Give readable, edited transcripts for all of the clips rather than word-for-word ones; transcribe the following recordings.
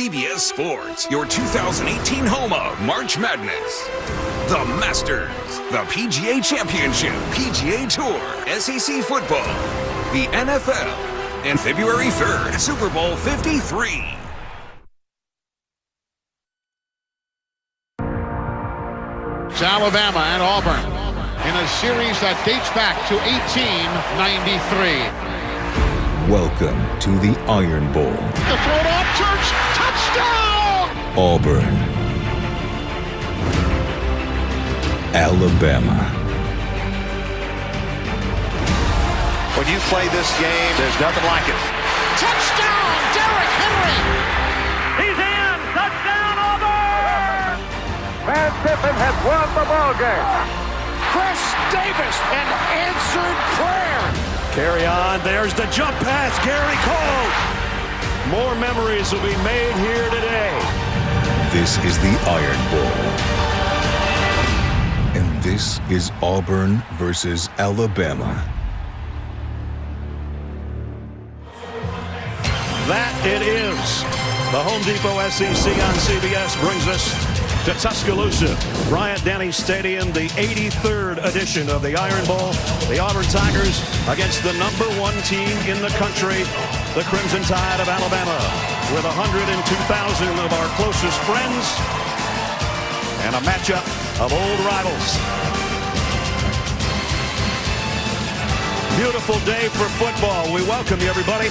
CBS Sports, your 2018 home of March Madness. The Masters, the PGA Championship, PGA Tour, SEC football, the NFL, and February 3rd, Super Bowl 53. It's Alabama and Auburn in a series that dates back to 1893. Welcome to the Iron Bowl. The throw to Upchurch, touchdown! Auburn, Alabama. When you play this game, there's nothing like it. Touchdown, Derrick Henry! He's in! Touchdown, Auburn! Van Tippen has won the ball game. Chris Davis, an answered prayer. Carry on. There's the jump pass. Gary Cole. More memories will be made here today. This is the Iron Bowl. And this is Auburn versus Alabama. That it is. The Home Depot SEC on CBS brings us to Tuscaloosa, Bryant-Denny Stadium, the 83rd edition of the Iron Bowl. The Auburn Tigers against the #1 team in the country, the Crimson Tide of Alabama, with 102,000 of our closest friends and a matchup of old rivals. Beautiful day for football. We welcome you, everybody.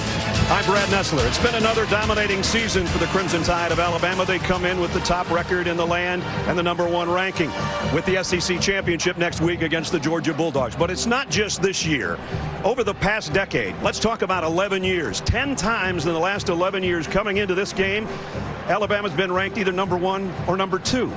I'm Brad Nessler. It's been another dominating season for the Crimson Tide of Alabama. They come in with the top record in the land and the #1 ranking with the SEC championship next week against the Georgia Bulldogs. But it's not just this year. Over the past decade, let's talk about 11 years. 10 times in the last 11 years coming into this game, Alabama's been ranked either #1 or #2.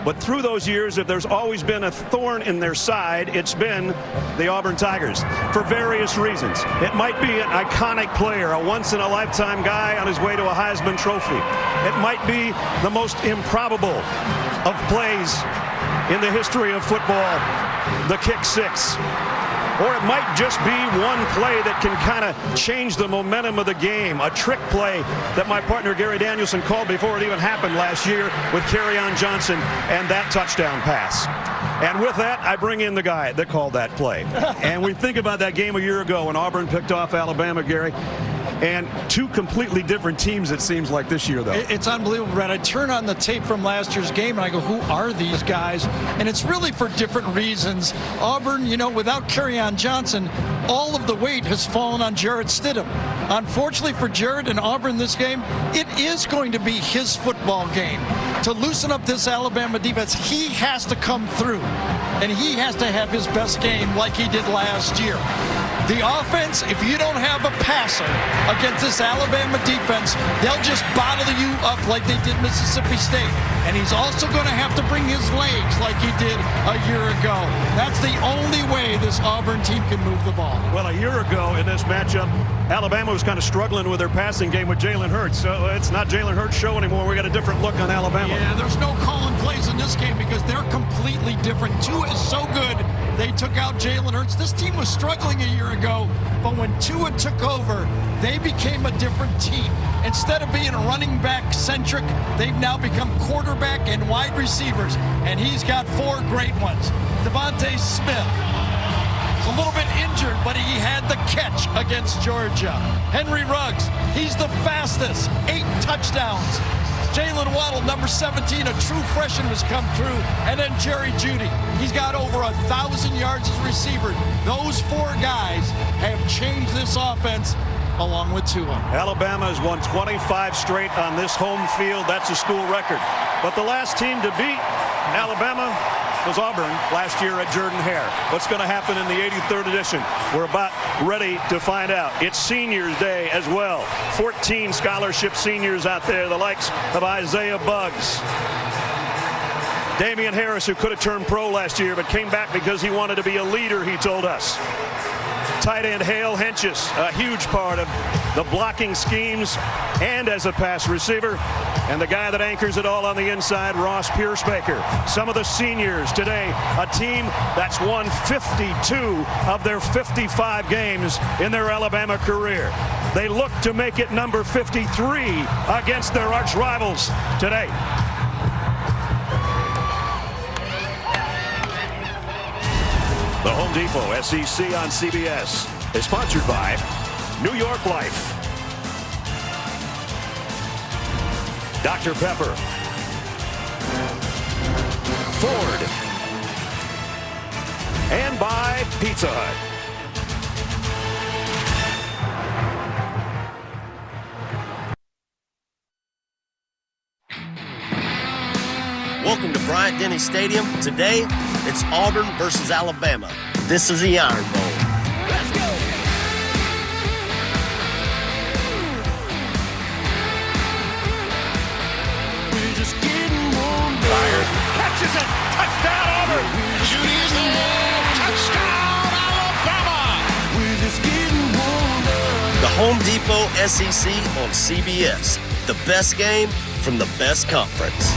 But through those years, if there's always been a thorn in their side, it's been the Auburn Tigers for various reasons. It might be an iconic player, a once-in-a-lifetime guy on his way to a Heisman Trophy. It might be the most improbable of plays in the history of football, the kick six. Or it might just be one play that can kind of change the momentum of the game. A trick play that my partner Gary Danielson called before it even happened last year with Kerryon Johnson and that touchdown pass. And with that, I bring in the guy that called that play. And we think about that game a year ago when Auburn picked off Alabama, Gary. And two completely different teams, it seems like, this year, though. It's unbelievable, Brad. I turn on the tape from last year's game, and I go, who are these guys? And it's really for different reasons. Auburn, you know, without Kerryon Johnson, all of the weight has fallen on Jarrett Stidham. Unfortunately for Jarrett and Auburn this game, it is going to be his football game. To loosen up this Alabama defense, he has to come through, and he has to have his best game like he did last year. The offense, if you don't have a passer against this Alabama defense, they'll just bottle you up like they did Mississippi State. And he's also going to have to bring his legs like he did a year ago. That's the only way this Auburn team can move the ball. Well, a year ago in this matchup, Alabama was kind of struggling with their passing game with Jalen Hurts. So it's not Jalen Hurts' show anymore. We got a different look on Alabama. Yeah, there's no calling plays in this game because they're completely different. Tua is so good, they took out Jalen Hurts. This team was struggling a year ago, but when Tua took over, they became a different team. Instead of being running back centric, they've now become quarterback and wide receivers, and he's got 4 great ones. Devontae Smith, a little bit injured, but he had the catch against Georgia. Henry Ruggs, he's the fastest, 8 touchdowns. Jalen Waddle, number 17, a true freshman, has come through. And then Jerry Jeudy, he's got over 1,000 yards as a receiver. Those 4 guys have changed this offense along with Tua. Alabama has won 25 straight on this home field. That's a school record. But the last team to beat Alabama was Auburn last year at Jordan-Hare. What's going to happen in the 83rd edition? We're about ready to find out. It's Seniors Day as well. 14 scholarship seniors out there, the likes of Isaiah Buggs, Damian Harris, who could have turned pro last year but came back because he wanted to be a leader, he told us. Tight end Hale Henches, a huge part of the blocking schemes and as a pass receiver. And the guy that anchors it all on the inside, Ross Piercebaker. Some of the seniors today, a team that's won 52 of their 55 games in their Alabama career. They look to make it number 53 against their arch rivals today. The Home Depot SEC on CBS is sponsored by New York Life, Dr. Pepper, Ford, and by Pizza Hut. Welcome to Bryant-Denny Stadium. Today, it's Auburn versus Alabama. This is the Iron Bowl. Let's go! We're just getting warmed up. Fired, catches it, touchdown Auburn. Judy is there. Touchdown, Alabama. We're just getting warmed up. The Home Depot SEC on CBS. The best game from the best conference.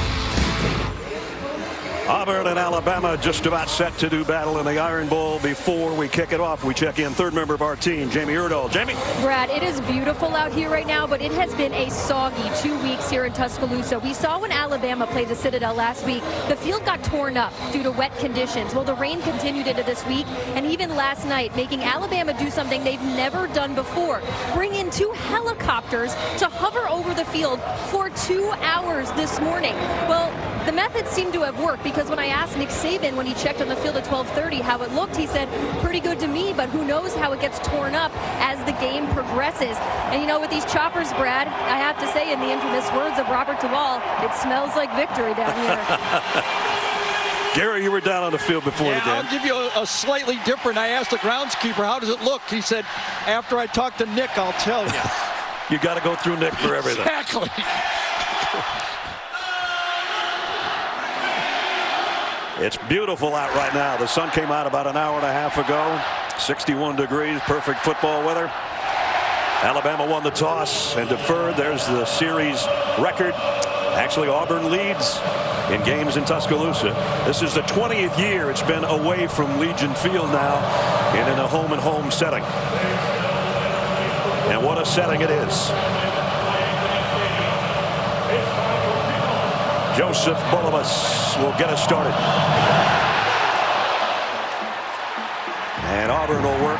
Auburn and Alabama just about set to do battle in the Iron Bowl. Before we kick it off, we check in third member of our team, Jamie Erdahl. Jamie? Brad, it is beautiful out here right now, but it has been a soggy 2 weeks here in Tuscaloosa. We saw when Alabama played the Citadel last week, the field got torn up due to wet conditions. Well, the rain continued into this week, and even last night, making Alabama do something they've never done before. Bring in 2 helicopters to hover over the field for 2 hours this morning. Well, the method seemed to have worked, because when I asked Nick Saban when he checked on the field at 12:30 how it looked, he said, pretty good to me, but who knows how it gets torn up as the game progresses. And you know, with these choppers, Brad, I have to say, in the infamous words of Robert Duvall, it smells like victory down here. Gary, you were down on the field before the game. I'll give you a slightly different. I asked the groundskeeper, how does it look? He said, after I talk to Nick, I'll tell you. You got to go through Nick for everything. Exactly. It's beautiful out right now. The sun came out about an hour and a half ago. 61 degrees, perfect football weather. Alabama won the toss and deferred. There's the series record. Actually, Auburn leads in games in Tuscaloosa. This is the 20th year it's been away from Legion Field now and in a home-and-home setting. And what a setting it is. Joseph Bullivus will get us started. And Auburn will work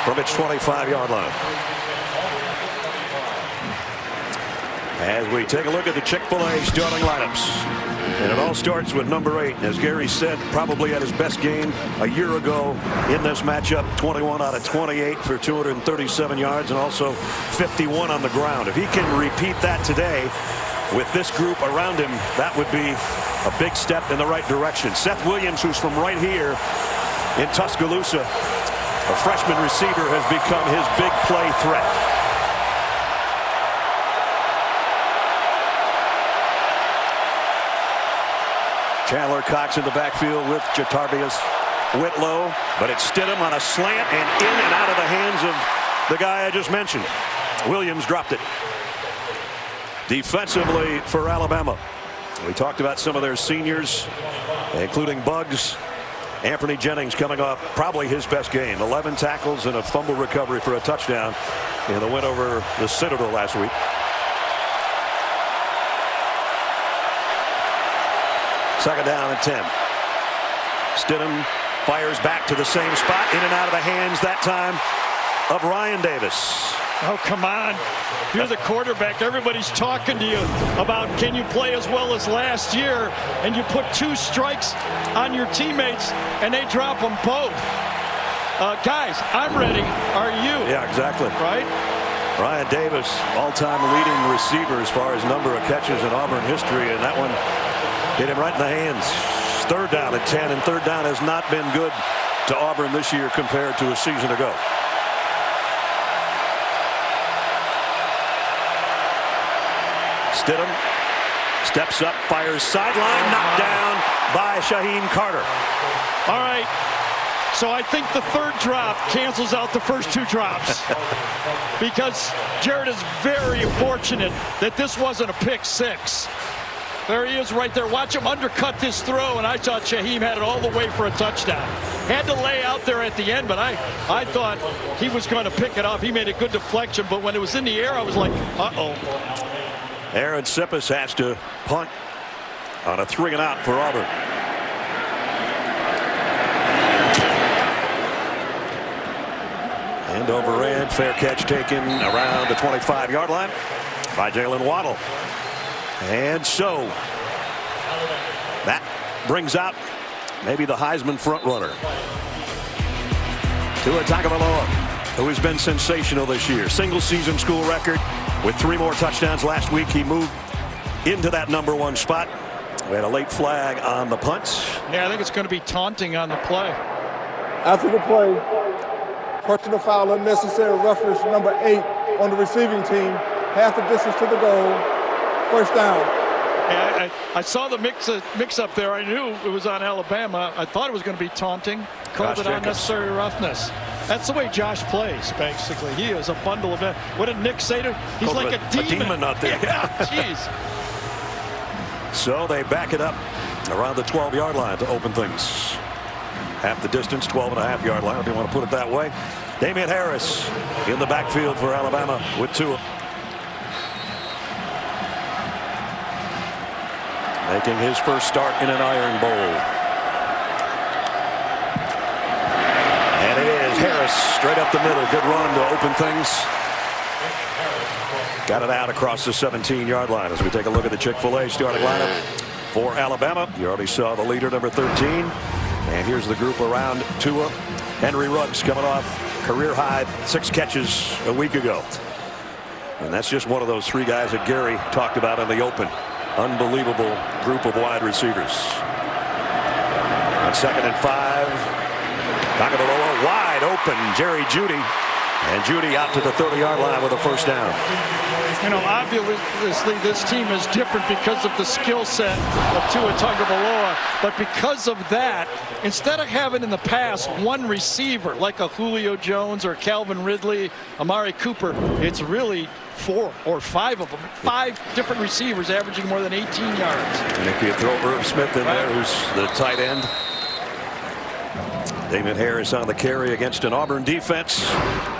from its 25-yard line. As we take a look at the Chick-fil-A starting lineups. And it all starts with number 8. As Gary said, probably at his best game a year ago in this matchup. 21 out of 28 for 237 yards and also 51 on the ground. If he can repeat that today, with this group around him, that would be a big step in the right direction. Seth Williams, who's from right here in Tuscaloosa, a freshman receiver, has become his big play threat. Chandler Cox in the backfield with Jatarvius Whitlow, but it's Stidham on a slant and in and out of the hands of the guy I just mentioned. Williams dropped it. Defensively for Alabama, we talked about some of their seniors, including Bugs. Anthony Jennings coming off probably his best game. 11 tackles and a fumble recovery for a touchdown in the win over the Citadel last week. Second down and 10. Stidham fires back to the same spot, in and out of the hands that time of Ryan Davis. Oh, come on. You're the quarterback. Everybody's talking to you about, can you play as well as last year? And you put 2 strikes on your teammates, and they drop them both. Guys, I'm ready. Are you? Yeah, exactly. Right? Ryan Davis, all-time leading receiver as far as number of catches in Auburn history, and that one hit him right in the hands. Third down at 10, and third down has not been good to Auburn this year compared to a season ago. Stidham steps up, fires sideline, knocked down by Shaheen Carter. All right. So I think the third drop cancels out the first 2 drops. Because Jared is very fortunate that this wasn't a pick 6. There he is right there. Watch him undercut this throw, and I thought Shaheem had it all the way for a touchdown. Had to lay out there at the end, but I thought he was going to pick it off. He made a good deflection, but when it was in the air, I was like, uh-oh. Aaron Sippis has to punt on a 3-and-out for Auburn. End over end, fair catch taken around the 25-yard line by Jalen Waddle. And so that brings out maybe the Heisman frontrunner, Tua Tagovailoa, who has been sensational this year. Single-season school record with 3 more touchdowns last week. He moved into that #1 spot. We had a late flag on the punts. Yeah, I think it's going to be taunting on the play. After the play, personal foul, unnecessary roughness, number 8 on the receiving team, half the distance to the goal, first down. Yeah, I saw the mix-up there. I knew it was on Alabama. I thought it was going to be taunting. Called it unnecessary roughness. That's the way Josh plays, basically. He is a bundle of it. What did Nick say to him? He's like a demon out there. Yeah, jeez. So they back it up around the 12-yard line to open things. Half the distance, 12.5-yard line, if you want to put it that way. Damian Harris in the backfield for Alabama with Tua. Making his first start in an Iron Bowl. And it is Harris straight up the middle. Good run to open things. Got it out across the 17-yard line as we take a look at the Chick-fil-A starting lineup for Alabama. You already saw the leader, number 13. And here's the group around Tua. Henry Ruggs coming off career high 6 catches a week ago. And that's just one of those 3 guys that Gary talked about in the open. Unbelievable group of wide receivers. On 2nd and 5. Tagovailoa wide open. Jerry Jeudy. And Jeudy out to the 30-yard line with a first down. You know, obviously this team is different because of the skill set of Tua Tagovailoa. But because of that, instead of having in the past 1 receiver like a Julio Jones or Calvin Ridley, Amari Cooper, it's really 4 or 5 of them. 5 different receivers averaging more than 18 yards. And if you throw Irv Smith in there, who's the tight end. Damian Harris on the carry against an Auburn defense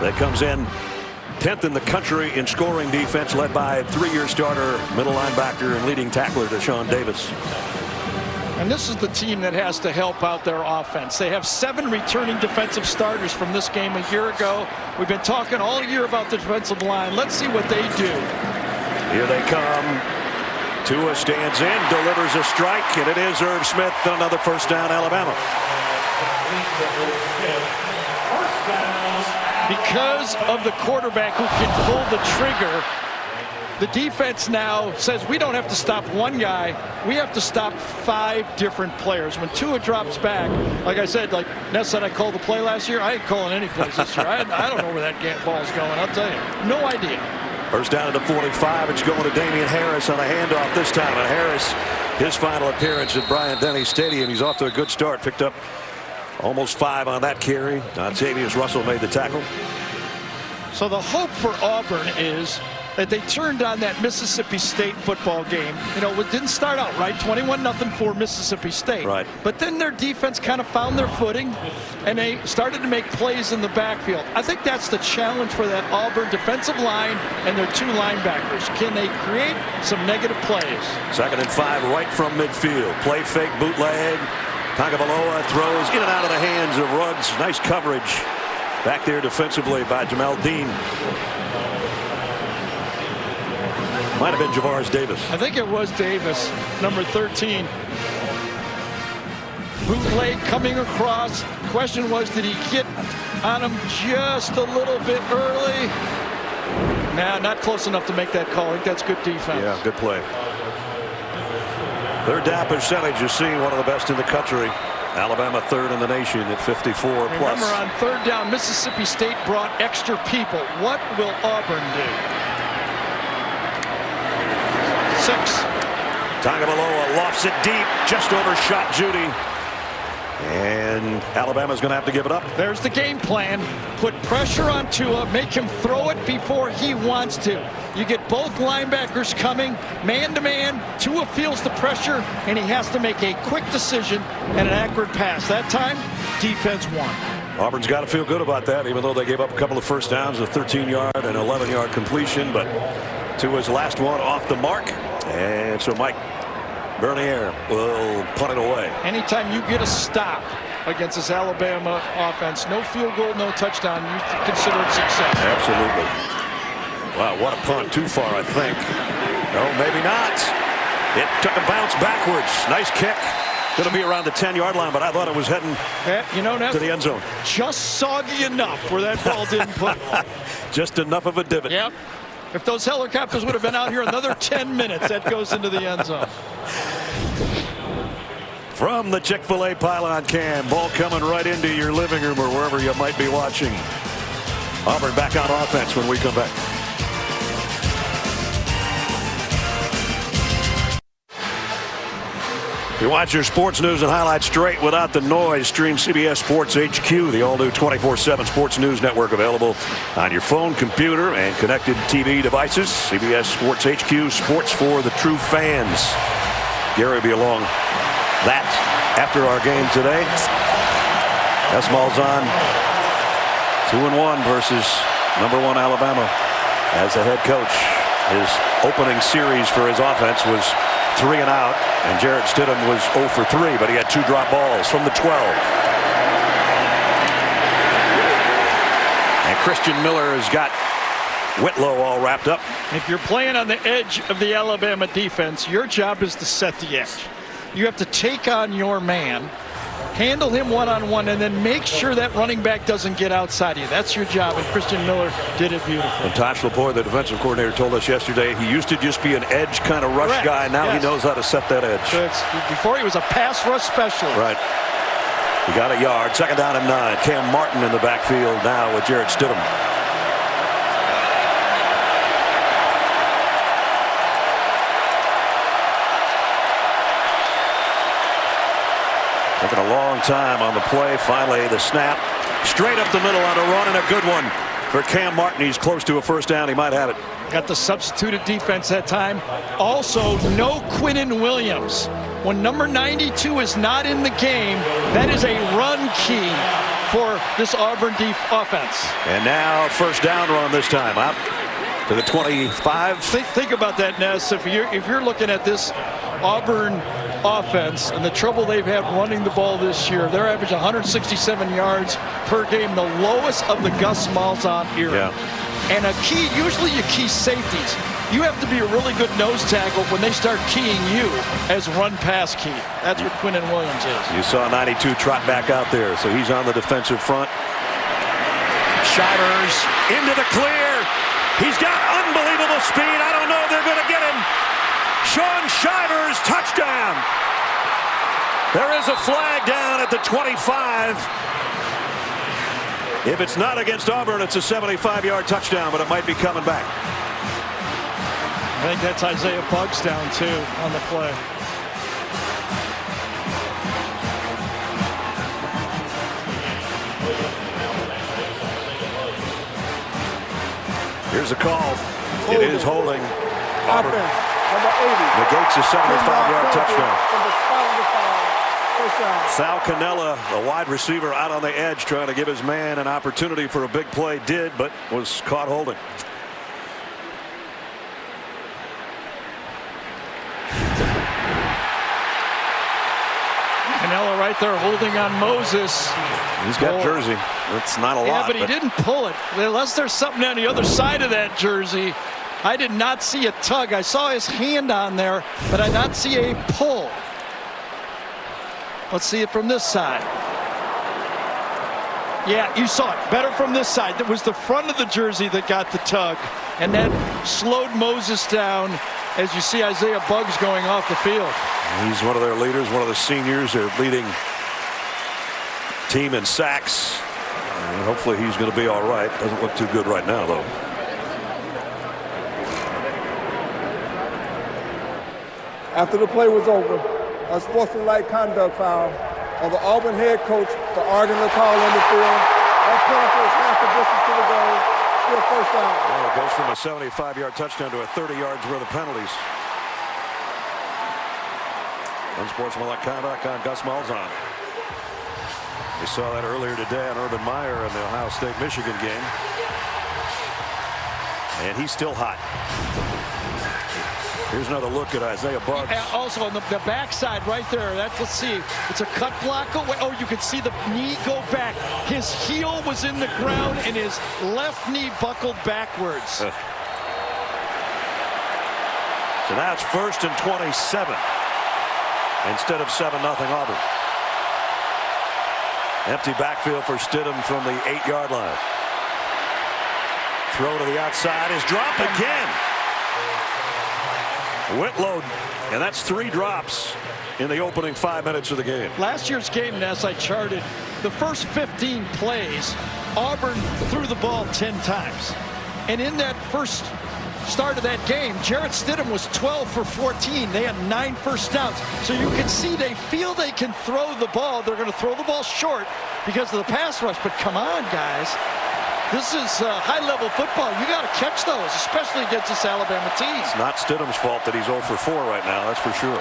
that comes in 10th in the country in scoring defense, led by 3-year starter, middle linebacker, and leading tackler Deshaun Davis. And this is the team that has to help out their offense. They have 7 returning defensive starters from this game a year ago. We've been talking all year about the defensive line. Let's see what they do. Here they come. Tua stands in, delivers a strike, and it is Irv Smith, and another first down, Alabama. Because of the quarterback who can pull the trigger, the defense now says we don't have to stop 1 guy. We have to stop 5 different players. When Tua drops back, like I said, like Ness said I called the play last year. I ain't calling any plays this year. I don't know where that ball's going. I'll tell you. No idea. First down at the 45. It's going to Damian Harris on a handoff this time. And Harris, his final appearance at Bryant-Denny Stadium. He's off to a good start. Picked up almost 5 on that carry. Octavius Russell made the tackle. So the hope for Auburn is that they turned on that Mississippi State football game. You know, it didn't start out right, 21-0 for Mississippi State. Right. But then their defense kind of found their footing, and they started to make plays in the backfield. I think that's the challenge for that Auburn defensive line and their 2 linebackers. Can they create some negative plays? 2nd and 5 right from midfield. Play fake, bootleg. Tagovailoa throws in and out of the hands of Ruggs. Nice coverage back there defensively by Jamel Dean. Might have been Javaris Davis. I think it was Davis, number 13. Bootleg coming across. Question was, did he get on him just a little bit early? Nah, not close enough to make that call. I think that's good defense. Yeah, good play. Third down percentage, you see, one of the best in the country. Alabama 3rd in the nation at 54+. Remember, on 3rd down, Mississippi State brought extra people. What will Auburn do? 6. Tagovailoa lofts it deep, just overshot Jeudy. And Alabama's going to have to give it up. There's the game plan. Put pressure on Tua, make him throw it before he wants to. You get both linebackers coming man-to-man. Tua feels the pressure, and he has to make a quick decision and an accurate pass. That time, defense won. Auburn's got to feel good about that, even though they gave up a couple of first downs, a 13-yard and 11-yard completion. But Tua's last one off the mark. And so Mike Bernier will punt it away. Anytime you get a stop against this Alabama offense, no field goal, no touchdown, you consider it success. Absolutely. Wow, what a punt. Too far, I think. No, maybe not. It took a bounce backwards. Nice kick. Going to be around the 10-yard line, but I thought it was heading to the end zone. Just soggy enough where that ball didn't put. Just enough of a divot. Yep. If those helicopters would have been out here another 10 minutes, that goes into the end zone. From the Chick-fil-A pylon cam, ball coming right into your living room or wherever you might be watching. Auburn back on offense when we come back. You watch your sports news and highlights straight without the noise. Stream CBS Sports HQ, the all-new 24/7 Sports News Network, available on your phone, computer, and connected TV devices. CBS Sports HQ, sports for the true fans. Gary will be along that after our game today. S-Mal's on 2-1 versus #1 Alabama as the head coach. His opening series for his offense was 3 and out, and Jarrett Stidham was 0 for 3, but he had 2 drop balls from the 12. And Christian Miller has got Whitlow all wrapped up. If you're playing on the edge of the Alabama defense, your job is to set the edge. You have to take on your man, handle him one-on-one, and then make sure that running back doesn't get outside of you. That's your job, and Christian Miller did it beautifully. And Tosh LaPointe, the defensive coordinator, told us yesterday he used to just be an edge kind of rush guy. Now he knows how to set that edge. So before he was a pass rush specialist. Right. He got a yard. 2nd down and 9. Cam Martin in the backfield now with Jarrett Stidham. Taking a long time on the play. Finally, the snap. Straight up the middle on a run, and a good one for Cam Martin. He's close to a first down. He might have it. Got the substituted defense that time. Also, no Quinnen Williams. When number 92 is not in the game, that is a run key for this Auburn offense. And now first down run this time. Out to the 25. Think about that, Ness. If you're looking at this Auburn offense and the trouble they've had running the ball this year, they're averaging 167 yards per game, the lowest of the Gus Malzahn era. Yeah. And a key, usually you key safeties. You have to be a really good nose tackle when they start keying you as run-pass key. That's what Quinnen Williams is. You saw 92 trot back out there, so he's on the defensive front. Shivers into the clear. He's got unbelievable speed. I don't know if they're going to get him. Shaun Shivers, touchdown. There is a flag down at the 25. If it's not against Auburn, it's a 75-yard touchdown, but it might be coming back. I think that's Isaiah Buggs down, too, on the play. Here's a call. It is holding. Auburn number 80. Negates a 75-yard touchdown. Sal Cannella, the wide receiver, out on the edge trying to give his man an opportunity for a big play. Did, but was caught holding. Cannella right there holding on Moses. He's got jersey. That's not a lot. Yeah, but he didn't pull it. Unless there's something on the other side of that jersey. I did not see a tug. I saw his hand on there, but I did not see a pull. Let's see it from this side. Yeah, you saw it better from this side. That was the front of the jersey that got the tug, and that slowed Moses down as you see Isaiah Buggs going off the field. He's one of their leaders, one of the seniors. They're leading team in sacks. And hopefully he's going to be all right. Doesn't look too good right now, though. After the play was over, a sportsmanlike conduct foul on the Auburn head coach for arguing the call on the field. That penalty is half the distance to the goal. be a first down. Well, it goes from a 75-yard touchdown to a 30 yards worth of penalties. Unsportsmanlike conduct on Gus Malzahn. We saw that earlier today on Urban Meyer in the Ohio State-Michigan game. And he's still hot. Here's another look at Isaiah Buggs. Also on the backside right there. Let's see. It's a cut block away. Oh, you can see the knee go back. His heel was in the ground and his left knee buckled backwards. So now it's 1st and 27 instead of 7-0 Auburn. Empty backfield for Stidham from the 8-yard line. Throw to the outside is dropped again. Whitlow, and that's 3 drops in the opening 5 minutes of the game. Last year's game, as I charted, the first 15 plays, Auburn threw the ball 10 times. And in that first start of that game, Jarrett Stidham was 12 for 14. They had 9 first downs. So you can see they feel they can throw the ball. They're going to throw the ball short because of the pass rush. But come on, guys. This is high-level football. You got to catch those, especially against this Alabama team. It's not Stidham's fault that he's 0 for 4 right now, that's for sure.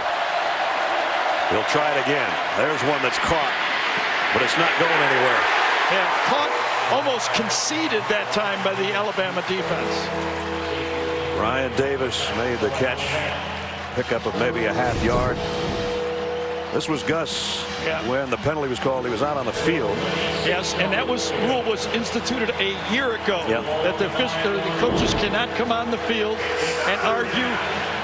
He'll try it again. There's one that's caught, but it's not going anywhere. Yeah, caught, almost conceded that time by the Alabama defense. Ryan Davis made the catch. Pickup of maybe a half yard. This was Gus when the penalty was called. He was out on the field. Yes, and that rule was instituted a year ago. That the coaches cannot come on the field and argue.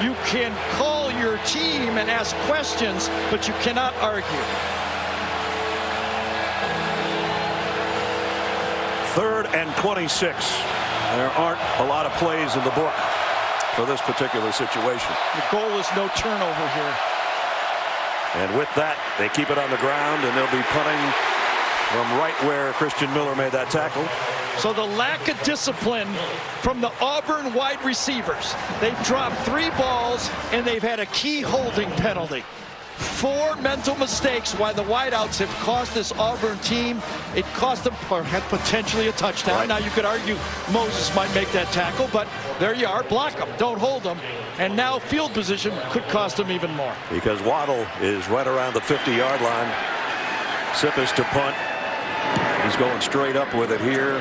You can call your team and ask questions, but you cannot argue. 3rd and 26. There aren't a lot of plays in the book for this particular situation. The goal is no turnover here. And with that, they keep it on the ground, and they'll be punting from right where Christian Miller made that tackle. So the lack of discipline from the Auburn wide receivers. They've dropped 3 balls, and they've had a key holding penalty. 4 mental mistakes why the wideouts have cost this Auburn team. It cost them potentially a touchdown. Right. Now you could argue Moses might make that tackle, but there you are. Block them. Don't hold them. And now field position could cost them even more. Because Waddle is right around the 50-yard line. Sippis to punt. He's going straight up with it here.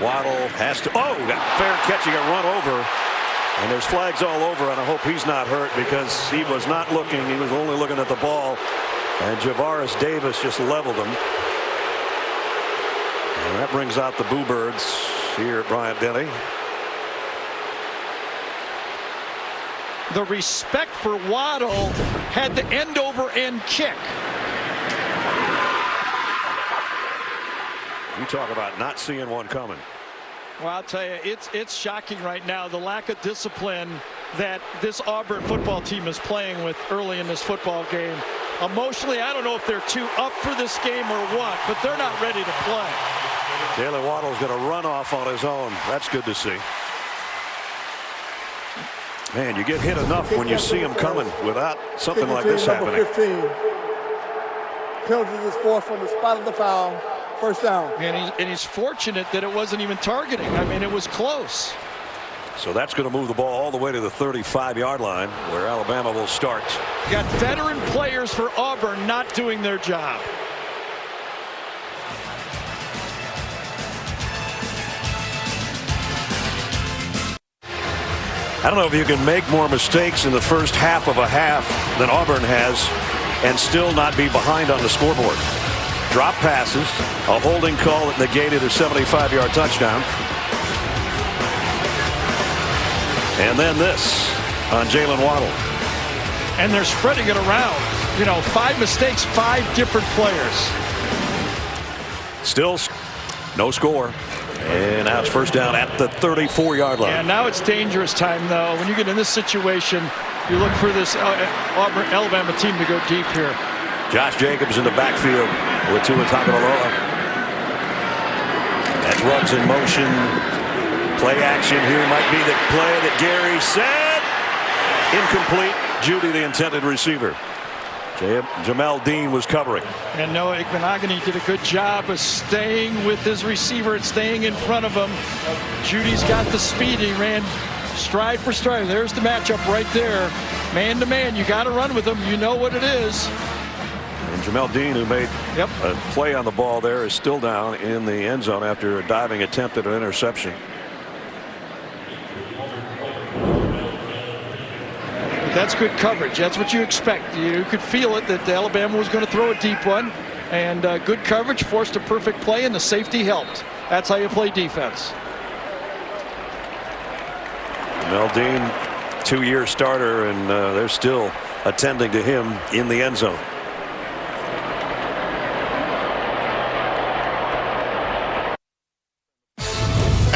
Waddle has to. Oh, got fair catch. He got run over. And there's flags all over, and I hope he's not hurt because he was not looking. He was only looking at the ball. And Javaris Davis just leveled him. And that brings out the Boo Birds here at Bryant-Denny. The respect for Waddle had the end-over-end kick. You talk about not seeing one coming. Well, I'll tell you, it's shocking right now, the lack of discipline that this Auburn football team is playing with early in this football game. Emotionally, I don't know if they're too up for this game or what, but they're not ready to play. Jalen Waddle's going to run off on his own. That's good to see. Man, you get hit enough when you see him coming without something like this happening. 15. Penalty is forced from the spot of the foul. First down. And he's fortunate that it wasn't even targeting. I mean, it was close. So that's going to move the ball all the way to the 35-yard line where Alabama will start. You got veteran players for Auburn not doing their job. I don't know if you can make more mistakes in the first half of a half than Auburn has and still not be behind on the scoreboard. Drop passes, a holding call that negated a 75-yard touchdown. And then this on Jalen Waddle. And they're spreading it around. You know, 5 mistakes, 5 different players. Still no score. And now it's first down at the 34-yard line. And now it's dangerous time, though. When you get in this situation, you look for this Auburn, Alabama team to go deep here. Josh Jacobs in the backfield with Tua Tagovailoa. That's Ruggs in motion. Play action here might be the play that Gary said. Incomplete. Judy, the intended receiver. Jamel Dean was covering. And Noah Igbenogany did a good job of staying with his receiver and staying in front of him. Judy's got the speed. He ran stride for stride. There's the matchup right there. Man to man, you got to run with him. You know what it is. And Jamel Dean, who made a play on the ball there, is still down in the end zone after a diving attempt at an interception. That's good coverage. That's what you expect. You could feel it that Alabama was going to throw a deep one, and good coverage forced a perfect play, and the safety helped. That's how you play defense. Mel Dean, 2-year starter, and they're still attending to him in the end zone.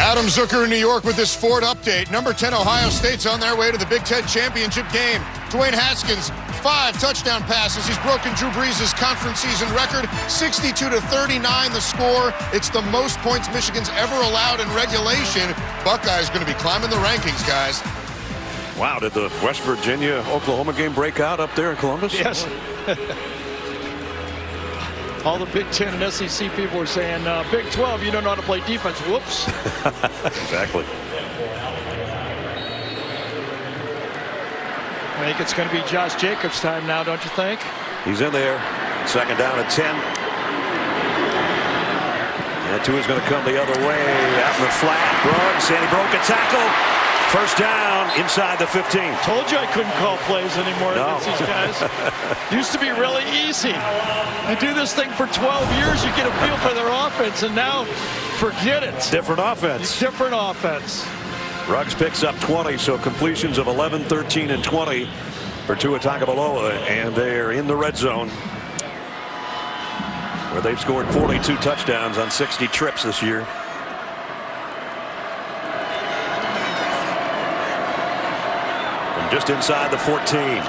Adam Zucker in New York with this Ford update. Number 10 Ohio State's on their way to the Big Ten championship game. Dwayne Haskins, 5 touchdown passes. He's broken Drew Brees' conference season record, 62-39 the score. It's the most points Michigan's ever allowed in regulation. Buckeyes going to be climbing the rankings, guys. Wow, did the West Virginia-Oklahoma game break out up there in Columbus? Yes. All the Big Ten and SEC people were saying, Big 12, you don't know how to play defense. Whoops. Exactly. I think it's going to be Josh Jacobs' time now, don't you think? He's in there. Second down at 10. And Tua's going to come the other way. Out in the flat. Ruggs, and he broke a tackle. First down inside the 15. Told you I couldn't call plays anymore against these guys. Used to be really easy. You do this thing for 12 years, you get a feel for their offense, and now forget it. Different offense. Different offense. Ruggs picks up 20, so completions of 11, 13, and 20 for Tua Tagovailoa, and they're in the red zone, where they've scored 42 touchdowns on 60 trips this year. From just inside the 14.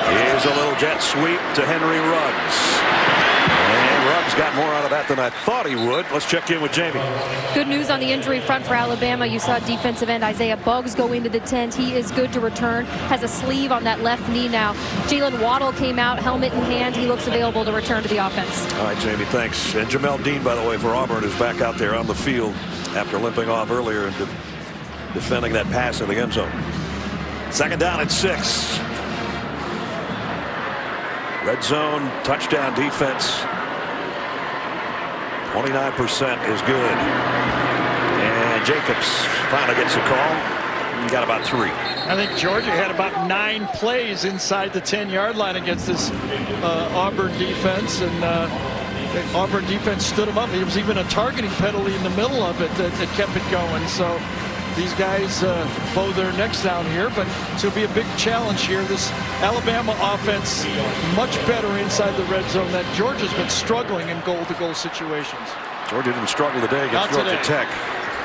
Here's a little jet sweep to Henry Ruggs. And Ruggs got more out of that than I thought he would. Let's check in with Jamie. Good news on the injury front for Alabama. You saw defensive end Isaiah Buggs go into the tent. He is good to return. Has a sleeve on that left knee now. Jalen Waddle came out, helmet in hand. He looks available to return to the offense. All right, Jamie, thanks. And Jamel Dean, by the way, for Auburn, is back out there on the field after limping off earlier and defending that pass in the end zone. Second down at 6. Red zone touchdown defense. 29% is good. And Jacobs finally gets a call. He got about 3. I think Georgia had about 9 plays inside the 10-yard line against this Auburn defense, and Auburn defense stood him up. There was even a targeting penalty in the middle of it that kept it going. So these guys bow their necks down here, but it's going to be a big challenge here. This Alabama offense much better inside the red zone. That Georgia's been struggling in goal-to-goal situations. Georgia didn't struggle today against Georgia Tech.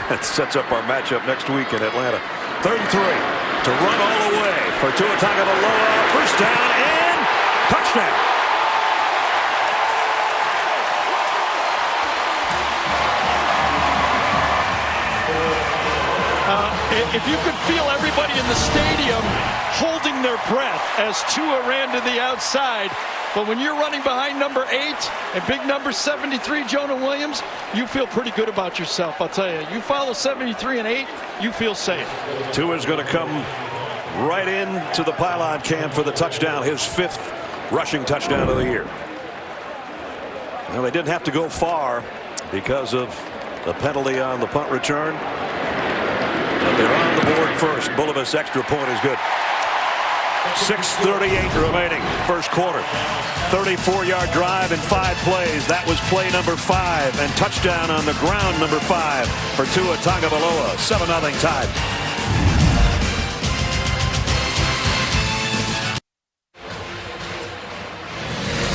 That sets up our matchup next week in Atlanta. 3rd and 3 to run all the way for Tua Tagovailoa. First down and touchdown. If you could feel everybody in the stadium holding their breath as Tua ran to the outside, but when you're running behind number 8 and big number 73, Jonah Williams, you feel pretty good about yourself, I'll tell you. You follow 73 and 8, you feel safe. Tua's going to come right into the pylon cam for the touchdown, his 5th rushing touchdown of the year. Well, they didn't have to go far because of the penalty on the punt return. But they're on the board first. Bulovas' extra point is good. 6:38 remaining, first quarter. 34-yard drive in 5 plays. That was play number 5, and touchdown on the ground number 5 for Tua Tagovailoa. 7-0 Tide.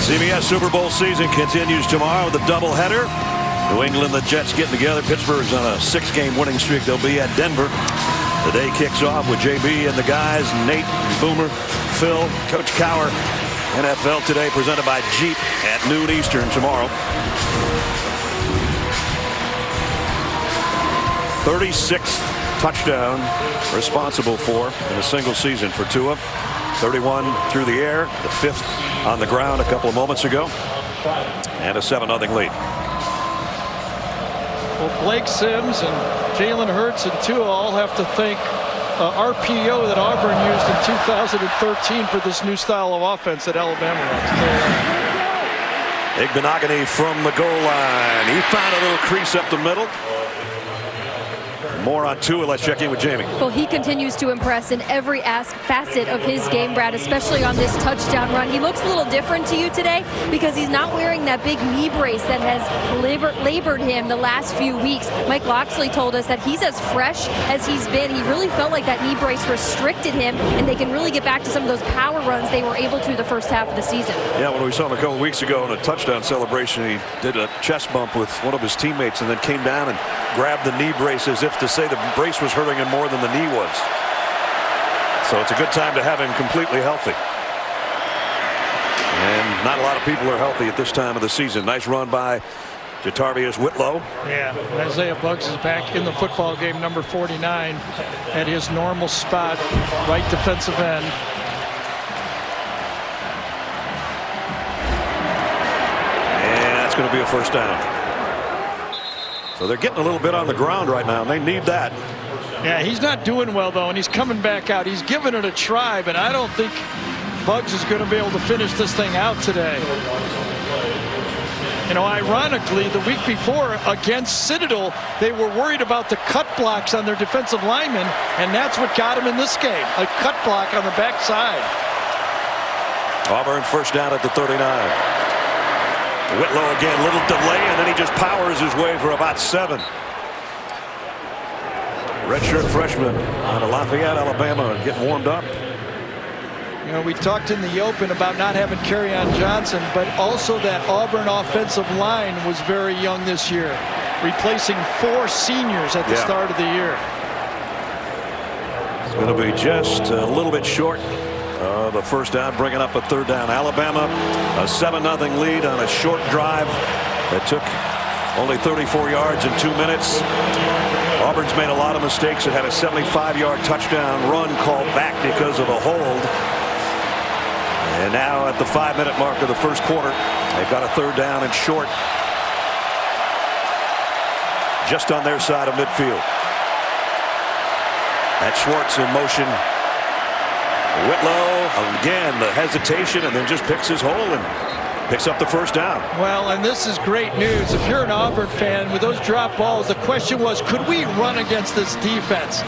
CBS Super Bowl season continues tomorrow with a doubleheader. New England, the Jets getting together. Pittsburgh's on a 6-game winning streak. They'll be at Denver. The day kicks off with JB and the guys, Nate, Boomer, Phil, Coach Cowher. NFL Today presented by Jeep at noon Eastern tomorrow. 36th touchdown responsible for in a single season for Tua. 31 through the air, the 5th on the ground a couple of moments ago. And a 7-0 lead. Well, Blake Sims and Jalen Hurts and Tua all have to thank RPO that Auburn used in 2013 for this new style of offense that Alabama runs. Igbenogany from the goal line. He found a little crease up the middle. More on Tua. Let's check in with Jamie. Well, he continues to impress in every facet of his game, Brad, especially on this touchdown run. He looks a little different to you today because he's not wearing that big knee brace that has labored him the last few weeks. Mike Loxley told us that he's as fresh as he's been. He really felt like that knee brace restricted him, and they can really get back to some of those power runs they were able to the first half of the season. Yeah, when we saw him a couple weeks ago in a touchdown celebration, he did a chest bump with one of his teammates and then came down and grabbed the knee brace as if to say the brace was hurting him more than the knee was. So it's a good time to have him completely healthy. And not a lot of people are healthy at this time of the season. Nice run by Jatavius Whitlow. Yeah, Isaiah Buggs is back in the football game, number 49, at his normal spot, right defensive end. And that's going to be a first down. So they're getting a little bit on the ground right now, and they need that. Yeah, he's not doing well, though, and he's coming back out. He's giving it a try, but I don't think Buggs is going to be able to finish this thing out today. You know, ironically, the week before against Citadel, they were worried about the cut blocks on their defensive linemen, and that's what got him in this game, a cut block on the backside. Auburn first down at the 39. Whitlow again, little delay, and then he just powers his way for about 7. Redshirt freshman out of Lafayette, Alabama, getting warmed up. You know, we talked in the open about not having Kerryon Johnson, but also that Auburn offensive line was very young this year, replacing 4 seniors at the start of the year. It's going to be just a little bit short. The first down, bringing up a third down. Alabama, a 7-0 lead on a short drive that took only 34 yards in 2 minutes. Auburn's made a lot of mistakes. It had a 75-yard touchdown run called back because of a hold. And now at the 5-minute mark of the first quarter, they've got a third down and short, just on their side of midfield. That's Schwartz in motion. Whitlow, again, the hesitation, and then just picks his hole and picks up the first down. Well, and this is great news. If you're an Auburn fan, with those drop balls, the question was, could we run against this defense?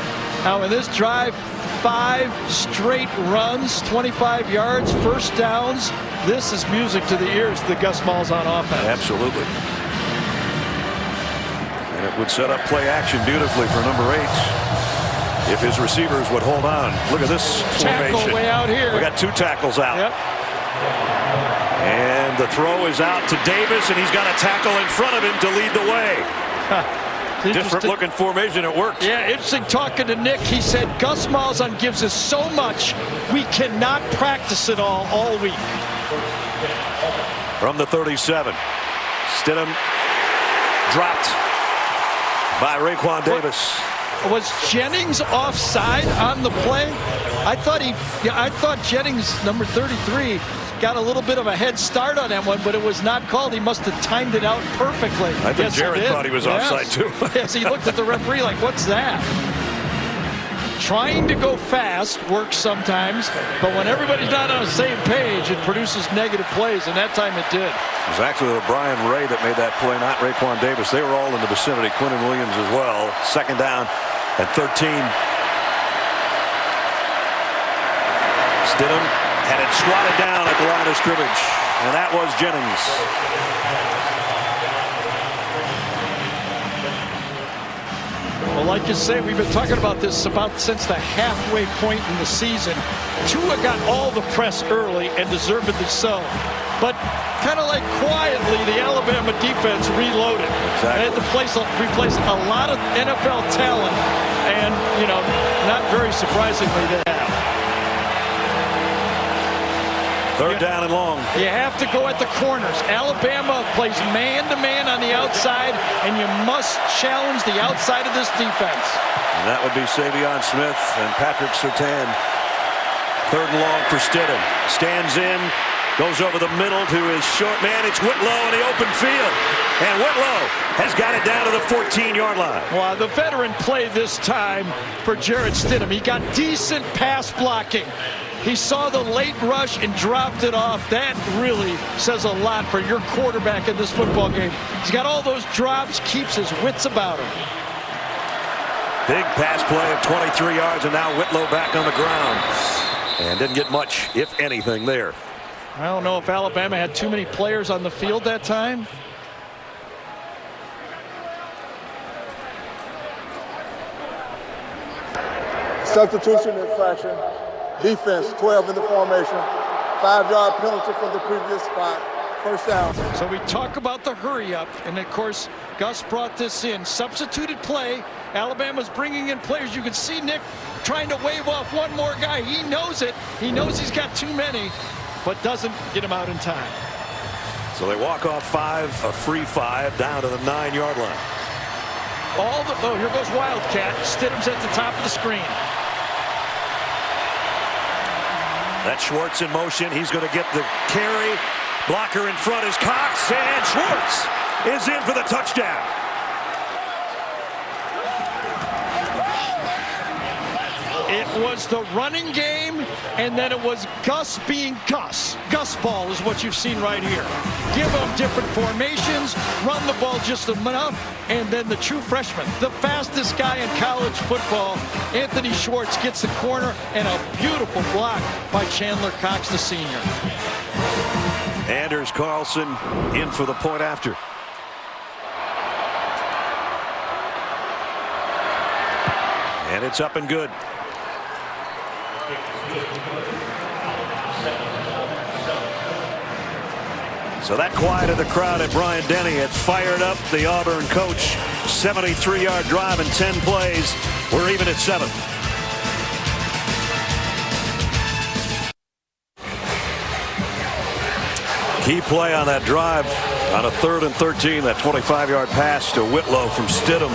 Now, in this drive, 5 straight runs, 25 yards, first downs. This is music to the ears of the Gus Malzahn offense. Absolutely. And it would set up play action beautifully for number 8. If his receivers would hold on. Look at this Tackle formation. way out here. We got 2 tackles out. Yep. And the throw is out to Davis, and he's got a tackle in front of him to lead the way. Different looking formation. It works. Yeah, interesting talking to Nick. He said Gus Malzahn gives us so much we cannot practice it all week. From the 37, Stidham dropped by Raekwon Davis. Was Jennings offside on the play? I thought Jennings, number 33, got a little bit of a head start on that one, but it was not called. He must have timed it out perfectly. I think Jared thought he was offside too. Yes, he looked at the referee like, what's that? Trying to go fast works sometimes, but when everybody's not on the same page, it produces negative plays, and that time it did. It was actually Brian Ray that made that play, not Raekwon Davis. They were all in the vicinity. Quinnen Williams as well. Second down at 13. Stidham had it squatted down at the line of scrimmage, and that was Jennings. Well, like you say, we've been talking about this since the halfway point in the season. Tua got all the press early, and deservedly so. But kind of like quietly, the Alabama defense reloaded. Exactly. They had to replace a lot of NFL talent, and, you know, not very surprisingly, they have. Third down and long. You have to go at the corners. Alabama plays man-to-man on the outside, and you must challenge the outside of this defense. And that would be Savion Smith and Patrick Surtain. Third and long for Stidham. Stands in, Goes over the middle to his short man. It's Whitlow in the open field. And Whitlow has got it down to the 14-yard line. Well, the veteran play this time for Jarrett Stidham. He got decent pass blocking. He saw the late rush and dropped it off. That really says a lot for your quarterback in this football game. He's got all those drops, keeps his wits about him. Big pass play of 23 yards, and now Whitlow back on the ground. And didn't get much, if anything, there. I don't know if Alabama had too many players on the field that time. Substitution infraction. Defense 12 in the formation. 5-yard penalty from the previous spot. First down. So we talk about the hurry up, and of course Gus brought this in. Substituted play. Alabama's bringing in players. You can see Nick trying to wave off one more guy. He knows it. He knows he's got too many, but doesn't get him out in time. So they walk off 5, a free 5, down to the 9-yard line. Oh, here goes Wildcat. Stidham's at the top of the screen. That's Schwartz in motion. He's going to get the carry. Blocker in front is Cox, and Schwartz is in for the touchdown. It was the running game, and then it was Gus being Gus. Gus ball is what you've seen right here. Give them different formations, run the ball just enough, and then the true freshman, the fastest guy in college football, Anthony Schwartz, gets the corner, and a beautiful block by Chandler Cox, the senior. Anders Carlson in for the point after. And it's up and good. So that quieted the crowd at Bryant-Denny. It fired up the Auburn coach. 73-yard drive in 10 plays. We're even at 7. Key play on that drive on a 3rd and 13. That 25-yard pass to Whitlow from Stidham.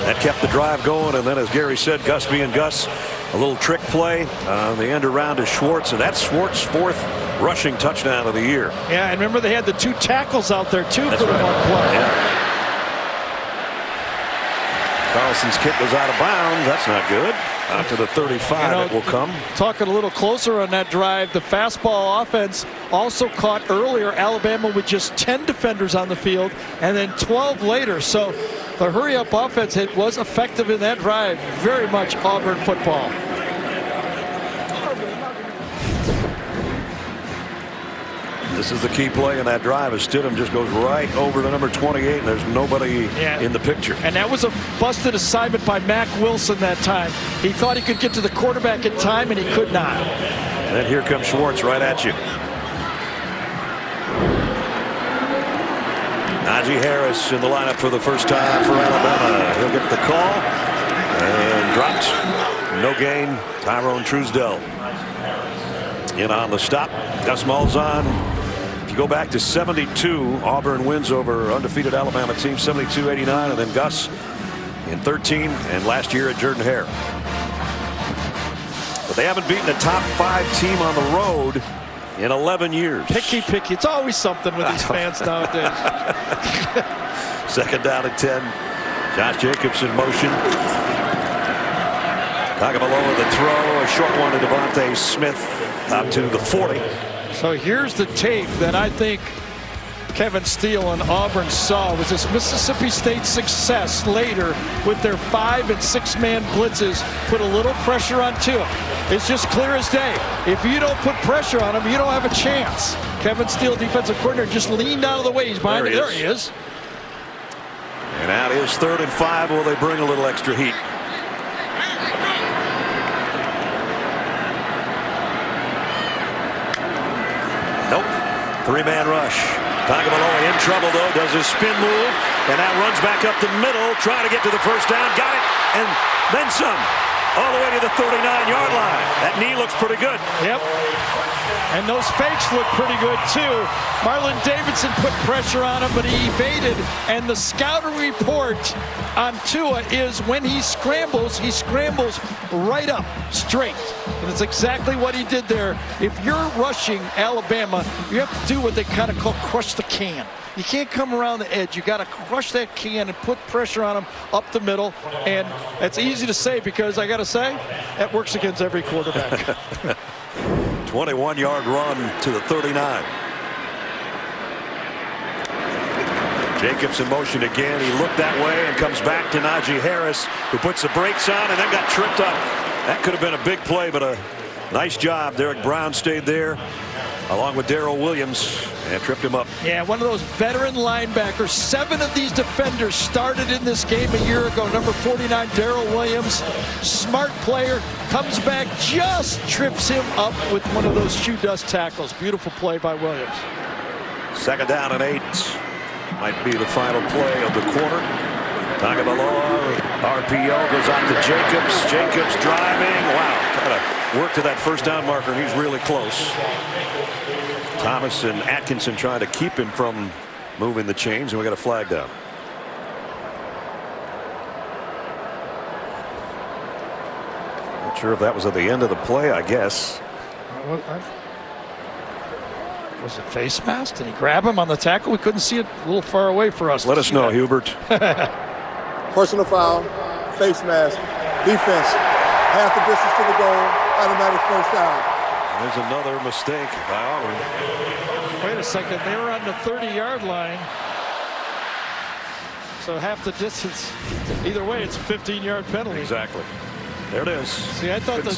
That kept the drive going. And then, as Gary said, Gus being Gus, a little trick play on the end around to Schwartz. And that's Schwartz's 4th rushing touchdown of the year. Yeah, and remember they had the 2 tackles out there, too, that's for the right. one play. Yeah. Carlson's kick was out of bounds. That's not good. Out to the 35 it will come. Talking a little closer on that drive, the fastball offense also caught earlier Alabama with just 10 defenders on the field and then 12 later. So the hurry-up offense, it was effective in that drive. Very much Auburn football. This is the key play in that drive as Stidham just goes right over to number 28, and there's nobody in the picture. And that was a busted assignment by Mack Wilson that time. He thought he could get to the quarterback in time, and he could not. And then here comes Schwartz right at you. Najee Harris in the lineup for the first time for Alabama. He'll get the call and dropped. No gain. Tyrone Truesdell in on the stop. Gus Malzahn. If you go back to 72, Auburn wins over undefeated Alabama team 72-89, and then Gus in 13 and last year at Jordan-Hare. But they haven't beaten a top 5 team on the road in 11 years. Picky. It's always something with these fans nowadays. 2nd down and 10. Josh Jacobs in motion. Tagovailoa the throw. A short one to Devontae Smith out to the 40. So here's the tape that I think Kevin Steele and Auburn saw was this Mississippi State success later with their 5- and 6-man blitzes put a little pressure on Tua. It's just clear as day. If you don't put pressure on him, you don't have a chance. Kevin Steele, defensive coordinator, just leaned out of the way. He's behind it. There he is. And now it is 3rd and 5. Will they bring a little extra heat? Nope. 3-man rush. Tagovailoa in trouble, though. Does his spin move. And now runs back up the middle. Trying to get to the first down. Got it. And then some. All the way to the 39-yard line. That knee looks pretty good. Yep. And those fakes look pretty good, too. Marlon Davidson put pressure on him, but he evaded. And the scouting report on Tua is when he scrambles right up, straight. And it's exactly what he did there. If you're rushing Alabama, you have to do what they kind of call crush the can. You can't come around the edge. You got to crush that can and put pressure on them up the middle. And it's easy to say because I got to say, that works against every quarterback. 21-yard run to the 39. Jacobs in motion again. He looked that way and comes back to Najee Harris, who puts the brakes on and then got tripped up. That could have been a big play, but a nice job. Derek Brown stayed there along with Darrell Williams and tripped him up. Yeah, one of those veteran linebackers. 7 of these defenders started in this game a year ago. Number 49, Darrell Williams, smart player, comes back, just trips him up with one of those shoe dust tackles. Beautiful play by Williams. 2nd down and 8. Might be the final play of the quarter. Tagovailoa, RPO goes out to Jacobs. Jacobs driving. Wow, trying to work to that 1st down marker, and he's really close. Thomas and Atkinson trying to keep him from moving the chains, and we got a flag down. Not sure if that was at the end of the play, I guess. Was it face mask? Did he grab him on the tackle? We couldn't see it, a little far away for us. Let us know, Hubert. Personal foul, face mask, defense, half the distance to the goal, automatic 1st down. There's another mistake by Auburn. Wait a second, they were on the 30-yard line. So half the distance. Either way, it's a 15-yard penalty. Exactly. There it is. See, I thought the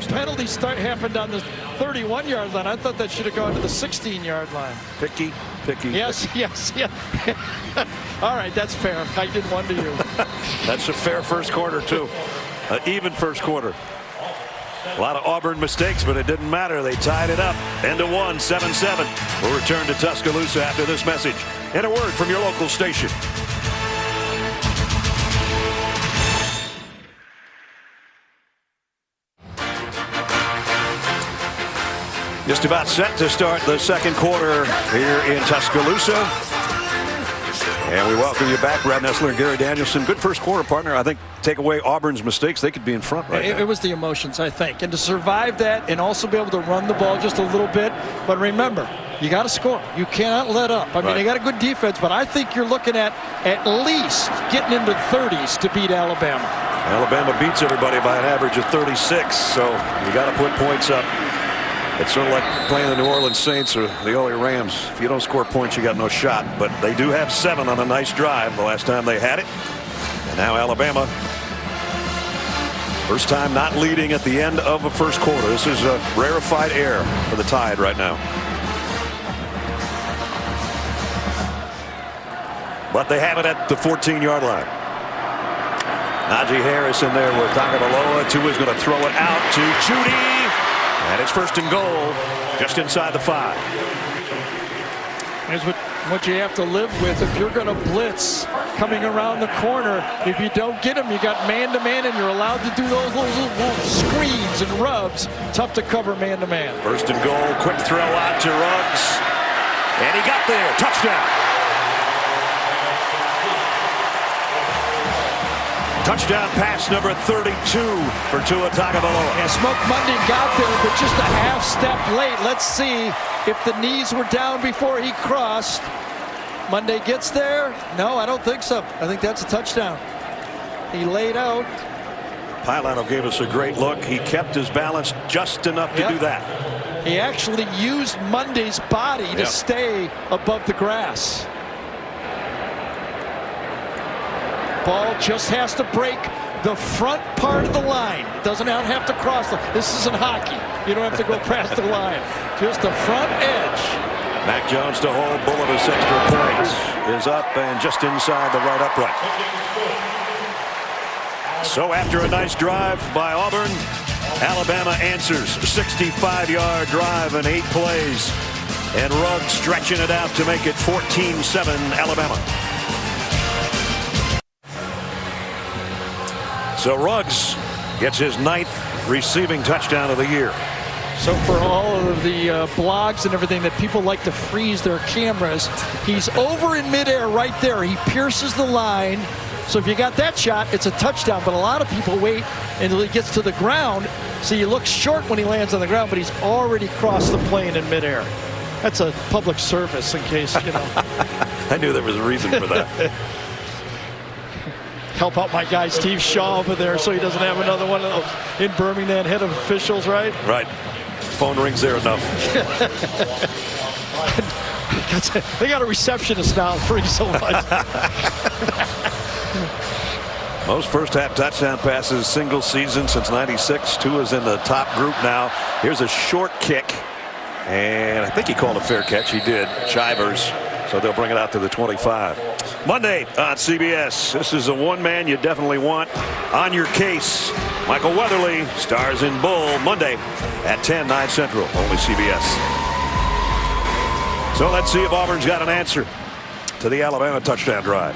penalty happened on the 31-yard line. I thought that should have gone to the 16-yard line. Picky. Yes. All right, that's fair. I did one to you. That's a fair 1st quarter, too. An even 1st quarter. A lot of Auburn mistakes, but it didn't matter. They tied it up. End of 1, 7-7. We'll return to Tuscaloosa after this message. And a word from your local station. Just about set to start the 2nd quarter here in Tuscaloosa. And we welcome you back, Brad Nessler and Gary Danielson. Good 1st quarter, partner. I think take away Auburn's mistakes, they could be in front right now. It was the emotions, I think. And to survive that and also be able to run the ball just a little bit. But remember, you got to score. You cannot let up. I mean, they got a good defense, but I think you're looking at least getting into 30s to beat Alabama. Alabama beats everybody by an average of 36, so you got to put points up. It's sort of like playing the New Orleans Saints or the LA Rams. If you don't score points, you got no shot. But they do have 7 on a nice drive the last time they had it. And now Alabama, first time not leading at the end of a 1st quarter. This is a rarefied air for the Tide right now. But they have it at the 14-yard line. Najee Harris in there with Tagovailoa. Tua's going to throw it out to Judy. And it's 1st and goal just inside the 5. Here's what you have to live with if you're going to blitz coming around the corner. If you don't get him, you got man-to-man, and you're allowed to do those little screens and rubs. Tough to cover man-to-man. 1st and goal, quick throw out to Ruggs. And he got there. Touchdown. Touchdown pass number 32 for Tua Tagovailoa. Yeah, Smoke Monday got there, but just a half step late. Let's see if the knees were down before he crossed. Monday gets there. No, I don't think so. I think that's a touchdown. He laid out. Pilano gave us a great look. He kept his balance just enough to do that. He actually used Monday's body to stay above the grass. Ball just has to break the front part of the line. It doesn't have to cross. This isn't hockey. You don't have to go past the line. Just the front edge. Mac Jones to hold. Bullivus extra points is up and just inside the right upright. So after a nice drive by Auburn, Alabama answers. 65-yard drive in 8 plays. And Ruggs stretching it out to make it 14-7 Alabama. So Ruggs gets his 9th receiving touchdown of the year. So for all of the blogs and everything that people like to freeze their cameras, he's over in midair right there. He pierces the line. So if you got that shot, it's a touchdown. But a lot of people wait until he gets to the ground. So he looks short when he lands on the ground, but he's already crossed the plane in midair. That's a public service in case, you know. I knew there was a reason for that. Help out my guy Steve Shaw over there so he doesn't have another one of those in Birmingham, head of officials, right? Right. Phone rings there enough. They got a receptionist now, free so much. Most first-half touchdown passes single season since '96. Tua is in the top group now. Here's a short kick, and I think he called a fair catch. He did. Shivers. So they'll bring it out to the 25. Monday on CBS. This is a one-man you definitely want on your case. Michael Weatherly stars in Bull Monday at 10, 9 Central. Only CBS. So let's see if Auburn's got an answer to the Alabama touchdown drive.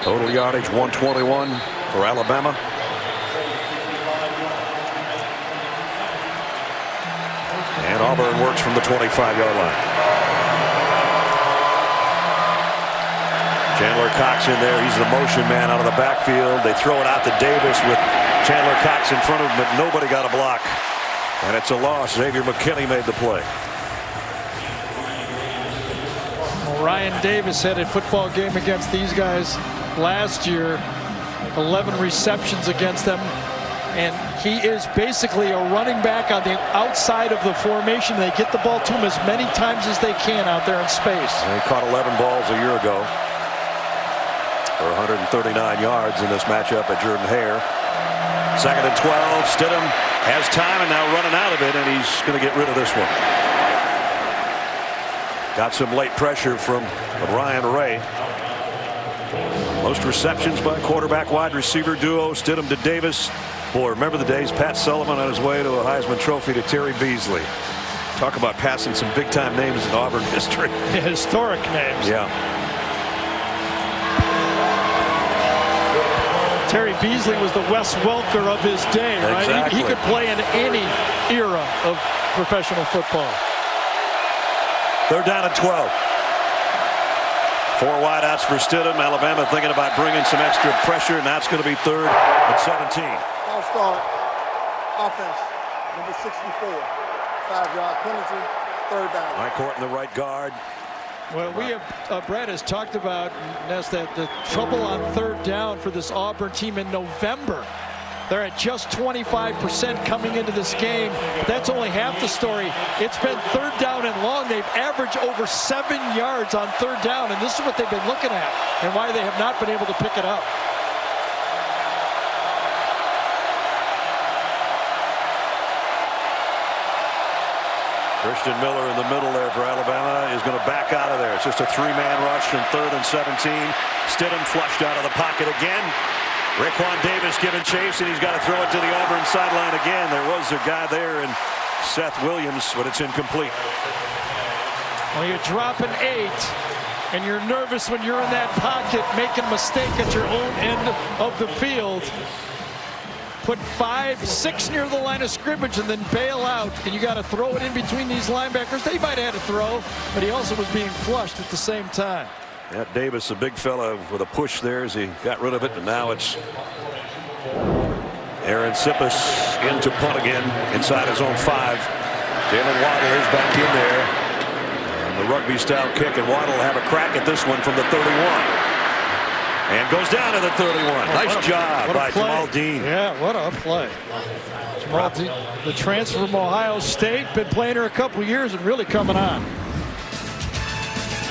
Total yardage 121 for Alabama. And Auburn works from the 25-yard line. Chandler Cox in there. He's the motion man out of the backfield. They throw it out to Davis with Chandler Cox in front of him, but nobody got a block. And it's a loss. Xavier McKinney made the play. Well, Ryan Davis had a football game against these guys last year, 11 receptions against them, and he is basically a running back on the outside of the formation. They get the ball to him as many times as they can out there in space. And he caught 11 balls a year ago for 139 yards in this matchup at Jordan-Hare. 2nd and 12. Stidham has time and now running out of it, and he's going to get rid of this one. Got some late pressure from Ryan Ray. Most receptions by quarterback wide receiver duo, Stidham to Davis. Boy, remember the days Pat Sullivan on his way to a Heisman Trophy to Terry Beasley. Talk about passing some big time names in Auburn history. Historic names. Yeah. Terry Beasley was the Wes Welker of his day, right? Exactly. He could play in any era of professional football. 3rd down and 12. 4 wideouts for Stidham. Alabama thinking about bringing some extra pressure, and that's going to be 3rd and 17. I'll start. Offense, number 64. 5-yard penalty, 3rd down. Mike Horton, the right guard. Well, we have, Brad has talked about, Ness, that the trouble on 3rd down for this Auburn team in November. They're at just 25% coming into this game. But that's only half the story. It's been 3rd down and long. They've averaged over 7 yards on 3rd down, and this is what they've been looking at and why they have not been able to pick it up. Christian Miller in the middle there for Alabama is going to back out of there. It's just a 3-man rush from 3rd and 17. Stidham flushed out of the pocket again. Raekwon Davis giving chase, and he's got to throw it to the Auburn sideline again. There was a guy there, and Seth Williams, but it's incomplete. Well, you're dropping 8, and you're nervous when you're in that pocket, making a mistake at your own end of the field. Put 5, 6 near the line of scrimmage and then bail out, and you got to throw it in between these linebackers. They might have had to throw, but he also was being flushed at the same time. Yeah, Davis, a big fella with a push there as he got rid of it, and now it's Aaron Sippus into punt again inside his own 5. Jalen Waddle is back in there. And the rugby-style kick, and Waddle will have a crack at this one from the 31. And goes down to the 31. Nice job by Jamal Dean. Yeah, what a play. Jamal Dean, the transfer from Ohio State, been playing here a couple years and really coming on.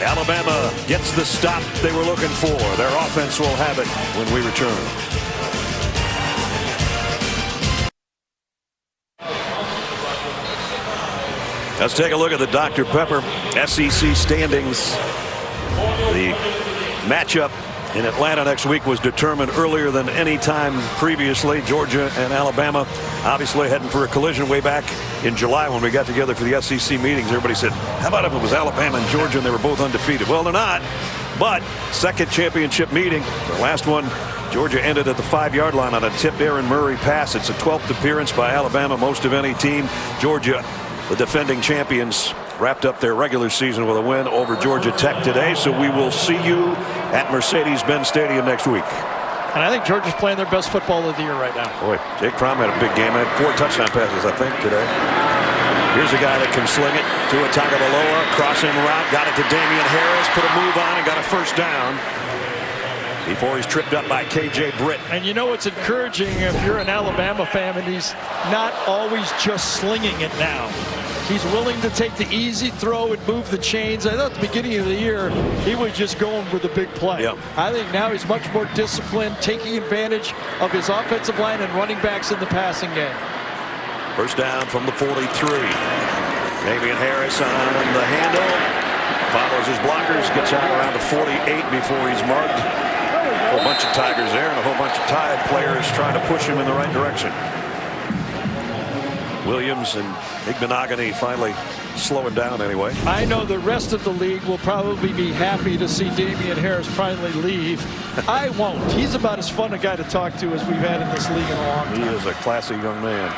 Alabama gets the stop they were looking for. Their offense will have it when we return. Let's take a look at the Dr. Pepper SEC standings. The matchup in Atlanta next week was determined earlier than any time previously. Georgia and Alabama obviously heading for a collision way back in July when we got together for the SEC meetings. Everybody said, how about if it was Alabama and Georgia and they were both undefeated? Well, they're not. But second championship meeting, the last one, Georgia ended at the 5-yard line on a tipped Aaron Murray pass. It's a 12th appearance by Alabama, most of any team. Georgia, the defending champions, wrapped up their regular season with a win over Georgia Tech today. So we will see you at Mercedes-Benz Stadium next week. And I think Georgia's playing their best football of the year right now. Boy, Jake Fromm had a big game. Had 4 touchdown passes, I think, today. Here's a guy that can sling it to a Tagovailoa. Crossing route, got it to Damian Harris, put a move on and got a first down before he's tripped up by KJ Britt. And you know what's encouraging if you're an Alabama fan, and he's not always just slinging it now. He's willing to take the easy throw and move the chains. I thought at the beginning of the year he was just going for the big play. Yep. I think now he's much more disciplined, taking advantage of his offensive line and running backs in the passing game. First down from the 43. Damian Harris on the handle. Follows his blockers, gets out around the 48 before he's marked. A whole bunch of Tigers there and a whole bunch of Tide players trying to push him in the right direction. Williams and Igbenogany finally slowing down anyway. I know the rest of the league will probably be happy to see Damian Harris finally leave. I won't. He's about as fun a guy to talk to as we've had in this league in a long time. He is a classy young man.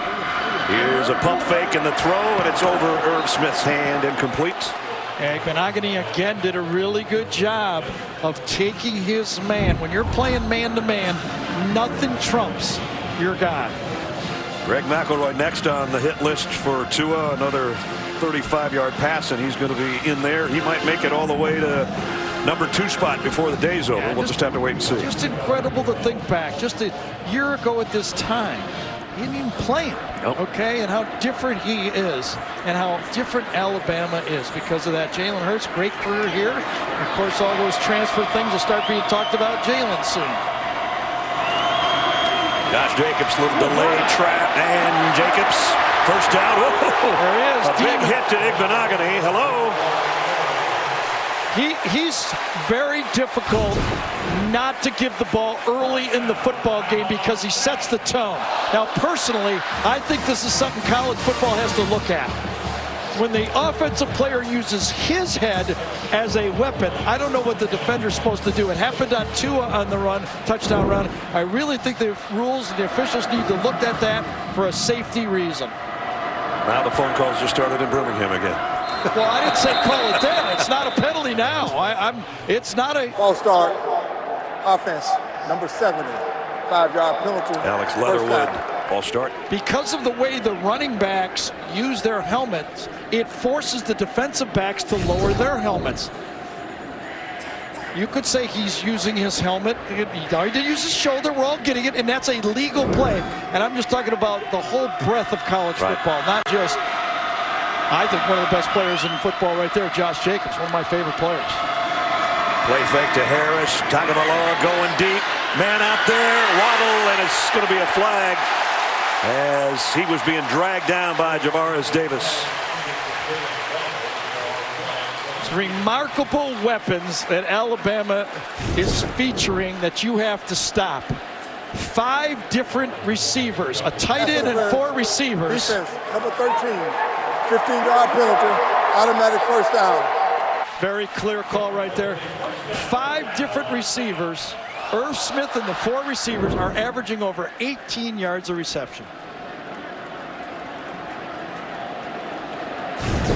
Here's a pump fake and the throw, and it's over Irv Smith's hand, incomplete. Igbenogany again did a really good job of taking his man. When you're playing man-to-man, nothing trumps your guy. Greg McElroy next on the hit list for Tua. Another 35-yard pass, and he's going to be in there. He might make it all the way to number 2 spot before the day's over. We'll just have to wait and see. Just incredible to think back. Just a year ago at this time, he didn't even play him. Nope. Okay, and how different he is, and how different Alabama is because of that. Jalen Hurts, great career here. Of course, all those transfer things will start being talked about Jalen soon. Josh Jacobs, little delayed trap, and Jacobs, first down. Whoa, there he is. A big hit to Igbenogany. Hello. He's very difficult not to give the ball early in the football game because he sets the tone. Now, personally, I think this is something college football has to look at. When the offensive player uses his head as a weapon, I don't know what the defender's supposed to do. It happened on Tua on the run, touchdown run. I really think the rules and the officials need to look at that for a safety reason. Now the phone calls just started in Birmingham again. Well, I didn't say call it then. It's not a penalty now. It's not a... Ball start. Offense, number 70. 5-yard penalty. Alex Leatherwood, ball start. Because of the way the running backs use their helmets, it forces the defensive backs to lower their helmets. You could say he's using his helmet. He didn't use his shoulder. We're all getting it, and that's a legal play. And I'm just talking about the whole breadth of college football, not just... I think one of the best players in football right there, Josh Jacobs, one of my favorite players. Play fake to Harris. Tagovailoa going deep. Man out there, waddle, and it's going to be a flag as he was being dragged down by Javaris Davis. It's remarkable weapons that Alabama is featuring that you have to stop. 5 different receivers, a tight end and 4 receivers. Defense, number 13, 15-yard penalty, automatic first down. Very clear call right there. 5 different receivers. Irv Smith and the 4 receivers are averaging over 18 yards of reception.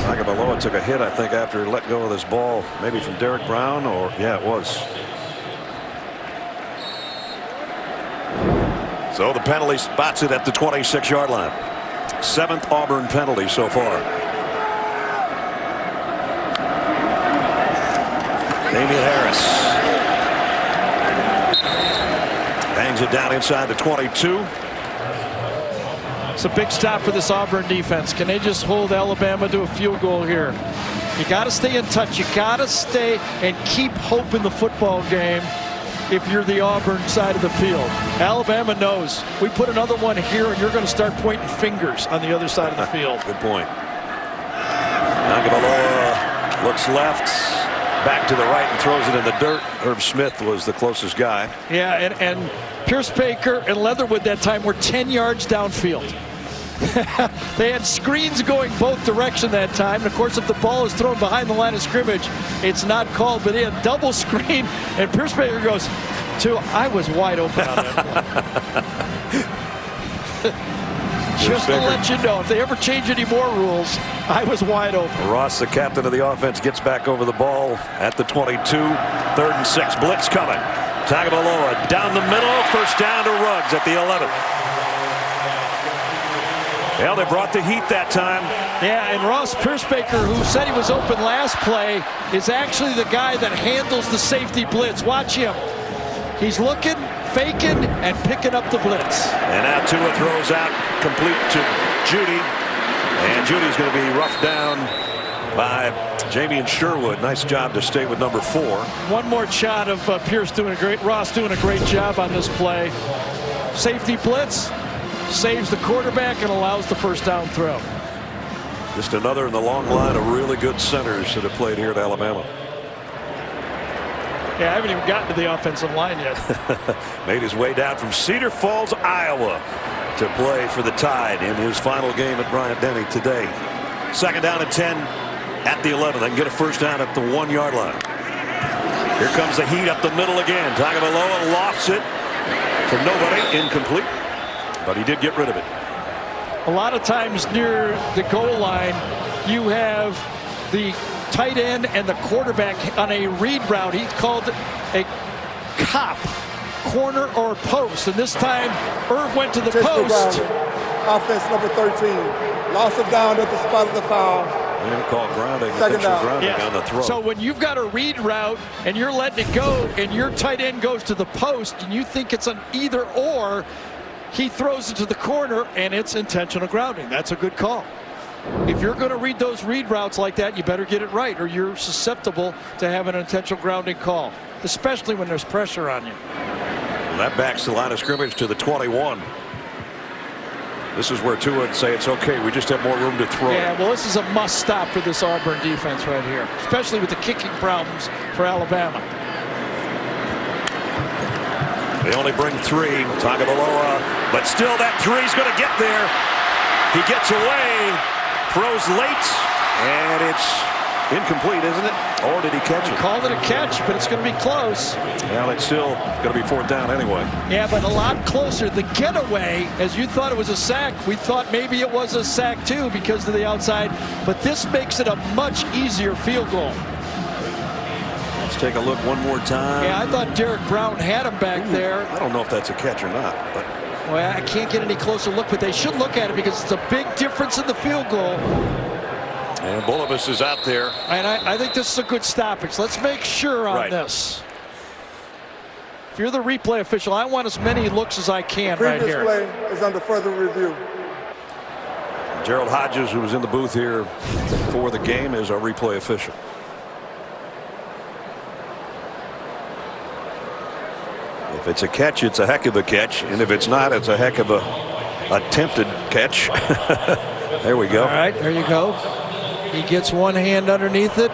Tagovailoa took a hit, I think, after he let go of this ball, maybe from Derek Brown, or yeah, it was. So the penalty spots it at the 26-yard line. 7th Auburn penalty so far. Damian Harris bangs it down inside the 22. It's a big stop for this Auburn defense. Can they just hold Alabama to a field goal here? You got to stay in touch. You got to stay and keep hope in the football game if you're the Auburn side of the field. Alabama knows we put another one here and you're going to start pointing fingers on the other side of the field. Good point. Tagovailoa looks left. back to the right and throws it in the dirt. Herb Smith was the closest guy. Yeah, and Pierce Baker and Leatherwood that time were 10 yards downfield. They had screens going both directions that time. And of course, if the ball is thrown behind the line of scrimmage, it's not called. But they had double screen, and Pierce Baker goes, I was wide open on that. Just to let you know, if they ever change any more rules, I was wide open. Ross, the captain of the offense, gets back over the ball at the 22. 3rd and 6. Blitz coming. Tagovailoa down the middle. First down to Ruggs at the 11. Well, they brought the heat that time. Yeah, and Ross Piercebaker, who said he was open last play, is actually the guy that handles the safety blitz. Watch him. He's looking, faking, and picking up the blitz. And now Tua throws out complete to Judy. And Judy's going to be roughed down by Jamie and Sherwood. Nice job to stay with number 4. One more shot of Ross doing a great job on this play. Safety blitz. Saves the quarterback and allows the first down throw. Just another in the long line of really good centers that have played here at Alabama. Yeah, I haven't even gotten to the offensive line yet. Made his way down from Cedar Falls, Iowa to play for the Tide in his final game at Bryant-Denny today. 2nd down and 10 at the 11. They can get a first down at the 1-yard line. Here comes the heat up the middle again. Tagovailoa lofts it to nobody, incomplete. But he did get rid of it. A lot of times near the goal line, you have the tight end and the quarterback on a read route. He's called a cop, corner or post. And this time, Irv went to the post. Offense number 13. Loss of down at the spot of the foul. They're going to call grounding. Second down. Grounding on the throw. So when you've got a read route and you're letting it go and your tight end goes to the post and you think it's an either or, he throws it to the corner, and it's intentional grounding. That's a good call. If you're going to read those read routes like that, you better get it right, or you're susceptible to have an intentional grounding call, especially when there's pressure on you. Well, that backs the line of scrimmage to the 21. This is where Tua would say it's okay. We just have more room to throw. Yeah, well, this is a must stop for this Auburn defense right here, especially with the kicking problems for Alabama. They only bring 3. Tagovailoa, but still that 3's going to get there. He gets away, throws late, and it's incomplete, isn't it? Or did he catch it? He called it a catch, but it's going to be close. Well, it's still going to be 4th down anyway. Yeah, but a lot closer. The getaway, as you thought it was a sack, we thought maybe it was a sack too because of the outside, but this makes it a much easier field goal. Let's take a look one more time. Yeah, I thought Derek Brown had him back there. I don't know if that's a catch or not. But well, I can't get any closer look, but they should look at it because it's a big difference in the field goal. And Bulovas is out there. And I think this is a good stoppage. Let's make sure on this. If you're the replay official, I want as many looks as I can right here. Previous play is under further review. Gerald Hodges, who was in the booth here for the game, is our replay official. If it's a catch, it's a heck of a catch, and if it's not, it's a heck of a attempted catch. There we go. All right, there you go. He gets one hand underneath it.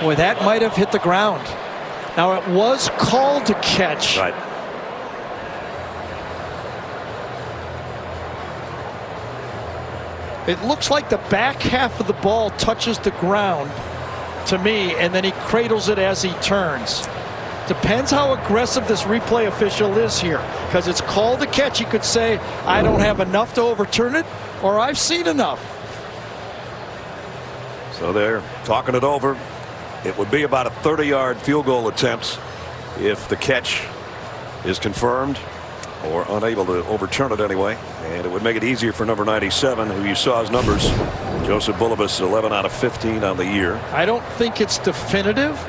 Boy, that might have hit the ground. Now it was called to catch. Right. It looks like the back half of the ball touches the ground to me, and then he cradles it as he turns. Depends how aggressive this replay official is here, because it's called a catch. He could say, I don't have enough to overturn it, or I've seen enough. So they're talking it over. It would be about a 30-yard field goal attempt if the catch is confirmed or unable to overturn it anyway. And it would make it easier for number 97, who you saw his numbers. Joseph Bulovas, 11 out of 15 on the year. I don't think it's definitive,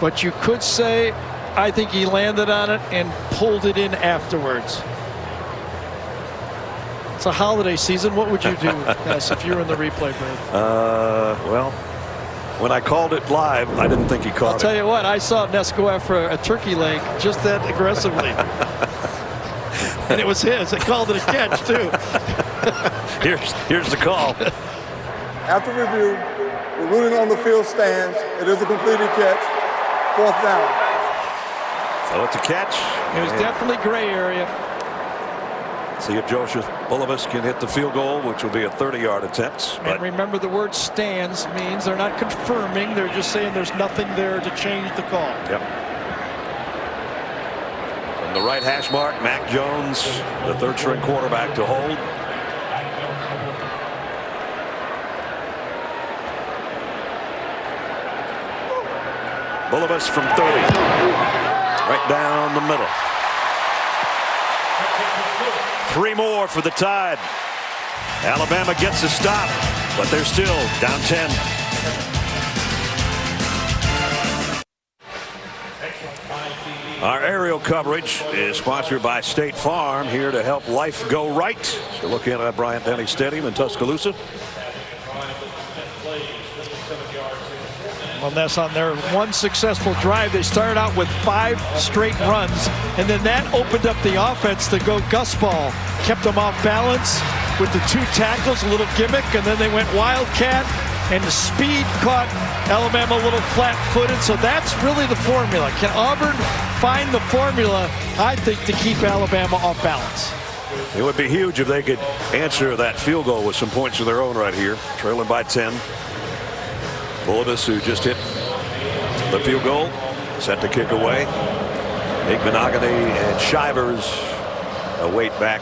but you could say, I think he landed on it and pulled it in afterwards. It's a holiday season. What would you do, Ness, if you were in the replay booth? Well, when I called it live, I didn't think he caught it. I'll tell you what, I saw Ness go after a turkey leg just that aggressively. And it was his. They called it a catch, too. Here's the call. After review, the ruling on the field stands. It is a completed catch. 4th down. So it's a catch. It was definitely gray area. See if Joseph Bulovas can hit the field goal, which will be a 30-yard attempt. And remember, the word stands means they're not confirming. They're just saying there's nothing there to change the call. Yep. From the right hash mark, Mac Jones, the 3rd-string quarterback, to hold. Bulovas from 30. Right down the middle. 3 more for the Tide. Alabama gets a stop, but they're still down 10. Our aerial coverage is sponsored by State Farm, here to help life go right. So looking at Bryant-Denny Stadium in Tuscaloosa. Well, that's on their one successful drive. They started out with 5 straight runs, and then that opened up the offense to go Gus Ball. Kept them off balance with the 2 tackles, a little gimmick, and then they went Wildcat, and the speed caught Alabama a little flat-footed. So that's really the formula. Can Auburn find the formula, I think, to keep Alabama off balance? It would be huge if they could answer that field goal with some points of their own right here, trailing by 10. Bulovas, who just hit the field goal, set to kick away. Nick Monogany and Shivers await back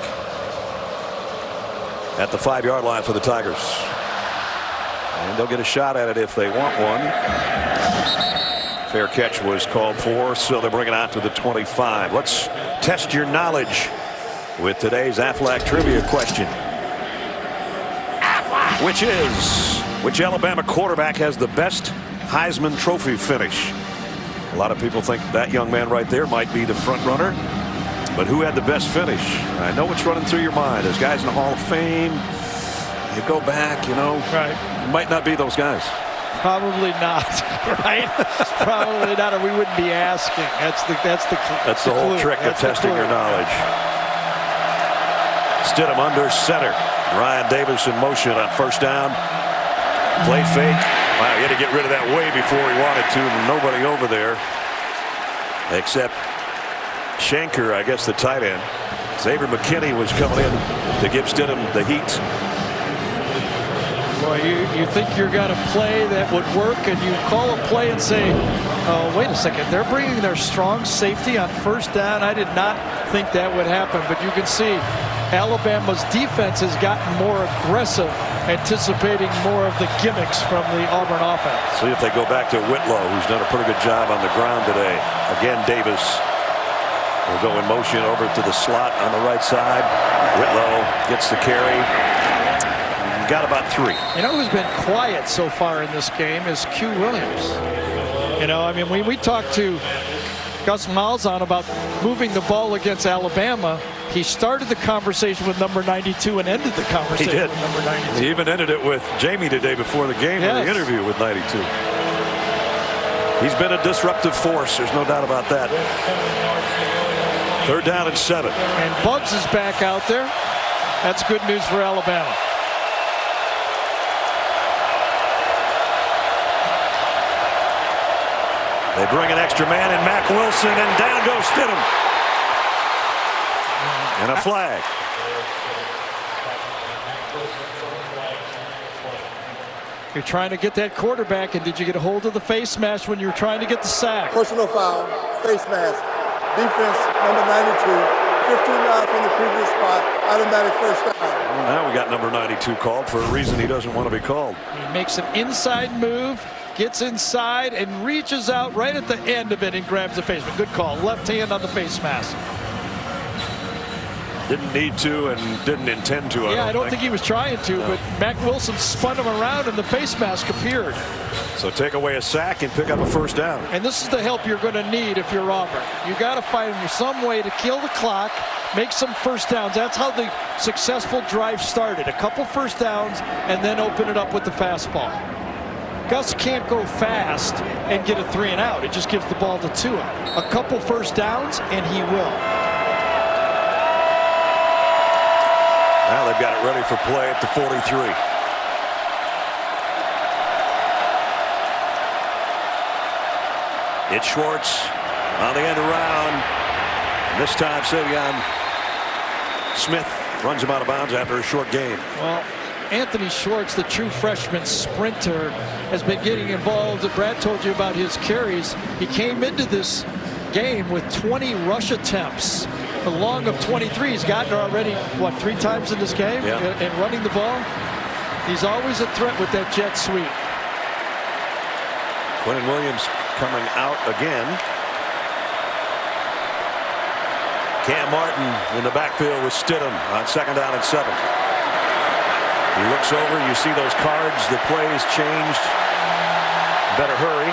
at the 5-yard line for the Tigers. And they'll get a shot at it if they want one. Fair catch was called for, so they're bringing it out to the 25. Let's test your knowledge with today's Aflac trivia question. Which Alabama quarterback has the best Heisman Trophy finish? A lot of people think that young man right there might be the front runner, but who had the best finish? I know what's running through your mind. There's guys in the Hall of Fame. You go back, you know, right? Might not be those guys. Probably not, right? Probably not, or we wouldn't be asking. That's the whole clue. trick of testing your knowledge. Stidham under center. Ryan Davis in motion on 1st down. Play fake. Wow, he had to get rid of that way before he wanted to. Nobody over there except Shanker, I guess, the tight end. Xavier McKinney was coming in to give Stidham the heat. Boy, you think you're going to play that would work, and you call a play and say, oh, wait a second, they're bringing their strong safety on 1st down. I did not think that would happen, but you can see Alabama's defense has gotten more aggressive, anticipating more of the gimmicks from the Auburn offense. See if they go back to Whitlow, who's done a pretty good job on the ground today. Again, Davis will go in motion over to the slot on the right side. Whitlow gets the carry. Got about 3. You know who's been quiet so far in this game is Q Williams. You know, I mean, when we talked to Gus Malzahn about moving the ball against Alabama, he started the conversation with number 92 and ended the conversation with number 92. He even ended it with Jamie today before the game in the interview with 92. He's been a disruptive force. There's no doubt about that. 3rd down and 7. And Bugs is back out there. That's good news for Alabama. They bring an extra man in Mac Wilson, and down goes Stidham. And a flag. You're trying to get that quarterback, and did you get a hold of the face mask when you were trying to get the sack? Personal foul, face mask, defense number 92, 15 yards from the previous spot, automatic 1st down. Well, now we got number 92 called for a reason he doesn't want to be called. He makes an inside move, gets inside, and reaches out right at the end of it and grabs the face mask. Good call. Left hand on the face mask. Didn't need to and didn't intend to. I don't think he was trying to, but Mac Wilson spun him around and the face mask appeared. So take away a sack and pick up a 1st down. And this is the help you're going to need if you're Auburn. You got to find some way to kill the clock, make some 1st downs. That's how the successful drive started. A couple 1st downs and then open it up with the fastball. Gus can't go fast and get a 3 and out. It just gives the ball to Tua. A couple 1st downs and he will. Now they've got it ready for play at the 43. It's Schwartz on the end around. And this time, Savion Smith runs him out of bounds after a short gain. Well, Anthony Schwartz, the true freshman sprinter, has been getting involved. Brad told you about his carries. He came into this game with 20 rush attempts, along of 23. He's gotten already, what, 3 times in this game? Yeah. And running the ball. He's always a threat with that jet sweep. Quentin Williams coming out again. Cam Martin in the backfield with Stidham on 2nd down and 7. He looks over, you see those cards, the plays changed. Better hurry.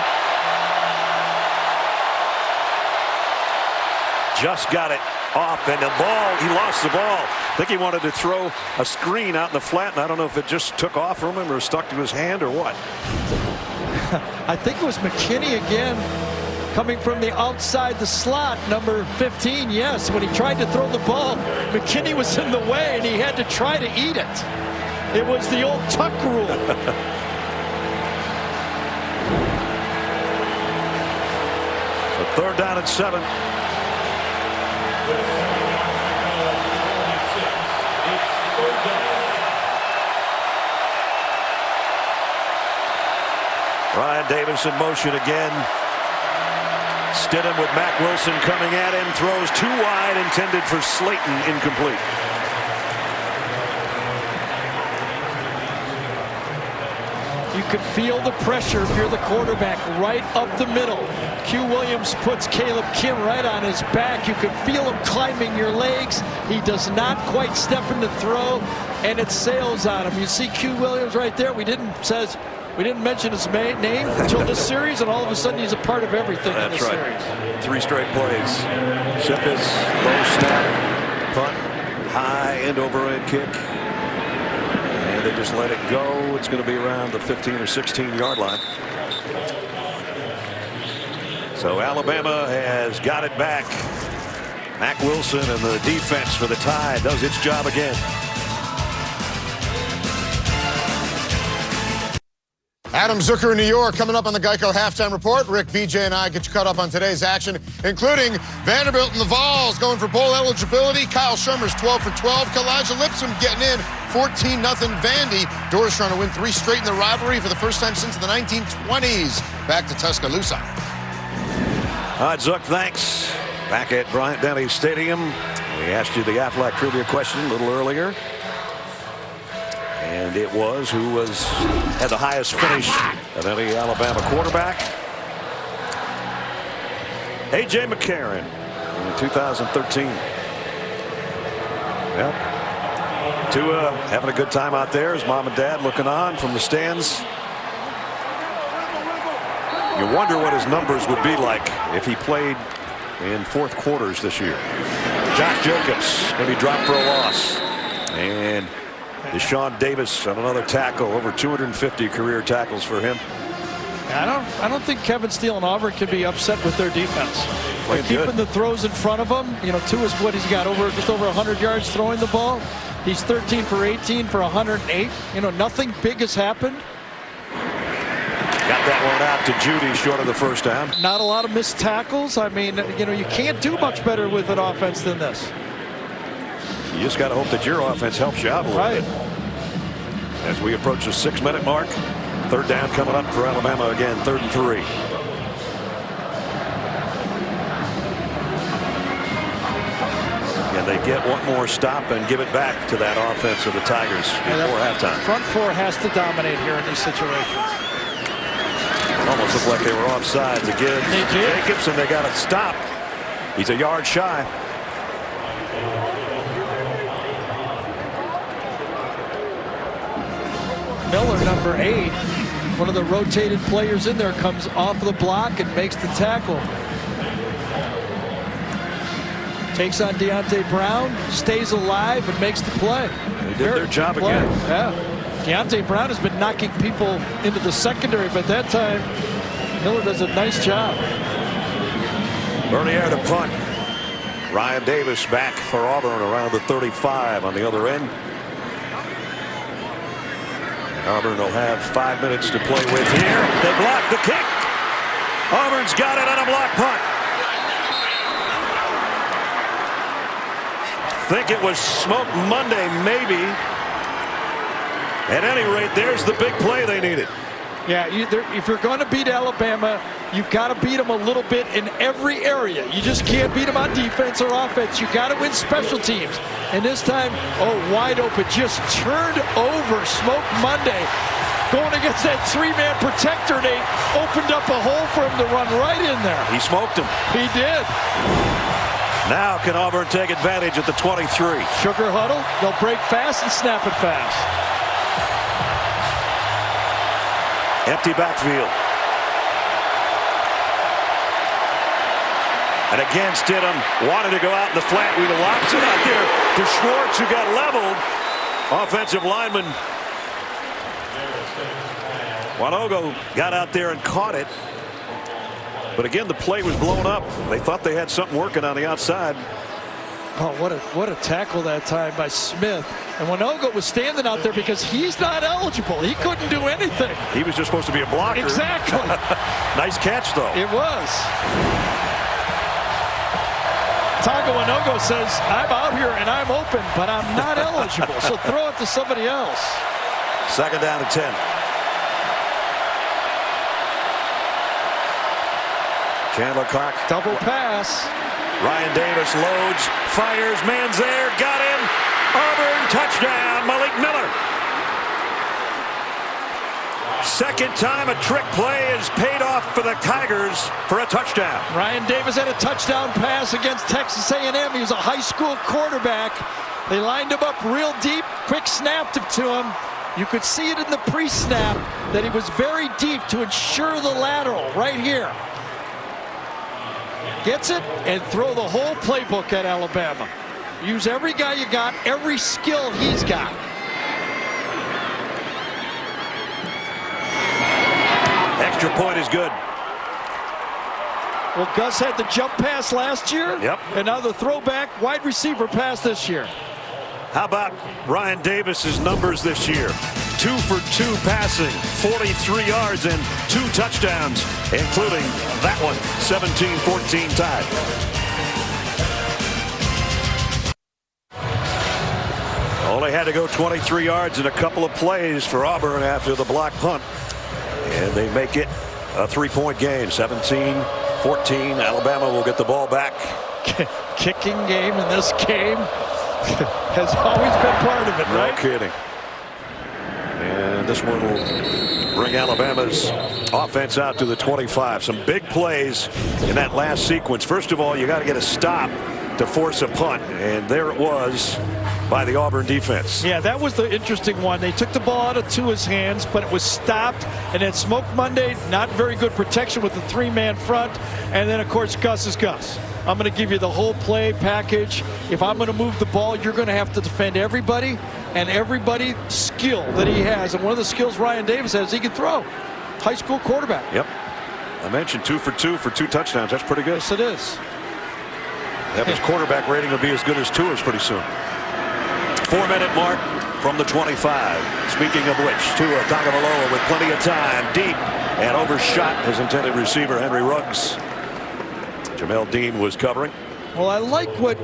Just got it off, and the ball, he lost the ball. I think he wanted to throw a screen out in the flat, and I don't know if it just took off from him or stuck to his hand or what. I think it was McKinney again, coming from the outside the slot, number 15. Yes, when he tried to throw the ball, McKinney was in the way, and he had to try to eat it. It was the old tuck rule. So 3rd down and 7. Ryan Davis in motion again. Stidham with Mack Wilson coming at him. Throws too wide, intended for Slayton, incomplete. You could feel the pressure if you're the quarterback right up the middle. Q Williams puts Caleb Kim right on his back. You could feel him climbing your legs. He does not quite step in to throw, and it sails on him. You see Q Williams right there. We didn't mention his name until this series, and all of a sudden he's a part of everything in this series. 3 straight plays. Shippers, low snap, punt, high end over end kick. And they just let it go. It's going to be around the 15 or 16 yard line. So Alabama has got it back. Mack Wilson and the defense for the Tide does its job again. Adam Zucker in New York coming up on the Geico Halftime Report. Rick, BJ, and I get you caught up on today's action, including Vanderbilt and the Vols going for bowl eligibility. Kyle Shermer's 12 for 12. Kalijah Lipscomb getting in 14-0 Vandy. Doors trying to win 3 straight in the rivalry for the first time since the 1920s. Back to Tuscaloosa. All right, Zuck, thanks. Back at Bryant-Denny Stadium. We asked you the Aflac trivia question a little earlier. And it was who had the highest finish of any Alabama quarterback. A.J. McCarron in 2013. Yep. Tua having a good time out there. His mom and dad looking on from the stands. You wonder what his numbers would be like if he played in 4th quarters this year. Josh Jacobs going to be dropped for a loss. And Deshaun Davis on another tackle, over 250 career tackles for him. I don't think Kevin Steele and Auburn can be upset with their defense. They're keeping the throws in front of him. You know, Tua's what he's got, just over 100 yards throwing the ball. He's 13 for 18 for 108. You know, nothing big has happened. Got that one out to Judy short of the first down. Not a lot of missed tackles. I mean, you know, you can't do much better with an offense than this. You just got to hope that your offense helps you out a little bit. As we approach the 6-minute mark, 3rd down coming up for Alabama again, 3rd and 3. And they get one more stop and give it back to that offense of the Tigers before halftime. Front 4 has to dominate here in these situations. Almost looked like they were offsides again. Jacobs, and they got it stopped. He's a yard shy. Miller, number 8, one of the rotated players in there, comes off the block and makes the tackle. Takes on Deontay Brown, stays alive, and makes the play. They did their job again. Yeah. Deontay Brown has been knocking people into the secondary, but that time Miller does a nice job. Bernier to punt. Ryan Davis back for Auburn around the 35 on the other end. Auburn will have 5 minutes to play with here. They block the kick. Auburn's got it on a block punt. Think it was Smoke Monday, maybe. At any rate, there's the big play they needed. Yeah, if you're going to beat Alabama, you've got to beat them a little bit in every area. You just can't beat them on defense or offense. You got to win special teams. And this time, wide open, just turned over Smoke Monday. Going against that three-man protector, they opened up a hole for him to run right in there. He smoked him. He did. Now can Auburn take advantage at the 23? Sugar huddle. They'll break fast and snap it fast. Empty backfield. And again, Stidham wanted to go out in the flat. We lobs it out there to Schwartz, who got leveled. Offensive lineman Wanogo got out there and caught it. But again, the play was blown up. They thought they had something working on the outside. Oh, what a tackle that time by Smith. And Wanogo was standing out there because he's not eligible. He couldn't do anything. He was just supposed to be a blocker. Exactly. Nice catch, though. It was. Tonga Wanogo says, I'm out here and I'm open, but I'm not eligible. So throw it to somebody else. Second down and 10. Chandler Clark. Double pass. Ryan Davis loads, fires, man's there, got him. Auburn touchdown, Malik Miller. Second time a trick play is paid off for the Tigers for a touchdown. Ryan Davis had a touchdown pass against Texas A&M. He was a high school quarterback. They lined him up real deep, quick snapped it to him. You could see it in the pre-snap that he was very deep to ensure the lateral right here. Gets it and throw the whole playbook at Alabama. Use every guy you got, every skill he's got. Extra point is good. Well, Gus had the jump pass last year. Yep. And now the throwback wide receiver pass this year. How about Ryan Davis's numbers this year? 2 for 2 passing, 43 yards and 2 touchdowns, including that one, 17-14 tie. Only had to go 23 yards in a couple of plays for Auburn after the block punt. And they make it a 3-point game, 17-14. Alabama will get the ball back. Kicking game in this game has always been part of it, right? No kidding. And this one will bring Alabama's offense out to the 25. Some big plays in that last sequence. First of all, you got to get a stop to force a punt, and there it was by the Auburn defense. Yeah, that was the interesting one. They took the ball out of Tua's hands, but it was stopped, and then Smoke Monday, not very good protection with the 3-man front, and then of course Gus is Gus. I'm going to give you the whole play package. If I'm going to move the ball, you're going to have to defend everybody and everybody's skill that he has. And one of the skills Ryan Davis has, he can throw. High school quarterback. Yep. I mentioned 2 for 2 for 2 touchdowns. That's pretty good. Yes, it is. That his quarterback rating will be as good as Tua's pretty soon. 4-minute mark from the 25. Speaking of which, Tua Tagovailoa with plenty of time, deep, and overshot his intended receiver, Henry Ruggs. Jamel Dean was covering. Well, I like what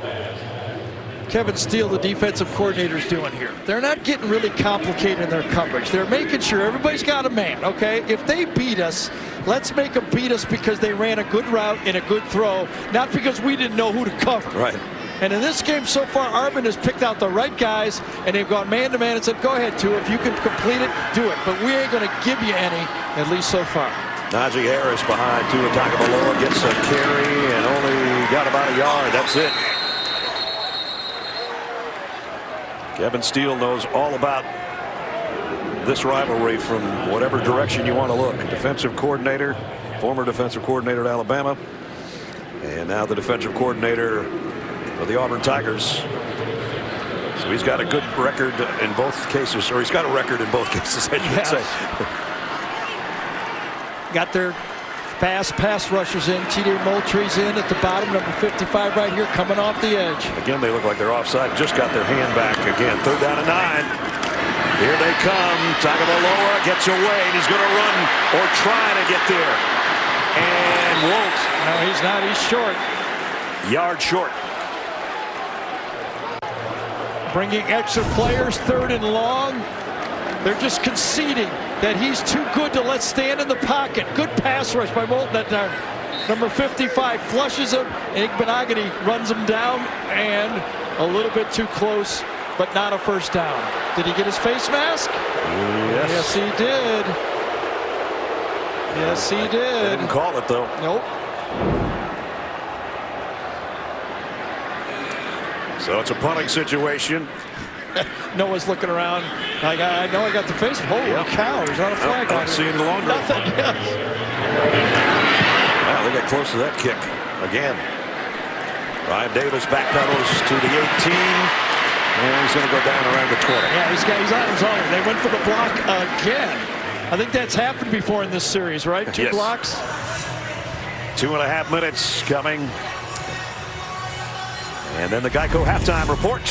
Kevin Steele, the defensive coordinator, is doing here. They're not getting really complicated in their coverage. They're making sure everybody's got a man, okay? If they beat us, let's make them beat us because they ran a good route and a good throw, not because we didn't know who to cover. Right. And in this game so far, Auburn has picked out the right guys, and they've gone man-to-man and said, go ahead, Tua, if you can complete it, do it. But we ain't going to give you any, at least so far. Najee Harris behind Tua Tagovailoa gets a carry and only got about a yard. That's it. Kevin Steele knows all about this rivalry from whatever direction you want to look. Defensive coordinator, former defensive coordinator at Alabama, and now the defensive coordinator for the Auburn Tigers. So he's got a good record in both cases, or he's got a record in both cases, I should say. Got their pass rushers in. T.J. Moultrie's in at the bottom, number 55 right here, coming off the edge. Again, they look like they're offside. Just got their hand back again. 3rd down and 9. Here they come. Tagovailoa gets away, and he's going to run or try to get there. And Ryan won't. No, he's not. He's short. Yard short. Bringing extra players, 3rd and long. They're just conceding that he's too good to let stand in the pocket. Good pass rush by Moulton that time. Number 55 flushes him. Igbenogany runs him down, and a little bit too close, but not a first down. Did he get his face mask? Yes. Yes, he did. Yes, he did. Didn't call it, though. Nope. So it's a punting situation. Noah's looking around. Like, I know I got the face. Holy cow, there's not a flag on it. Seeing the long Nothing. Yes. Wow, they got close to that kick again. Ryan Davis backpedals to the 18. And he's going to go down around the 20. Yeah, he's on his own. They went for the block again. I think that's happened before in this series, right? 2 blocks. 2.5 minutes coming. And then the Geico halftime report.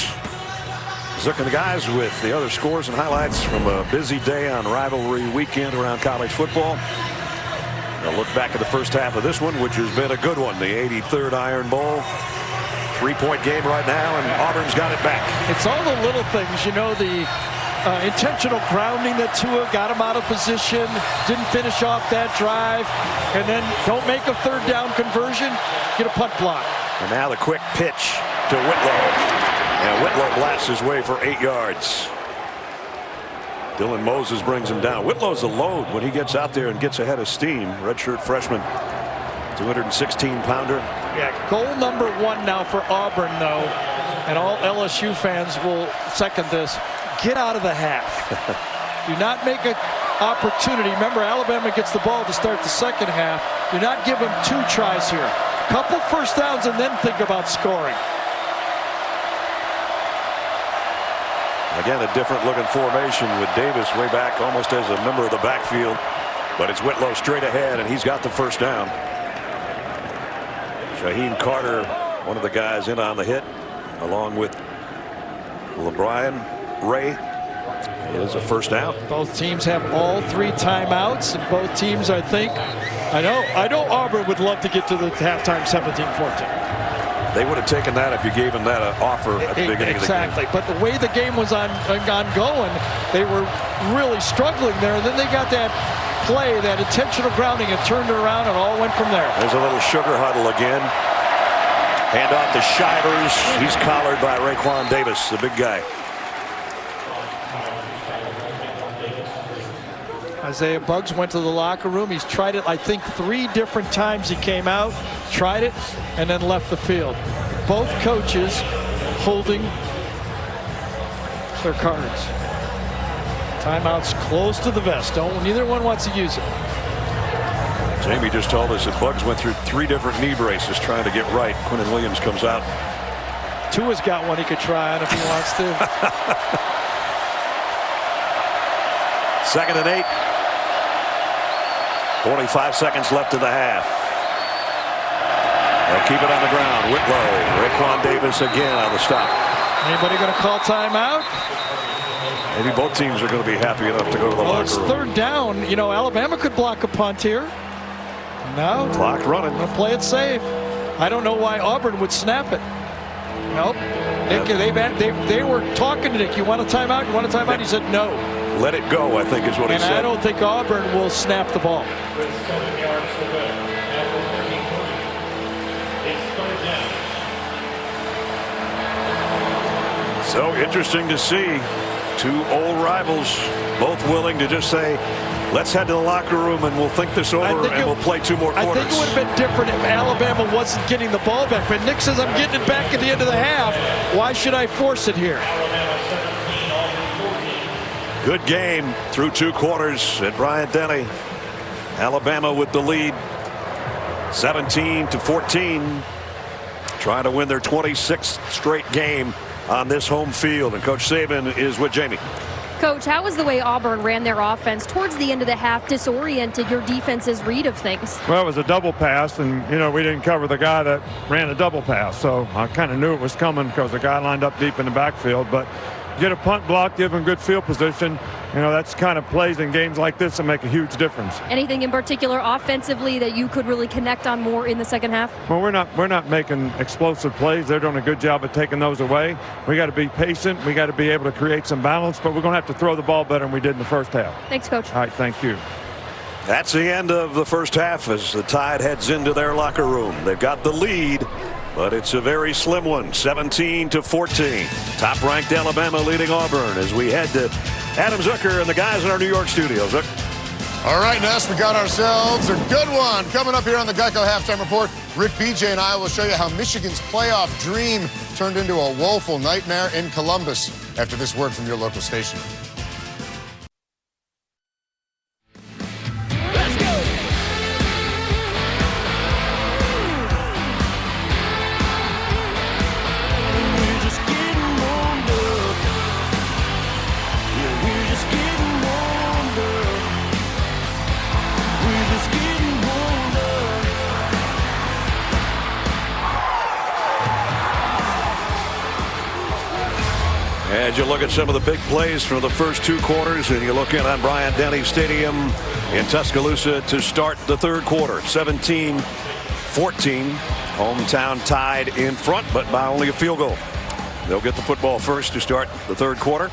Zook and the guys with the other scores and highlights from a busy day on rivalry weekend around college football. They'll look back at the first half of this one, which has been a good one. The 83rd Iron Bowl. 3-point game right now, and Auburn's got it back. It's all the little things, you know, the intentional grounding that Tua got him out of position, didn't finish off that drive, and then don't make a 3rd down conversion, get a punt block. And now the quick pitch to Whitlow. And Whitlow blasts his way for 8 yards. Dylan Moses brings him down. Whitlow's a load when he gets out there and gets ahead of steam. Redshirt freshman, 216-pounder. Yeah, goal number 1 now for Auburn, though, and all LSU fans will second this. Get out of the half. Do not make an opportunity. Remember, Alabama gets the ball to start the second half. Do not give them 2 tries here. Couple first downs and then think about scoring. Again, a different looking formation with Davis way back almost as a member of the backfield. But it's Whitlow straight ahead, and he's got the first down. Shaheen Carter, one of the guys in on the hit, along with LeBron Ray. It is a first down. Both teams have all 3 timeouts, and both teams, I think, I know Auburn would love to get to the halftime 17-14. They would have taken that if you gave them that offer at the beginning of the game. Exactly, but the way the game was ongoing, they were really struggling there, and then they got that play, that intentional grounding, and turned it around, and all went from there. There's a little sugar huddle again. Hand off to Shivers. He's collared by Raekwon Davis, the big guy. Isaiah Buggs went to the locker room. He's tried it, I think, 3 different times. He came out, tried it, and then left the field. Both coaches holding their cards. Timeouts close to the vest. Neither one wants to use it. Jamie just told us that Buggs went through 3 different knee braces trying to get right. Quinnen Williams comes out. Tua's got one he could try on if he wants to. 2nd and 8. 45 seconds left in the half. They'll keep it on the ground. Whitlow, Raekwon Davis again on the stop. Anybody going to call timeout? Maybe both teams are going to be happy enough to go to the locker it's room. 3rd down. You know, Alabama could block a punt here. No. Clock running. I'm going to play it safe. I don't know why Auburn would snap it. Nope. They were talking to Nick. You want a timeout? You want a timeout? He said no. Let it go, I think is what he said. And I don't think Auburn will snap the ball. So interesting to see 2 old rivals both willing to just say, let's head to the locker room and we'll think this over and we'll play 2 more quarters. I think it would have been different if Alabama wasn't getting the ball back. But Nick says, I'm getting it back at the end of the half. Why should I force it here? Good game through 2 quarters at Bryant-Denny. Alabama with the lead, 17-14, trying to win their 26th straight game on this home field. And Coach Saban is with Jamie. Coach, how was the way Auburn ran their offense towards the end of the half disoriented your defense's read of things? Well, it was a double pass, and, you know, we didn't cover the guy that ran a double pass. So I kind of knew it was coming because the guy lined up deep in the backfield. But get a punt block, give them good field position. You know, that's kind of plays in games like this that make a huge difference. Anything in particular offensively that you could really connect on more in the second half? Well, we're not making explosive plays. They're doing a good job of taking those away. We got to be patient. We got to be able to create some balance, but we're going to have to throw the ball better than we did in the first half. Thanks, Coach. All right, thank you. That's the end of the first half as the Tide heads into their locker room. They've got the lead, but it's a very slim one, 17-14. Top-ranked Alabama leading Auburn as we head to Adam Zucker and the guys in our New York studios. Zuck. All right, Ness, we got ourselves a good one. Coming up here on the Geico Halftime Report, Rick, BJ, and I will show you how Michigan's playoff dream turned into a woeful nightmare in Columbus after this word from your local station. As you look at some of the big plays from the first two quarters, and you look in on Bryant-Denny Stadium in Tuscaloosa to start the third quarter, 17-14. Hometown Tide in front, but by only a field goal. They'll get the football first to start the third quarter.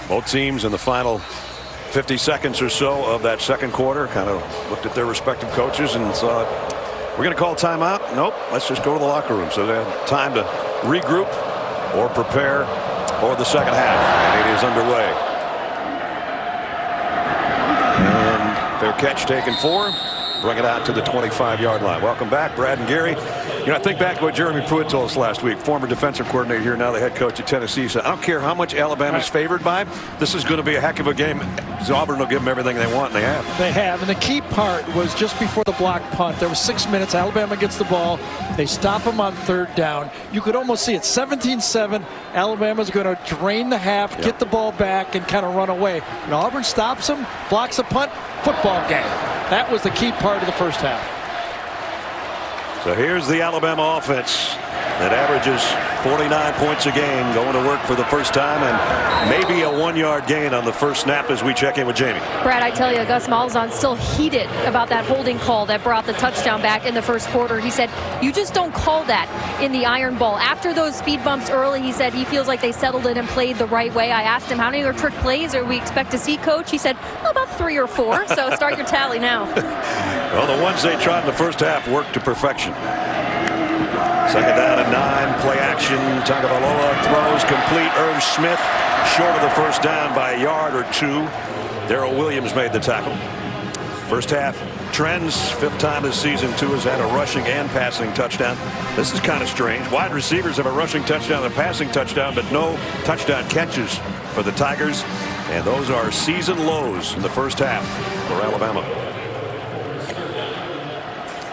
Both teams in the final 50 seconds or so of that second quarter kind of looked at their respective coaches and thought, we're going to call timeout. Nope, let's just go to the locker room. So they have time to regroup or prepare for the second half, and it is underway. And fair catch taken for. Bring it out to the 25-yard line. Welcome back, Brad and Gary. You know, I think back to what Jeremy Pruitt told us last week, former defensive coordinator here, now the head coach at Tennessee. So I don't care how much Alabama's favored by, this is going to be a heck of a game. Auburn will give them everything they want, and they have. They have, and the key part was just before the block punt. There was 6 minutes. Alabama gets the ball. They stop them on third down. You could almost see it. 17-7. Alabama's going to drain the half, get the ball back, and kind of run away. And Auburn stops them, blocks a punt, football game. That was the key part of the first half. So here's the Alabama offense that averages 49 points a game, going to work for the first time, and maybe a 1-yard gain on the first snap as we check in with Jamie. Brad, I tell you, Gus Malzahn still heated about that holding call that brought the touchdown back in the first quarter. He said, you just don't call that in the Iron Bowl. After those speed bumps early, he said he feels like they settled it and played the right way. I asked him, how many other trick plays are we expect to see, Coach? He said, well, about 3 or 4, so start your tally now. Well, the ones they tried in the first half worked to perfection. Second down and 9, play action. Tagovailoa throws complete. Irv Smith short of the first down by a yard or 2. Darrell Williams made the tackle. First half trends, 5th time this season Tua has had a rushing and passing touchdown. This is kind of strange. Wide receivers have a rushing touchdown and a passing touchdown, but no touchdown catches for the Tigers. And those are season lows in the first half for Alabama.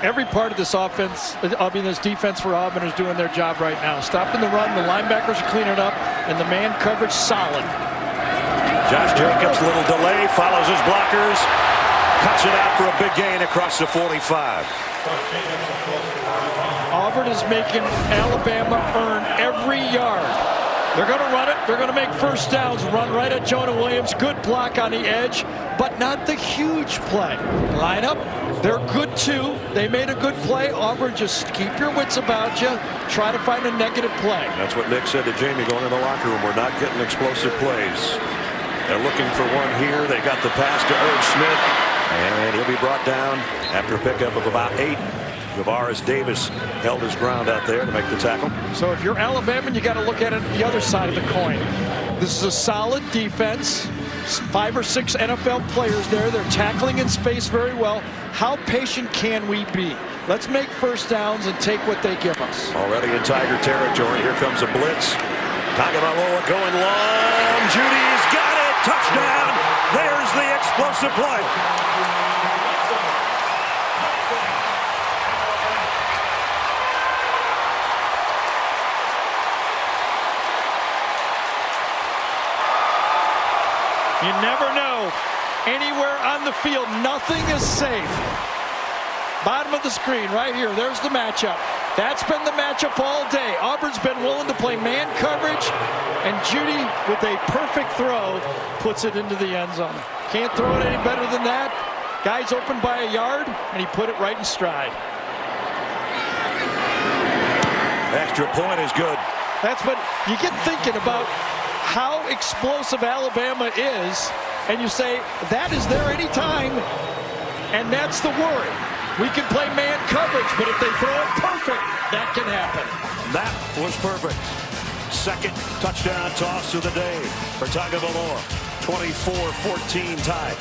Every part of this offense, this defense for Auburn is doing their job right now. Stopping the run, the linebackers are cleaning up, and the man coverage solid. Josh Jacobs, little delay, follows his blockers, cuts it out for a big gain across the 45. Auburn is making Alabama earn every yard. They're going to run it. They're going to make first downs, run right at Jonah Williams. Good block on the edge, but not the huge play. Line up. They're good, too. They made a good play. Auburn, just keep your wits about you. Try to find a negative play. That's what Nick said to Jamie going in the locker room. We're not getting explosive plays. They're looking for one here. They got the pass to Irv Smith, and he'll be brought down after a pickup of about 8. Javaris Davis held his ground out there to make the tackle. So if you're Alabama, you got to look at it the other side of the coin. This is a solid defense. 5 or 6 NFL players there. They're tackling in space very well. How patient can we be? Let's make first downs and take what they give us. Already in Tiger territory. Here comes a blitz. Tagovailoa going long. Judy's got it. Touchdown. There's the explosive play. You never know. Anywhere on the field, nothing is safe. Bottom of the screen right here. There's the matchup. That's been the matchup all day. Auburn's been willing to play man coverage, and Judy, with a perfect throw, puts it into the end zone. Can't throw it any better than that. Guy's open by a yard, and he put it right in stride. Extra point is good. That's what you get thinking about, how explosive Alabama is, and you say that is there any time, and that's the worry. We can play man coverage, but if they throw it perfect, that can happen. That was perfect. Second touchdown toss of the day for Tagovailoa. 24-14 tie.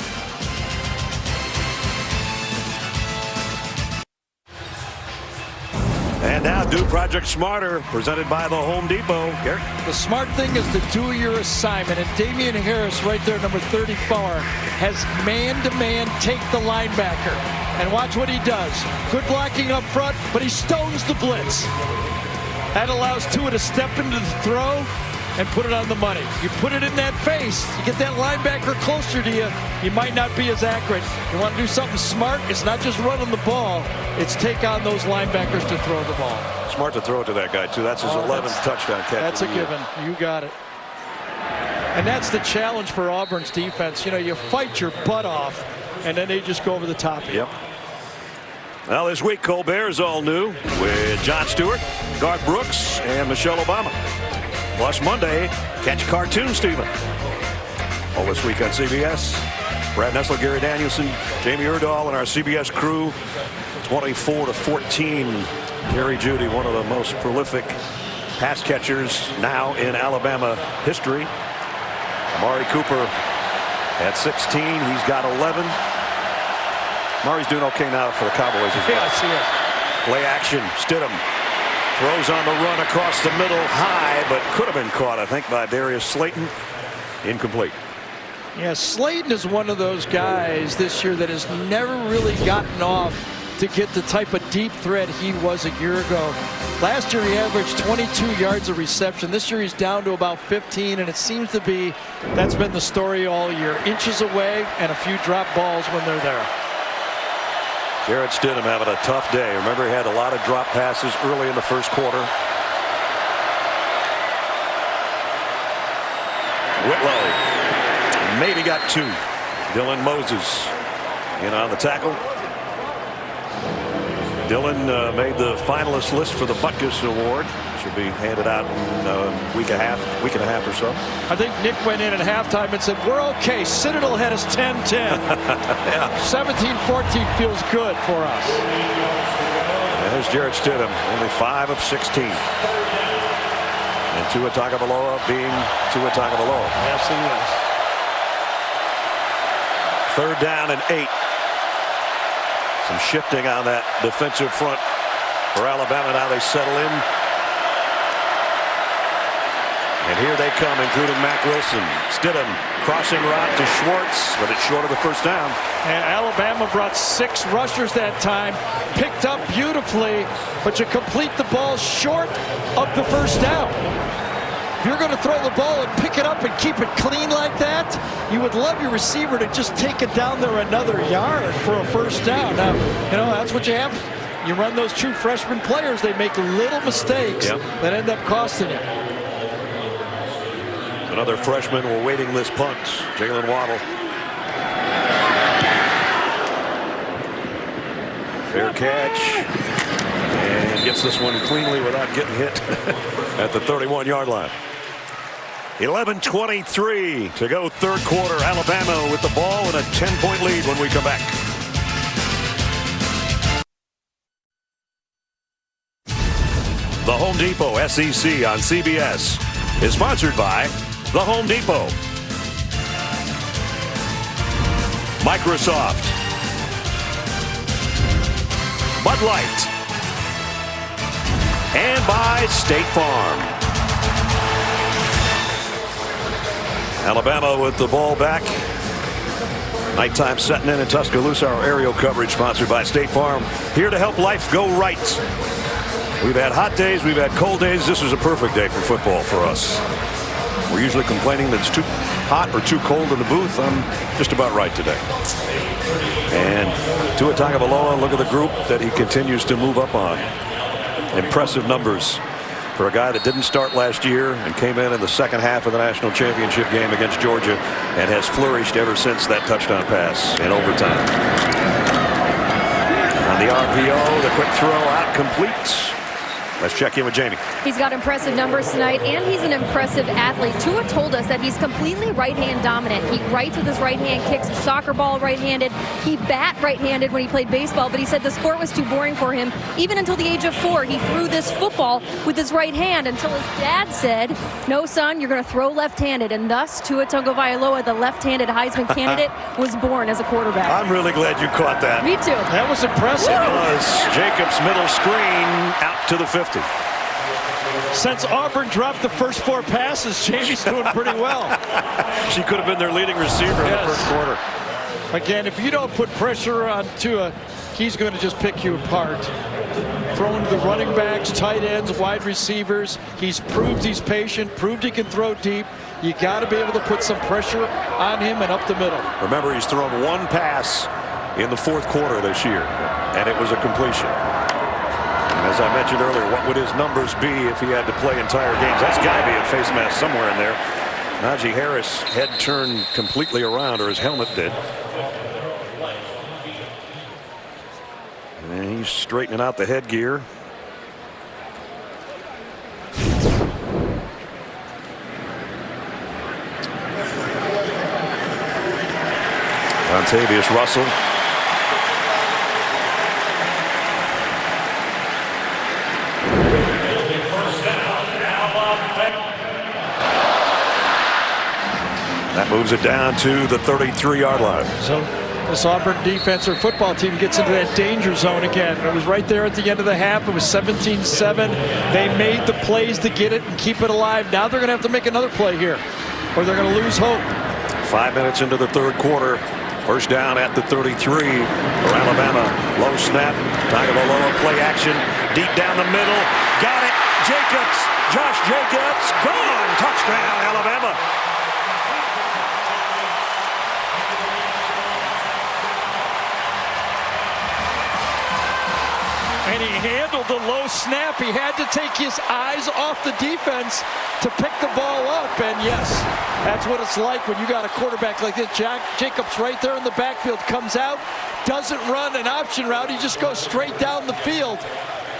And now do Project Smarter, presented by the Home Depot. Gary? The smart thing is to do your assignment. And Damian Harris, right there, number 34, has man-to-man take the linebacker. And watch what he does. Good blocking up front, but he stones the blitz. That allows Tua to step into the throw and put it on the money. You put it in that face, you get that linebacker closer to you, you might not be as accurate. You want to do something smart, it's not just running the ball, it's take on those linebackers to throw the ball. Smart to throw it to that guy, too. That's his 11th touchdown catch. That's a given. You got it. And that's the challenge for Auburn's defense. You know, you fight your butt off, and then they just go over the top of you. Yep. Well, this week, Colbert is all new with Jon Stewart, Garth Brooks, and Michelle Obama. Plus Monday, catch Cartoon Steven. All this week on CBS. Brad Nessler, Gary Danielson, Jamie Erdahl, and our CBS crew. 24-14. Jerry Jeudy, one of the most prolific pass catchers now in Alabama history. Amari Cooper at 16. He's got 11. Amari's doing okay now for the Cowboys as well. Yes, he is. Play action. Stidham throws on the run across the middle high, but could have been caught, I think, by Darius Slayton. Incomplete. Yeah, Slayton is one of those guys this year that has never really gotten off to get the type of deep threat he was a year ago. Last year he averaged 22 yards of reception. This year he's down to about 15, and it seems to be that's been the story all year. Inches away and a few drop balls when they're there. Jarrett Stidham having a tough day. Remember, he had a lot of drop passes early in the first quarter. Whitlow maybe got 2. Dylan Moses in on the tackle. Dylan made the finalist list for the Butkus Award. Should be handed out in a week and a half or so. I think Nick went in at halftime and said, we're okay. Citadel had us 10-10. Yeah. 17-14 feels good for us. And there's Jarrett Stidham, only 5 of 16. And Tua Tagovailoa being Tua Tagovailoa. Yes, he is. 3rd down and 8. Some shifting on that defensive front for Alabama. Now they settle in. And here they come, including Mack Wilson. Stidham crossing route to Schwartz, but it's short of the first down. And Alabama brought 6 rushers that time. Picked up beautifully, but you complete the ball short of the first down. If you're going to throw the ball and pick it up and keep it clean like that, you would love your receiver to just take it down there another yard for a first down. Now, you know, that's what you have. You run those true freshman players, they make little mistakes that end up costing you. Another freshman will waiting list punt, Jalen Waddle. Fair catch. And gets this one cleanly without getting hit at the 31-yard line. 11:23 to go, third quarter. Alabama with the ball and a 10-point lead when we come back. The Home Depot SEC on CBS is sponsored by The Home Depot, Microsoft, Bud Light, and by State Farm. Alabama with the ball back. Nighttime setting in Tuscaloosa. Our aerial coverage sponsored by State Farm. Here to help life go right. We've had hot days, we've had cold days. This is a perfect day for football for us. We're usually complaining that it's too hot or too cold in the booth. I'm just about right today. And Tua Tagovailoa, look at the group that he continues to move up on. Impressive numbers for a guy that didn't start last year and came in the second half of the national championship game against Georgia and has flourished ever since that touchdown pass in overtime. On the RPO, the quick throw out complete. Let's check in with Jamie. He's got impressive numbers tonight, and he's an impressive athlete. Tua told us that he's completely right-hand dominant. He writes with his right hand, kicks a soccer ball right-handed. He bat right-handed when he played baseball, but he said the sport was too boring for him. Even until the age of 4, he threw this football with his right hand until his dad said, no, son, you're going to throw left-handed. And thus, Tua Tagovailoa, the left-handed Heisman candidate, was born as a quarterback. I'm really glad you caught that. Me too. That was impressive. It was. Jacobs' middle screen out to the 50. Since Auburn dropped the first 4 passes, Jamie's doing pretty well. She could have been their leading receiver in the first quarter. Again, if you don't put pressure on Tua, he's going to just pick you apart. Throwing to the running backs, tight ends, wide receivers. He's proved he's patient, proved he can throw deep. You got to be able to put some pressure on him and up the middle. Remember, he's thrown 1 pass in the 4th quarter this year, and it was a completion. And as I mentioned earlier, what would his numbers be if he had to play entire games? That's got to be a face mask somewhere in there. Najee Harris head turned completely around, or his helmet did. And he's straightening out the headgear. Montavious Russell. That moves it down to the 33-yard line. So this Auburn defense or football team gets into that danger zone again. It was right there at the end of the half. It was 17-7. They made the plays to get it and keep it alive. Now they're going to have to make another play here, or they're going to lose hope. 5 minutes into the 3rd quarter. First down at the 33 for Alabama. Low snap. Tagovailoa play action. Deep down the middle. Got it. Jacobs. Josh Jacobs. Gone. Touchdown, Alabama. And he handled the low snap. He had to take his eyes off the defense to pick the ball up. And yes, that's what it's like when you got a quarterback like this. Jacobs right there in the backfield, comes out, doesn't run an option route. He just goes straight down the field.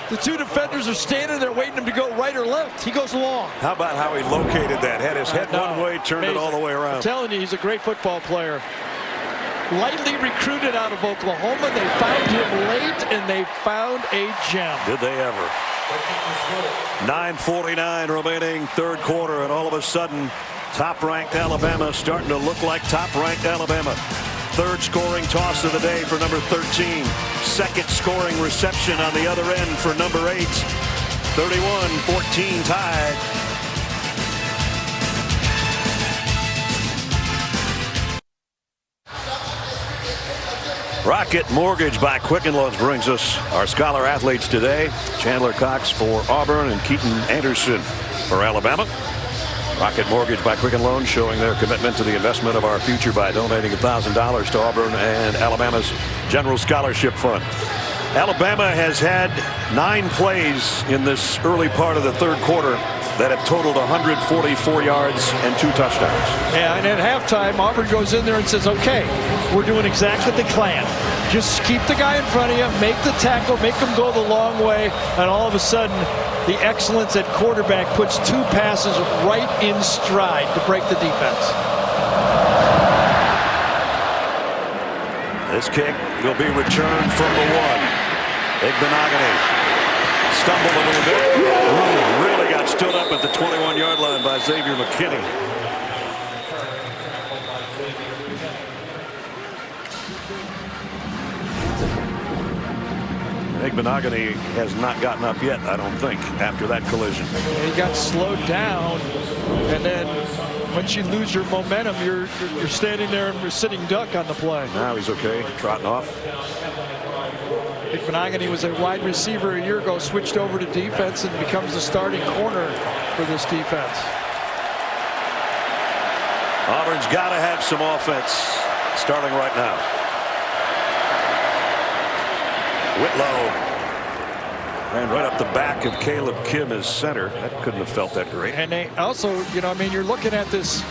The 2 defenders are standing there waiting him to go right or left. He goes long. How about how he located that? Had his head one way, turned it all the way around. I'm telling you, he's a great football player. Lightly recruited out of Oklahoma. They found him late, and they found a gem. Did they ever? 9:49 remaining, 3rd quarter, and all of a sudden, top-ranked Alabama starting to look like top-ranked Alabama. 3rd scoring toss of the day for number 13. 2nd scoring reception on the other end for number 8. 31-14 tied. Rocket Mortgage by Quicken Loans brings us our scholar athletes today. Chandler Cox for Auburn and Keaton Anderson for Alabama. Rocket Mortgage by Quicken Loans showing their commitment to the investment of our future by donating $1,000 to Auburn and Alabama's General Scholarship Fund. Alabama has had 9 plays in this early part of the 3rd quarter that have totaled 144 yards and 2 touchdowns. Yeah, and at halftime, Auburn goes in there and says, okay, we're doing exactly the plan. Just keep the guy in front of you, make the tackle, make him go the long way, and all of a sudden, the excellence at quarterback puts 2 passes right in stride to break the defense. This kick will be returned from the 1. Igbenogany stumbled a little bit. Really got stood up at the 21-yard line by Xavier McKinney. Igbenogany has not gotten up yet, I don't think, after that collision. He got slowed down, and then once you lose your momentum, you're standing there and you're sitting duck on the play. Now he's okay, trotting off. Igbenogany was a wide receiver a year ago, switched over to defense and becomes the starting corner for this defense. Auburn's got to have some offense starting right now. Whitlow And right up the back of Caleb Kim as center. That couldn't have felt that great. And they also, I mean, you're looking at this,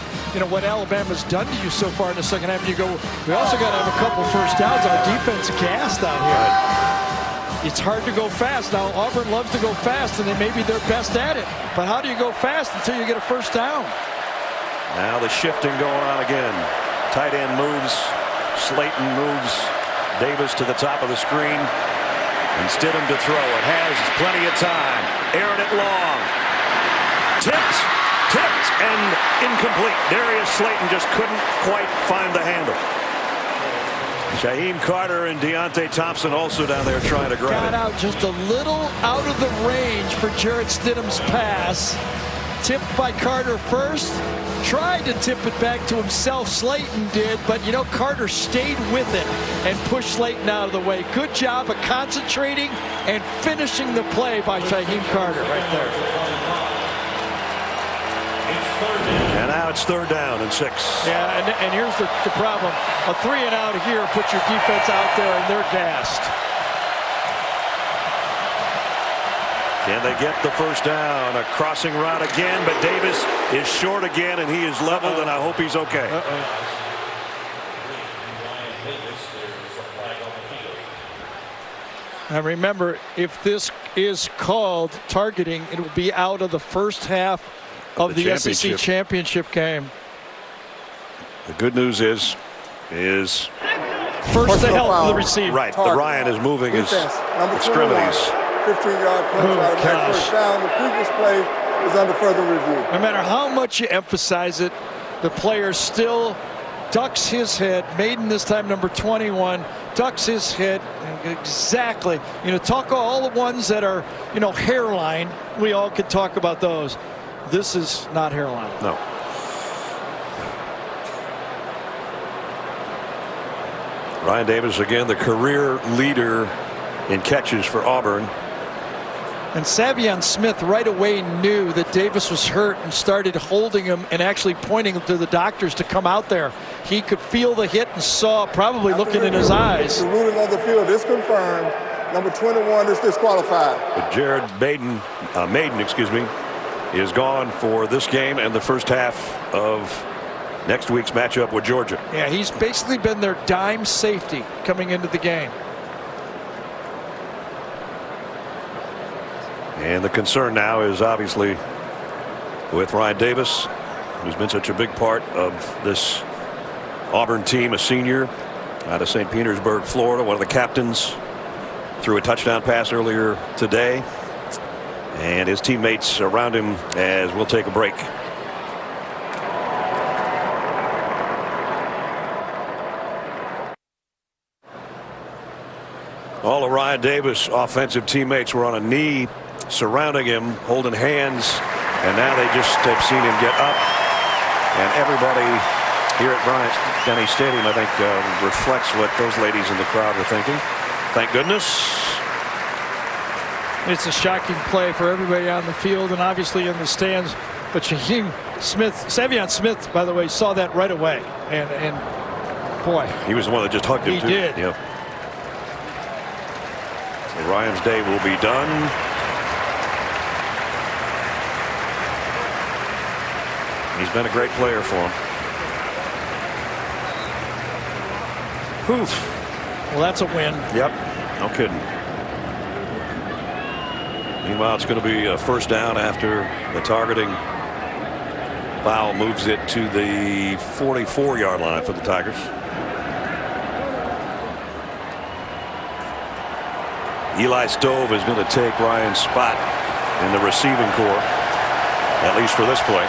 what Alabama's done to you so far in the second half. And you go, we also got to have a couple first downs. Our defense gassed out here. Right. It's hard to go fast. Now, Auburn loves to go fast, and they may be their best at it. But how do you go fast until you get a first down? Now the shifting going on again. Tight end moves. Slayton moves Davis to the top of the screen. And Stidham to throw. It has plenty of time. Airing it long. Tipped, and incomplete. Darius Slayton just couldn't quite find the handle. Shaheem Carter and Deontay Thompson also down there trying to grab it. Got out just a little out of the range for Jarrett Stidham's pass. Tipped by Carter first. Tried to tip it back to himself. Slayton did, but Carter stayed with it and pushed Slayton out of the way. Good job of concentrating and finishing the play by Shaheem Carter right there. And now it's 3rd down and 6. Yeah, and here's the problem. A 3 and out here puts your defense out there and they're gassed. Can they get the first down? A crossing route again, but Davis is short again, and he is leveled, and I hope he's okay. Now remember, if this is called targeting, it will be out of the first half of the SEC championship game. The good news is first to help the receiver. Right, the Ryan is moving his extremities. 15-yard punch out of first down. The previous play is under further review. No matter how much you emphasize it, the player still ducks his head. Maiden this time, number 21, ducks his head. Exactly. Talk all the ones that are, hairline. We all could talk about those. This is not hairline. No. Ryan Davis again, the career leader in catches for Auburn. And Savion Smith right away knew that Davis was hurt and started holding him and actually pointing to the doctors to come out there. He could feel the hit and saw, probably looking in his eyes. The ruling on the field is confirmed. Number 21 is disqualified. But Jared Maiden, is gone for this game and the first half of next week's matchup with Georgia. Yeah, he's basically been their dime safety coming into the game. And the concern now is obviously with Ryan Davis, who's been such a big part of this Auburn team, a senior out of St. Petersburg, Florida, one of the captains, threw a touchdown pass earlier today. And his teammates around him as we'll take a break. All of Ryan Davis' offensive teammates were on a knee surrounding him, holding hands, and now they just have seen him get up. And everybody here at Bryant-Denny Stadium, I think, reflects what those ladies in the crowd were thinking. Thank goodness. It's a shocking play for everybody on the field and obviously in the stands. But Savion Smith, by the way, saw that right away. And boy. He was the one that just hugged him, he too. Did. Yep. So Ryan's day will be done. He's been a great player for him. Oof. Well, that's a win. Yep. No kidding. Meanwhile, it's going to be a first down after the targeting foul moves it to the 44-yard line for the Tigers. Eli Stove is going to take Ryan's spot in the receiving corps, at least for this play.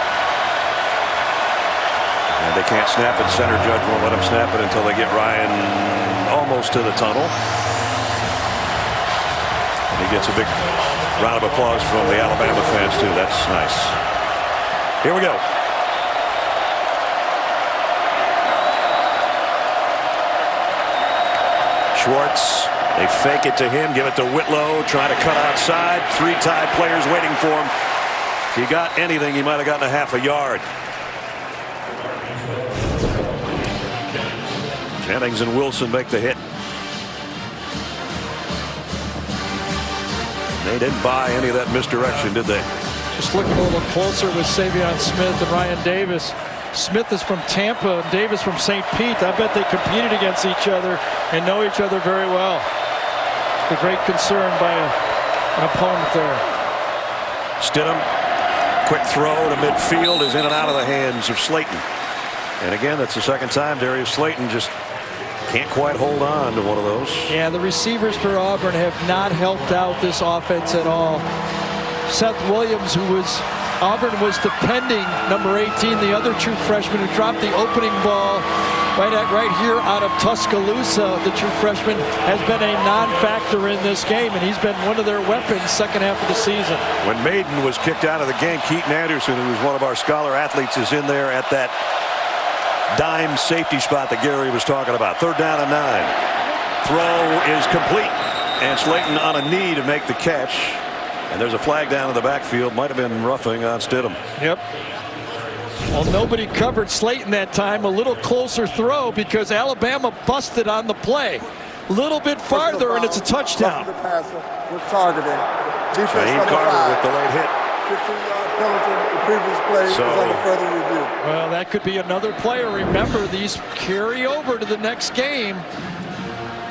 And they can't snap it. Center judge won't let him snap it until they get Ryan almost to the tunnel. And he gets a big round of applause from the Alabama fans, too. That's nice. Here we go. Schwartz. They fake it to him, give it to Whitlow, trying to cut outside. 3 Tide players waiting for him. If he got anything, he might have gotten a half a yard. Jennings and Wilson make the hit. They didn't buy any of that misdirection, did they? Just looking a little closer with Savion Smith and Ryan Davis. Smith is from Tampa and Davis from St. Pete. I bet they competed against each other and know each other very well. The great concern by an opponent there. Stidham, quick throw to midfield, is in and out of the hands of Slayton. And again, that's the second time Darius Slayton just can't quite hold on to one of those. Yeah, the receivers for Auburn have not helped out this offense at all. Seth Williams, Auburn was depending, number 18, the other true freshman who dropped the opening ball right here out of Tuscaloosa. The true freshman has been a non-factor in this game, and he's been one of their weapons second half of the season. When Maiden was kicked out of the game, Keaton Anderson, who was one of our scholar athletes, is in there at that dime safety spot that Gary was talking about. 3rd down and 9. Throw is complete, and Slayton on a knee to make the catch. And there's a flag down in the backfield. Might have been roughing on Stidham. Yep. Well, nobody covered Slayton that time. A little closer throw because Alabama busted on the play. A little bit farther, and it's a touchdown. The passer was targeting. Shaheem Carter with the late hit. 15-yard penalty. The previous play is under further review. Well, that could be another player. Remember, these carry over to the next game.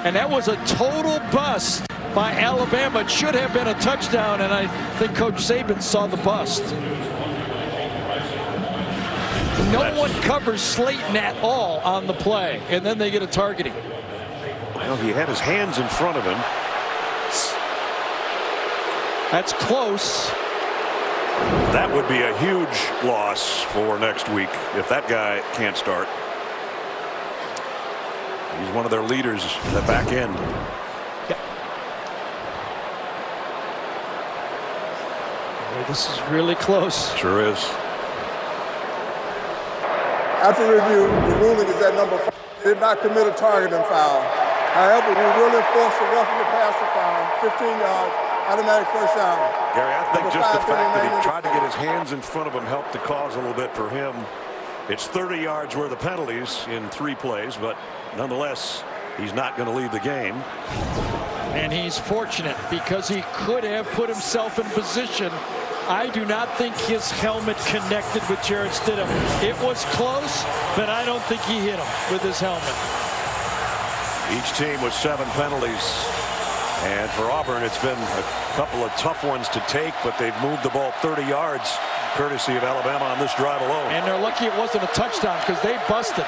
And that was a total bust by Alabama. It should have been a touchdown, and I think Coach Saban saw the bust. No one covers Slayton at all on the play, and then they get a targeting. Well, he had his hands in front of him. That's close. That would be a huge loss for next week if that guy can't start. He's one of their leaders at the back end. Yep. This is really close. Sure is. After review, the ruling is that number 5 did not commit a targeting foul. However, we will enforce the roughing the passer foul, 15 yards, automatic first down. Gary, I think just the fact that he tried to get his hands in front of him helped the cause a little bit for him. It's 30 yards worth of penalties in 3 plays, but nonetheless, he's not going to leave the game. And he's fortunate because he could have put himself in position. I do not think his helmet connected with Jarrett Stidham. It was close, but I don't think he hit him with his helmet. Each team with 7 penalties. And for Auburn, it's been a couple of tough ones to take, but they've moved the ball 30 yards, courtesy of Alabama on this drive alone. And they're lucky it wasn't a touchdown because they busted.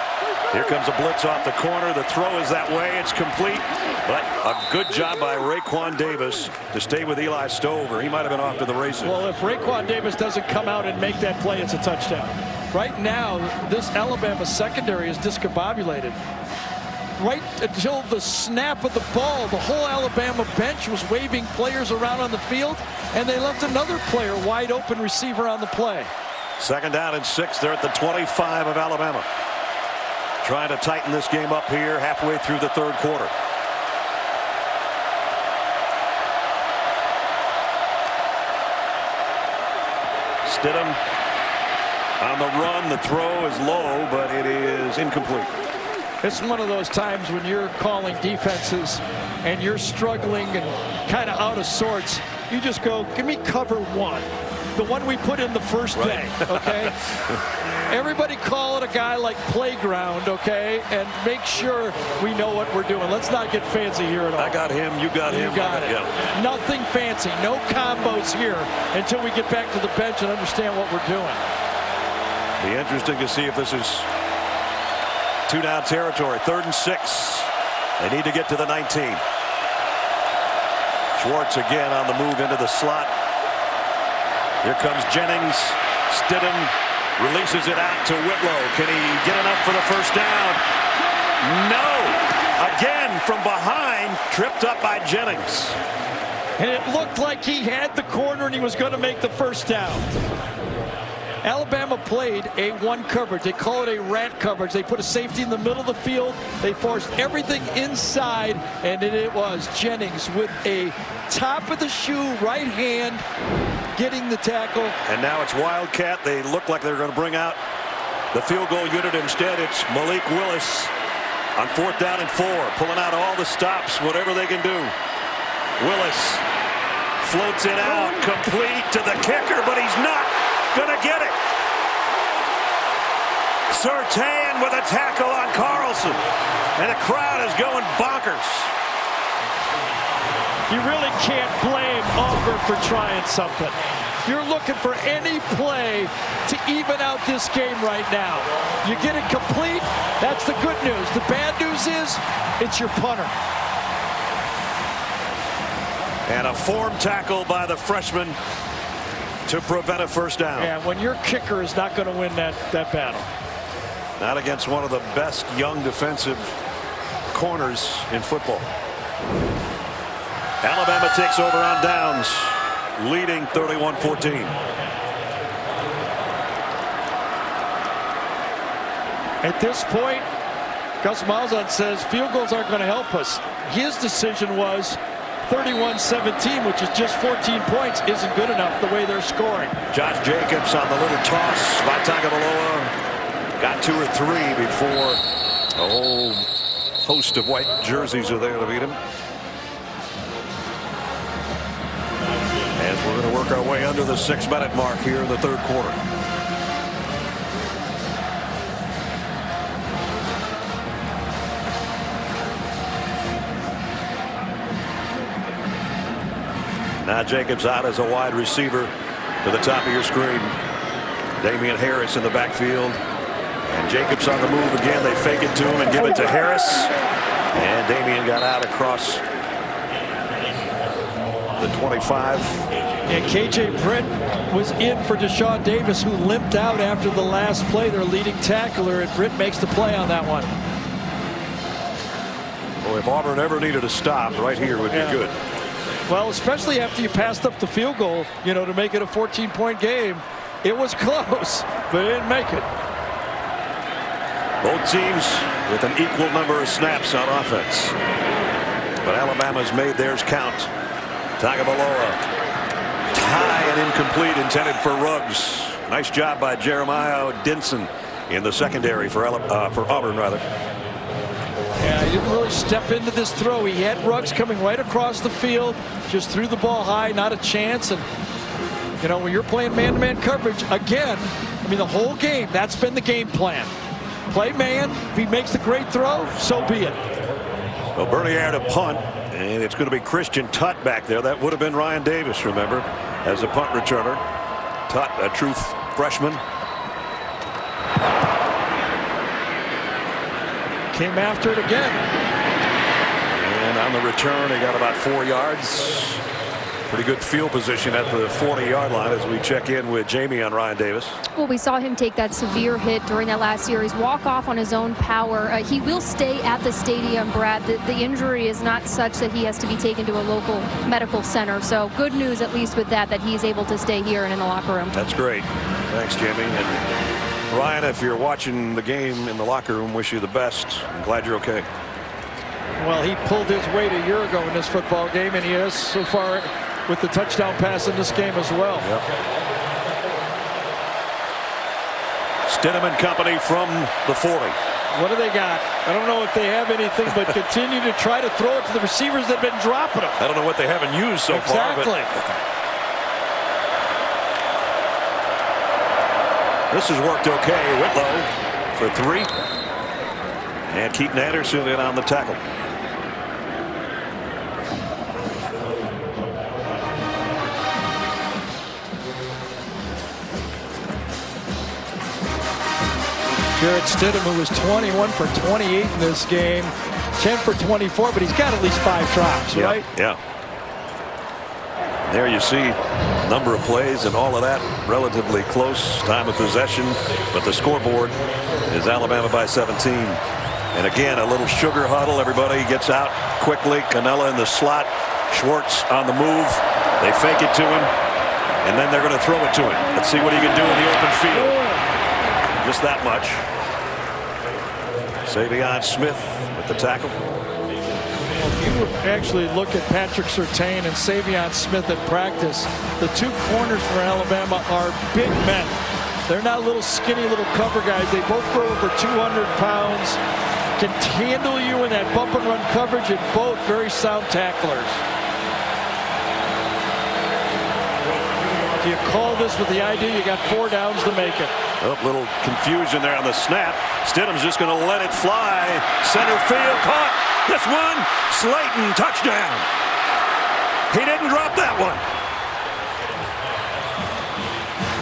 Here comes a blitz off the corner. The throw is that way. It's complete. But a good job by Raekwon Davis to stay with Eli Stover. He might have been off to the races. Well, if Raekwon Davis doesn't come out and make that play, it's a touchdown. Right now, this Alabama secondary is discombobulated. Right until the snap of the ball, the whole Alabama bench was waving players around on the field, and they left another player, wide open receiver, on the play. 2nd down and 6. They're at the 25 of Alabama. Trying to tighten this game up here halfway through the 3rd quarter. Stidham on the run. The throw is low, but it is incomplete. It's one of those times when you're calling defenses and you're struggling and kind of out of sorts. You just go, give me cover 1. The one we put in the first day, okay? Everybody call it a guy like playground, okay? And make sure we know what we're doing. Let's not get fancy here at all. I got him, you got him. You got it. Yeah. Nothing fancy, no combos here until we get back to the bench and understand what we're doing. Be interesting to see if this is 2-down territory. 3rd and 6. They need to get to the 19. Schwartz again on the move into the slot. Here comes Jennings. Stidham releases it out to Whitlow. Can he get enough for the first down? No. Again from behind, tripped up by Jennings. And it looked like he had the corner and he was going to make the first down. Alabama played a 1 coverage. They call it a rat coverage. They put a safety in the middle of the field. They forced everything inside, and it was Jennings with a top of the shoe right hand getting the tackle. And now it's Wildcat. They look like they're going to bring out the field goal unit. Instead, it's Malik Willis on 4th down and 4, pulling out all the stops, whatever they can do. Willis floats it out, complete to the kicker, but he's not going to get it. Surtain with a tackle on Carlson, and the crowd is going bonkers. You really can't blame Auburn for trying something. You're looking for any play to even out this game right now. You get it complete, that's the good news. The bad news is, it's your punter. And a form tackle by the freshman to prevent a first down. Yeah, when your kicker is not going to win that battle. Not against one of the best young defensive corners in football. Alabama takes over on downs, leading 31-14. At this point, Gus Malzahn says field goals aren't going to help us. His decision was 31-17, which is just 14 points, isn't good enough the way they're scoring. Josh Jacobs on the little toss by Tagovailoa. Got 2 or 3 before a whole host of white jerseys are there to beat him. As we're going to work our way under the 6-minute mark here in the third quarter. Now Jacobs out as a wide receiver to the top of your screen. Damian Harris in the backfield. And Jacobs on the move again. They fake it to him and give it to Harris. And Damian got out across the 25. And KJ Britt was in for Deshaun Davis, who limped out after the last play, their leading tackler, and Britt makes the play on that one. Boy, if Auburn ever needed a stop, right here would be good. Well, especially after you passed up the field goal, you know, to make it a 14-point game. It was close, but it didn't make it. Both teams with an equal number of snaps on offense. But Alabama's made theirs count. Tagovailoa, high and incomplete, intended for Ruggs. Nice job by Jeremiah Denson in the secondary for Auburn, rather. Yeah, he didn't really step into this throw. He had Ruggs coming right across the field, just threw the ball high, not a chance. And, you know, when you're playing man-to-man coverage, again, I mean, the whole game, that's been the game plan. Play man. If he makes the great throw, so be it. Well, Bernier to punt, and it's going to be Christian Tutt back there. That would have been Ryan Davis, remember, as a punt returner. Tutt, a true freshman. Came after it again. And on the return, he got about 4 yards. Pretty good field position at the 40-yard line as we check in with Jamie on Ryan Davis. Well, we saw him take that severe hit during that last series, walk off on his own power. He will stay at the stadium, Brad. The injury is not such that he has to be taken to a local medical center. So good news, at least with that he's able to stay here and in the locker room. That's great. Thanks, Jamie. And Ryan, if you're watching the game in the locker room, wish you the best. I'm glad you're okay. Well, he pulled his weight a year ago in this football game, and he has so far with the touchdown pass in this game as well. Yep. Stidham and company from the 40. What do they got? I don't know if they have anything, but continue to try to throw it to the receivers that have been dropping them. I don't know what they haven't used so far. Exactly. This has worked okay. Whitlow for 3. And Keaton Anderson in on the tackle. Jarrett Stidham, who was 21 for 28 in this game, 10 for 24, but he's got at least 5 drops, right? Yeah. There you see number of plays and all of that relatively close time of possession, but the scoreboard is Alabama by 17. And again, a little sugar huddle. Everybody gets out quickly. Canella in the slot, Schwartz on the move. They fake it to him, and then they're going to throw it to him. Let's see what he can do in the open field. Just that much. Savion Smith with the tackle. Well, if you actually look at Patrick Surtain and Savion Smith at practice, the 2 corners for Alabama are big men. They're not little skinny little cover guys. They both go over 200 pounds, can handle you in that bump and run coverage, and both very sound tacklers. You call this with the idea you got 4 downs to make it. Oh, little confusion there on the snap. Stidham's just going to let it fly. Center field, caught. This one, Slayton, touchdown. He didn't drop that one.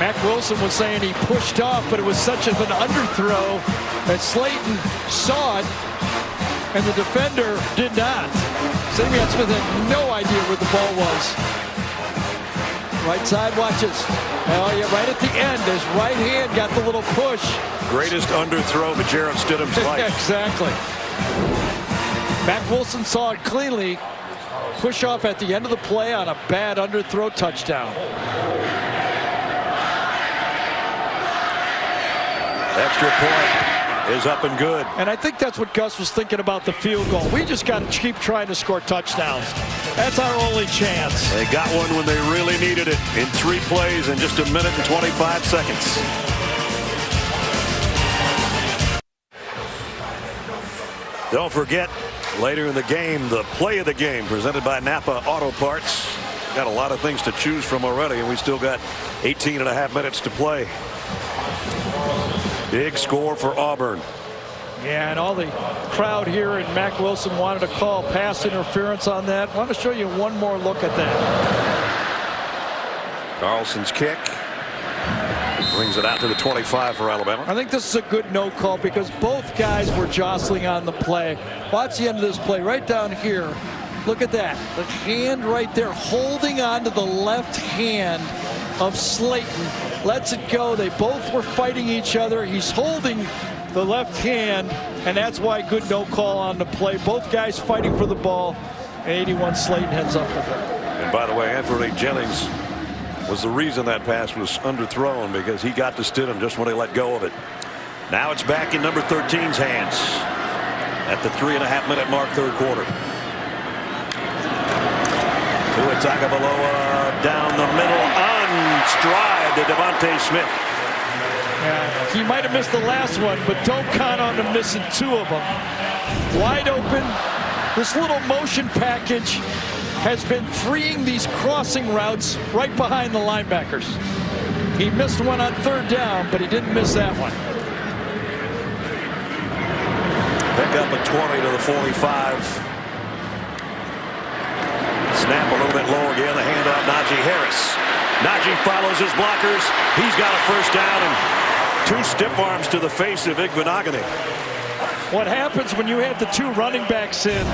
Mac Wilson was saying he pushed off, but it was such of an underthrow that Slayton saw it, and the defender did not. Samian Smith had no idea where the ball was. Right side watches. Oh, yeah, right at the end. His right hand got the little push. Greatest underthrow of Jarrett Stidham's life. Exactly. Mac Wilson saw it cleanly. Push off at the end of the play on a bad underthrow touchdown. Extra point is up and good. And I think that's what Gus was thinking about the field goal. We just got to keep trying to score touchdowns. That's our only chance. They got one when they really needed it in 3 plays in just 1 minute and 25 seconds. Don't forget, later in the game, the play of the game presented by Napa Auto Parts. Got a lot of things to choose from already, and we still got 18.5 minutes to play. Big score for Auburn. Yeah, and all the crowd here, and Mac Wilson wanted to call pass interference on that. I want to show you one more look at that. Carlson's kick brings it out to the 25 for Alabama. I think this is a good no call because both guys were jostling on the play. Watch the end of this play right down here. Look at that. The hand right there holding on to the left hand of Slayton. Lets it go. They both were fighting each other. He's holding the left hand, and that's why good no call on the play. Both guys fighting for the ball, and 81 Slayton heads up with it. And by the way, Anthony Jennings was the reason that pass was underthrown, because he got to Stidham just when he let go of it. Now it's back in number 13's hands at the 3.5-minute mark, third quarter. Tua Tagovailoa down the middle on stride to Devontae Smith. Yeah, he might have missed the last one, but don't count on him missing 2 of them. Wide open. This little motion package has been freeing these crossing routes right behind the linebackers. He missed one on 3rd down, but he didn't miss that one. Pick up a 20 to the 45. Snap a little bit low again. The handoff, Najee Harris. Najee follows his blockers. He's got a first down and 2 stiff arms to the face of Igbenogany. What happens when you have the 2 running backs in?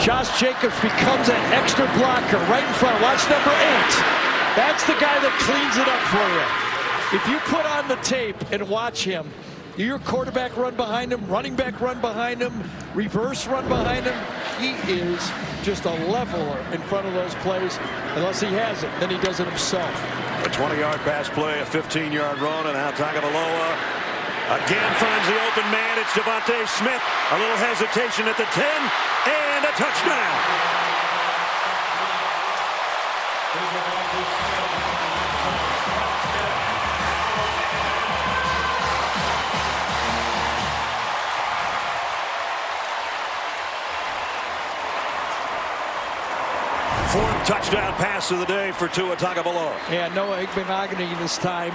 Josh Jacobs becomes an extra blocker right in front. Watch number 8. That's the guy that cleans it up for you. If you put on the tape and watch him, your quarterback run behind him, running back run behind him, reverse run behind him, he is just a leveler in front of those plays. Unless he has it, then he does it himself. A 20-yard pass play, a 15-yard run, and now Tagovailoa again finds the open man. It's Devontae Smith. A little hesitation at the 10, and a touchdown. Fourth touchdown pass of the day for Tua Tagovailoa. Yeah, Noah Igbenogany this time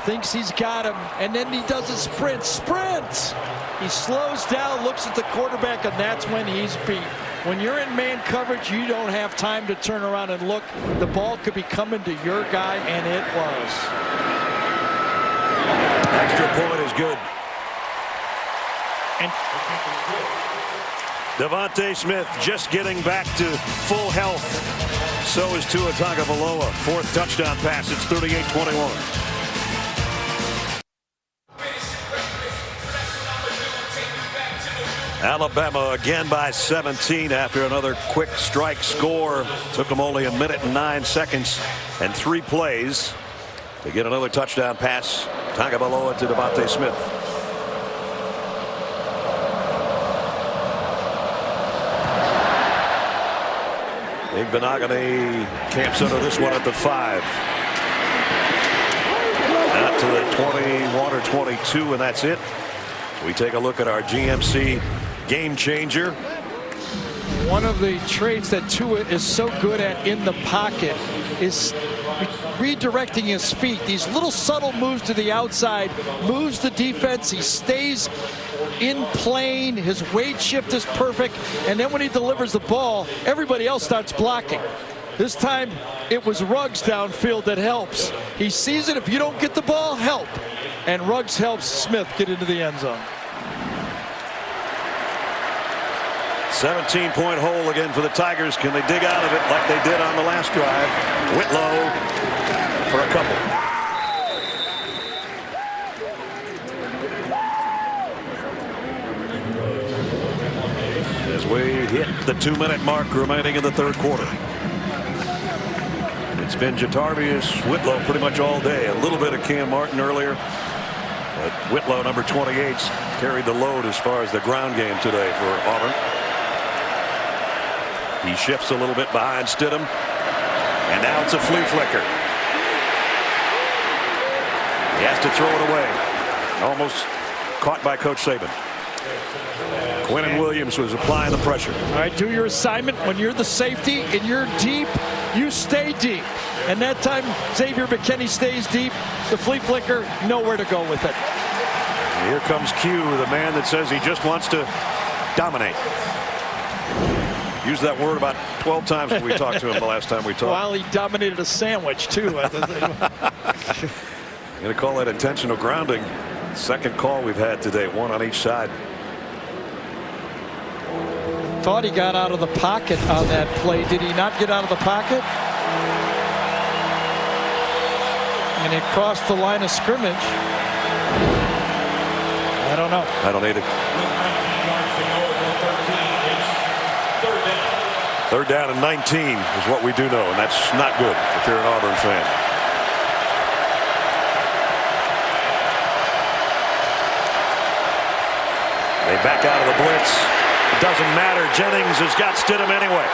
thinks he's got him, and then he does a sprint. He slows down, looks at the quarterback, and that's when he's beat. When you're in man coverage, you don't have time to turn around and look. The ball could be coming to your guy, and it was. Extra point is good. And Devontae Smith just getting back to full health. So is Tua Tagovailoa. Fourth touchdown pass. It's 38-21. Alabama again by 17 after another quick strike score. Took them only 1 minute and 9 seconds and 3 plays to get another touchdown pass. Tagovailoa to Devontae Smith. Igbenogany camps under this one at the 5. Out to the 21 or 22, and that's it. So we take a look at our GMC game changer. One of the traits that Tua is so good at in the pocket is redirecting his feet. These little subtle moves to the outside, moves the defense. He stays in plane. His weight shift is perfect. And then when he delivers the ball, everybody else starts blocking. This time, it was Ruggs downfield that helps. He sees it. If you don't get the ball, help. And Ruggs helps Smith get into the end zone. 17-point hole again for the Tigers. Can they dig out of it like they did on the last drive? Whitlow for a couple. As we hit the 2-minute mark remaining in the third quarter. It's been Jatavius Whitlow pretty much all day. A little bit of Cam Martin earlier. But Whitlow, number 28, carried the load as far as the ground game today for Auburn. He shifts a little bit behind Stidham. And now it's a flea flicker. He has to throw it away. Almost caught by Coach Saban. Quinnen Williams was applying the pressure. All right, do your assignment. When you're the safety and you're deep, you stay deep. And that time, Xavier McKinney stays deep. The flea flicker, nowhere to go with it. And here comes Q, the man that says he just wants to dominate. Used that word about 12 times when we talked to him the last time we talked. While he dominated a sandwich, too. I'm going to call that intentional grounding. Second call we've had today, one on each side. Thought he got out of the pocket on that play. Did he not get out of the pocket? And he crossed the line of scrimmage. I don't know. I don't either. Third down and 19 is what we do know, and that's not good if you're an Auburn fan. They back out of the blitz. It doesn't matter. Jennings has got Stidham anyway.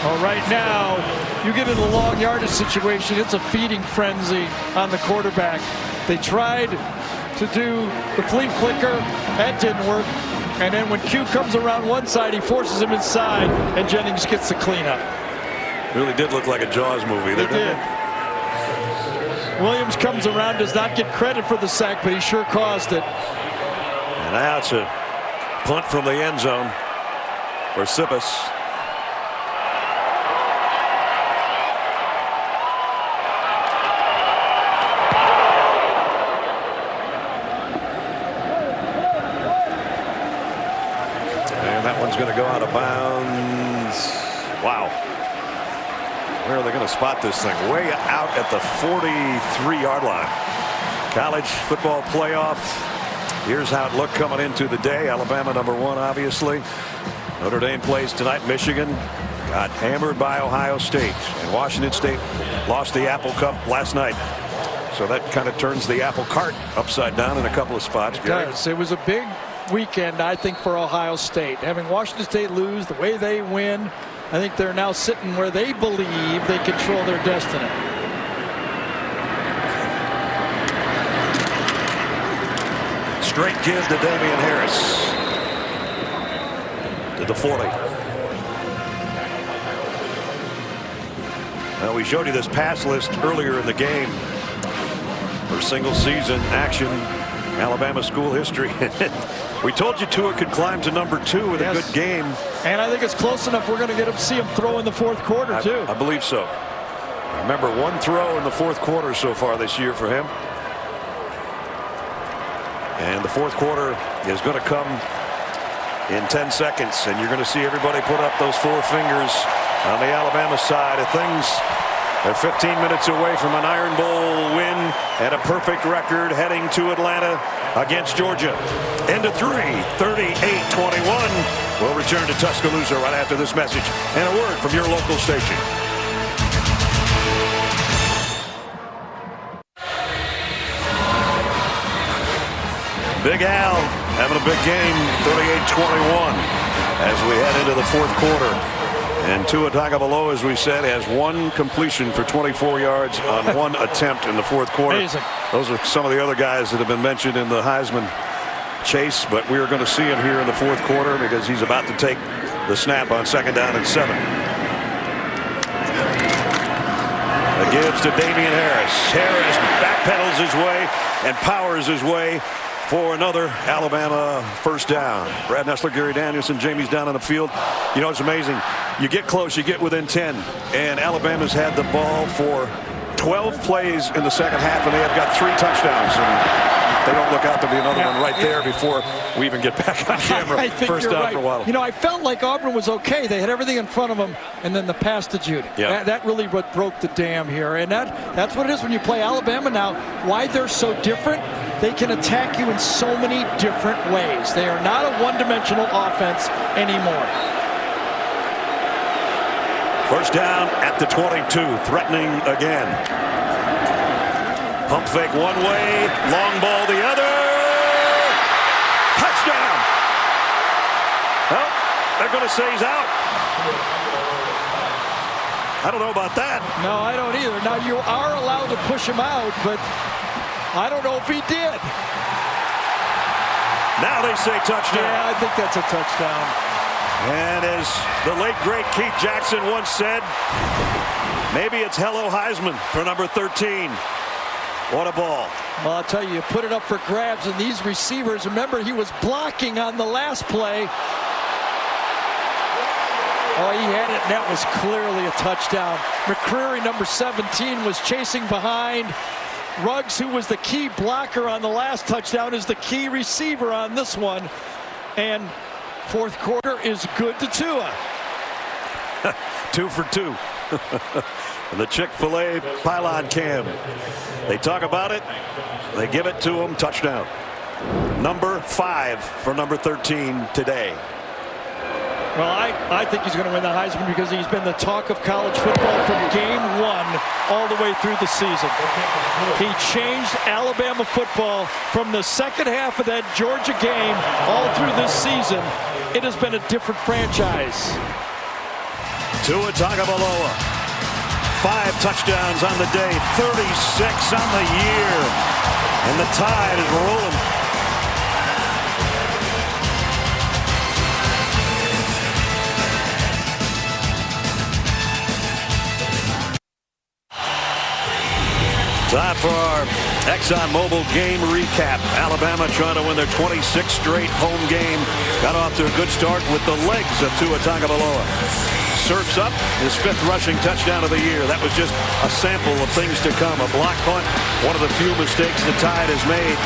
Well, right now, you get in a long yardage situation, it's a feeding frenzy on the quarterback. They tried to do the flea flicker. That didn't work. And then when Q comes around one side, he forces him inside, and Jennings gets the cleanup. Really did look like a Jaws movie. It did. Williams comes around, does not get credit for the sack, but he sure caused it. And now it's a punt from the end zone for Sippis. And that one's going to go out of bounds. Wow. Where are they going to spot this thing? Way out at the 43-yard line. College football playoff. Here's how it looked coming into the day. Alabama #1, obviously. Notre Dame plays tonight. Michigan got hammered by Ohio State. And Washington State lost the Apple Cup last night. So that kind of turns the apple cart upside down in a couple of spots. It does. It was a big weekend, I think, for Ohio State. Having Washington State lose the way they win, I think they're now sitting where they believe they control their destiny. Straight give to Damian Harris. To the 40. Now, we showed you this pass list earlier in the game. For single season action, Alabama school history. We told you Tua could climb to #2 with a good game. And I think it's close enough. We're going to see him throw in the fourth quarter, too. I believe so. Remember, one throw in the fourth quarter so far this year for him. And the fourth quarter is going to come in 10 seconds. And you're going to see everybody put up those four fingers on the Alabama side of things. They're 15 minutes away from an Iron Bowl win and a perfect record heading to Atlanta against Georgia. End of 3, 38-21. We'll return to Tuscaloosa right after this message and a word from your local station. Big Al having a big game, 38-21 as we head into the fourth quarter. And Tua Tagovailoa, as we said, has one completion for 24 yards on one attempt in the fourth quarter. Amazing. Those are some of the other guys that have been mentioned in the Heisman Chase, but we're going to see him here in the fourth quarter because he's about to take the snap on 2nd down and 7. It gives to Damian Harris. Harris backpedals his way and powers his way for another Alabama first down. Brad Nessler, Gary Danielson, Jamie's down on the field. You know, it's amazing. You get close, you get within 10, and Alabama's had the ball for 12 plays in the second half, and they have got 3 touchdowns. And they don't look out to be another one right there before we even get back on camera. I think first you're down right. for a while. You know, I felt like Auburn was okay. They had everything in front of them, and then the pass to Judy. Yeah. That really what broke the dam here. And that's what it is when you play Alabama now. Why they're so different, they can attack you in so many different ways. They are not a one-dimensional offense anymore. First down at the 22, threatening again. Pump fake one way, long ball the other. Touchdown. Well, they're going to say he's out. I don't know about that. No, I don't either. Now, you are allowed to push him out, but I don't know if he did. Now they say touchdown. Yeah, I think that's a touchdown. And as the late, great Keith Jackson once said, maybe it's hello Heisman for number 13. What a ball. Well, I'll tell you, you put it up for grabs, and these receivers, remember, he was blocking on the last play. Oh, he had it, and that was clearly a touchdown. McCreary, number 17, was chasing behind. Ruggs, who was the key blocker on the last touchdown, is the key receiver on this one. And fourth quarter is good to Tua. 2 for 2. And the Chick-fil-A pylon cam. They talk about it. They give it to him. Touchdown. Number 5 for number 13 today. Well, I think he's going to win the Heisman because he's been the talk of college football from game 1 all the way through the season. He changed Alabama football from the second half of that Georgia game all through this season. It has been a different franchise. Tua Tagovailoa. 5 touchdowns on the day, 36 on the year. And the Tide is rolling. Time for our ExxonMobil game recap. Alabama trying to win their 26th straight home game. Got off to a good start with the legs of Tua Tagovailoa. Surfs up his 5th rushing touchdown of the year. That was just a sample of things to come. A block punt, one of the few mistakes the Tide has made,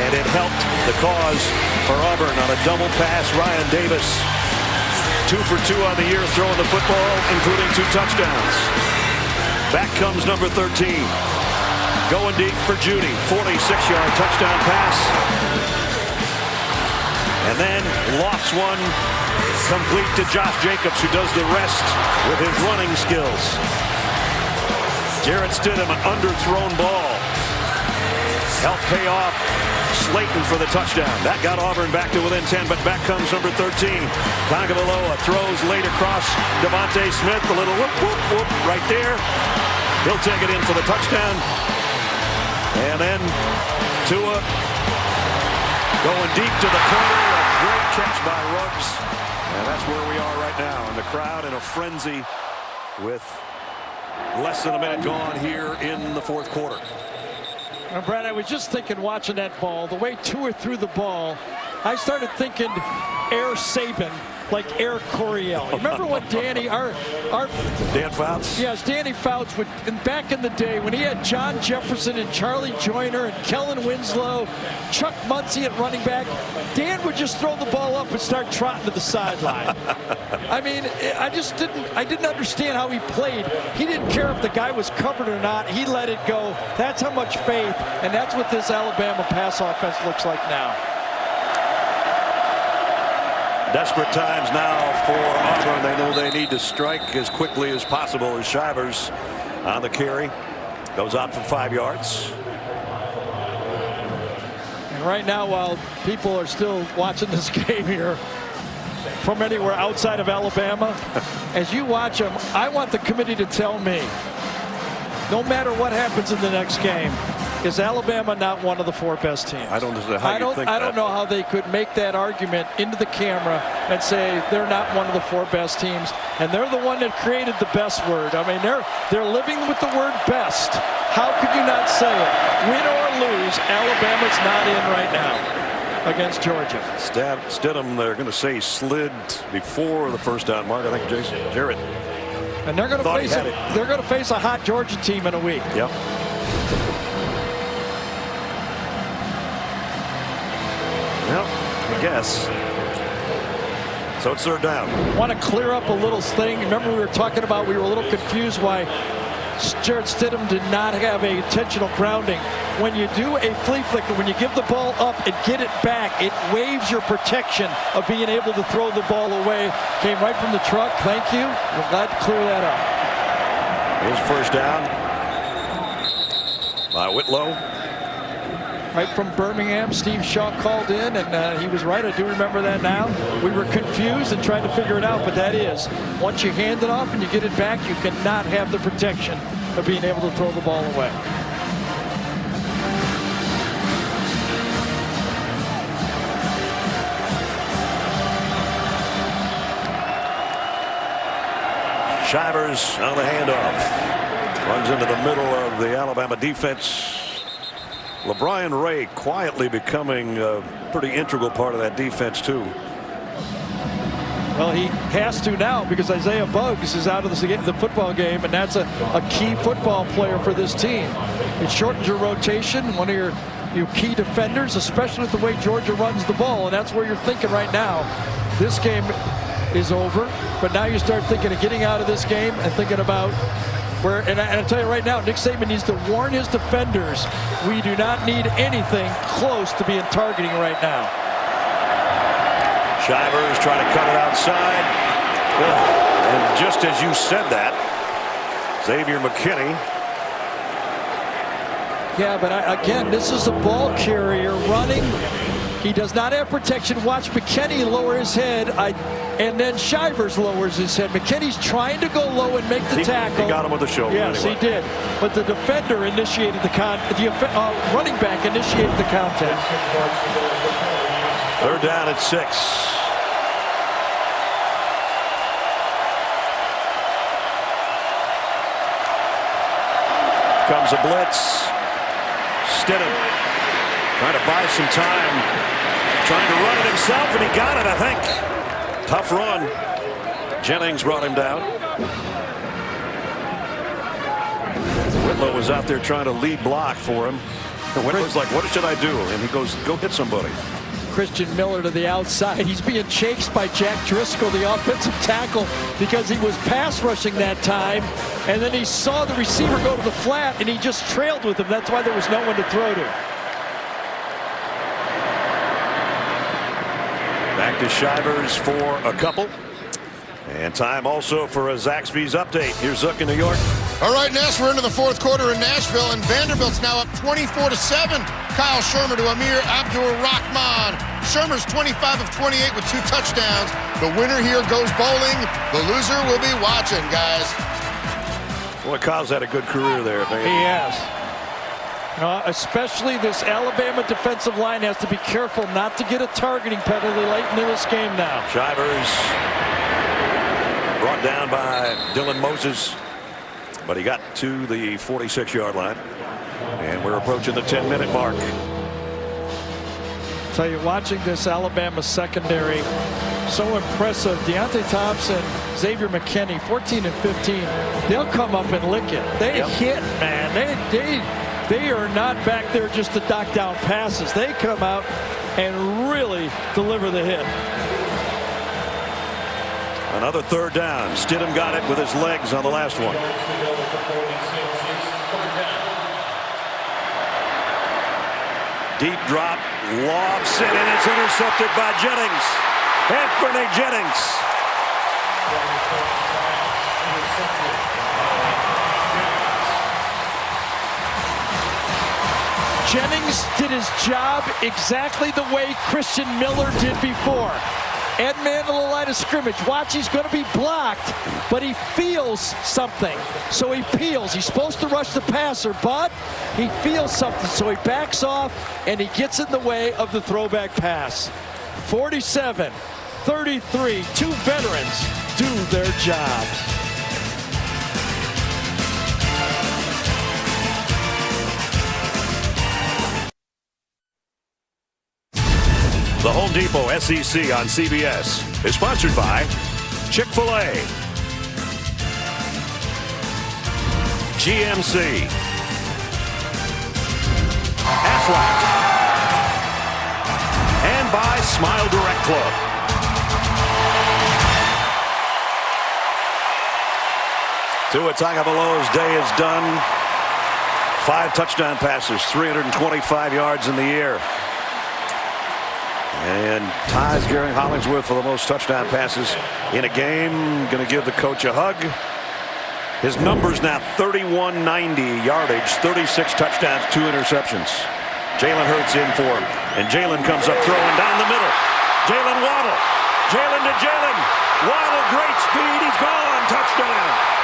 and it helped the cause for Auburn on a double pass. Ryan Davis, 2 for 2 on the year throwing the football, including 2 touchdowns. Back comes number 13. Going deep for Judy. 46-yard touchdown pass. And then lofts one complete to Josh Jacobs, who does the rest with his running skills. Jarrett Stidham, an underthrown ball. Helped pay off Slayton for the touchdown. That got Auburn back to within 10, but back comes number 13. Tagovailoa throws late across Devontae Smith. A little whoop, whoop, whoop right there. He'll take it in for the touchdown. And then Tua going deep to the corner. A great catch by Ruggs. And that's where we are right now. And the crowd in a frenzy with less than a minute gone here in the fourth quarter. Now, Brad, I was just thinking watching that ball, the way Tua threw the ball, I started thinking Air Saban, like Air Coryell. Remember when Danny, our Dan Fouts? Yes, Danny Fouts would, and back in the day when he had John Jefferson and Charlie Joyner and Kellen Winslow, Chuck Muncie at running back, Dan would just throw the ball up and start trotting to the sideline. I mean, I didn't understand how he played. He didn't care if the guy was covered or not. He let it go. That's how much faith, and that's what this Alabama pass offense looks like now. Desperate times now for Auburn. They know they need to strike as quickly as possible as Shivers on the carry. Goes out for 5 yards. And right now, while people are still watching this game here from anywhere outside of Alabama, as you watch them, I want the committee to tell me, no matter what happens in the next game, Is Alabama not one of the 4 best teams? I don't know how you think I don't know how they could make that argument into the camera and say they're not one of the 4 best teams, and they're the one that created the best word. I mean, they're living with the word best. How could you not say it? Win or lose, Alabama's not in right now against Georgia. Stidham, they're going to say, slid before the first down mark. I think Jason Jarrett. And they're going to face a hot Georgia team in a week. Yep. Well, I guess. So it's 3rd down. Want to clear up a little thing. Remember we were talking about, we were a little confused why Jarrett Stidham did not have a intentional grounding. When you do a flea flicker, when you give the ball up and get it back, it waives your protection of being able to throw the ball away. Came right from the truck. Thank you. We're glad to clear that up. Here's 1st down by Whitlow. Right from Birmingham, Steve Shaw called in, and he was right. I do remember that now. We were confused and trying to figure it out, but that is, once you hand it off and you get it back, you cannot have the protection of being able to throw the ball away. Shivers on the handoff. Runs into the middle of the Alabama defense. LeBron Ray quietly becoming a pretty integral part of that defense, too. Well, he has to now because Isaiah Buggs is out of the football game, and that's a key football player for this team. It shortens your rotation, one of your key defenders, especially with the way Georgia runs the ball, and that's where you're thinking right now. This game is over, but now you start thinking of getting out of this game and thinking about where, and I'll tell you right now, Nick Saban needs to warn his defenders, we do not need anything close to being targeting right now. Shivers trying to cut it outside. And just as you said that, Xavier McKinney. Yeah, but again, this is a ball carrier running. He does not have protection. Watch McKinney lower his head, and then Shivers lowers his head. McKinney's trying to go low and make the tackle. He got him with the shoulder. Yes, anyway. he did. But the defender initiated the running back initiated the contact. 3rd down at 6. Comes a blitz. Stidham trying to buy some time. Trying to run it himself, and he got it, I think. Tough run. Jennings brought him down. Whitlow was out there trying to lead block for him. And Whitlow's like, what should I do? And he goes, go hit somebody. Christian Miller to the outside. He's being chased by Jack Driscoll, the offensive tackle, because he was pass rushing that time. And then he saw the receiver go to the flat, and he just trailed with him. That's why there was no one to throw to. Back to Shivers for a couple. And time also for a Zaxby's update. Here's Zook in New York. All right, Ness, we're into the 4th quarter in Nashville, and Vanderbilt's now up 24-7. Kyle Shermer to Amir Abdur-Rahman. Shermer's 25 of 28 with 2 touchdowns. The winner here goes bowling. The loser will be watching, guys. Well, Kyle's had a good career there, man. He has. Especially this Alabama defensive line has to be careful not to get a targeting penalty late into this game now. Shivers brought down by Dylan Moses, but he got to the 46-yard line. And we're approaching the 10-minute mark. Tell you, watching this Alabama secondary, so impressive. Deontay Thompson, Xavier McKinney, 14 and 15. They'll come up and lick it. They hit, man. They are not back there just to knock down passes. They come out and really deliver the hit. Another 3rd down. Stidham got it with his legs on the last one. Deep drop, lofts it, and it's intercepted by Jennings. Anthony Jennings. Jennings did his job exactly the way Christian Miller did before. and man to the line of scrimmage. Watch, he's going to be blocked, but he feels something, so he peels. He's supposed to rush the passer, but he feels something, so he backs off, and he gets in the way of the throwback pass. 47-33, two veterans do their jobs. The Home Depot SEC on CBS is sponsored by Chick-fil-A, GMC, Aflac, and by Smile Direct Club. Tua Tagovailoa's day is done. 5 touchdown passes, 325 yards in the air. And ties Gary Hollingsworth for the most touchdown passes in a game. Going to give the coach a hug. His numbers now 3190 yardage, 36 touchdowns, 2 interceptions. Jalen Hurts in for him. And Jalen comes up throwing down the middle. Jalen Waddle. Jalen to Jalen. Waddle, great speed. He's gone. Touchdown.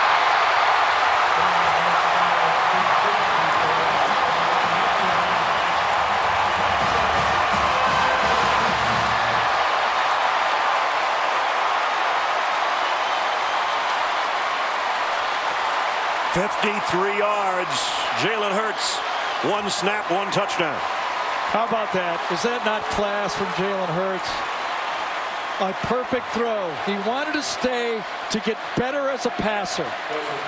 .53 yards. Jalen Hurts. 1 snap, 1 touchdown. How about that? Is that not class from Jalen Hurts? A perfect throw. He wanted to stay to get better as a passer.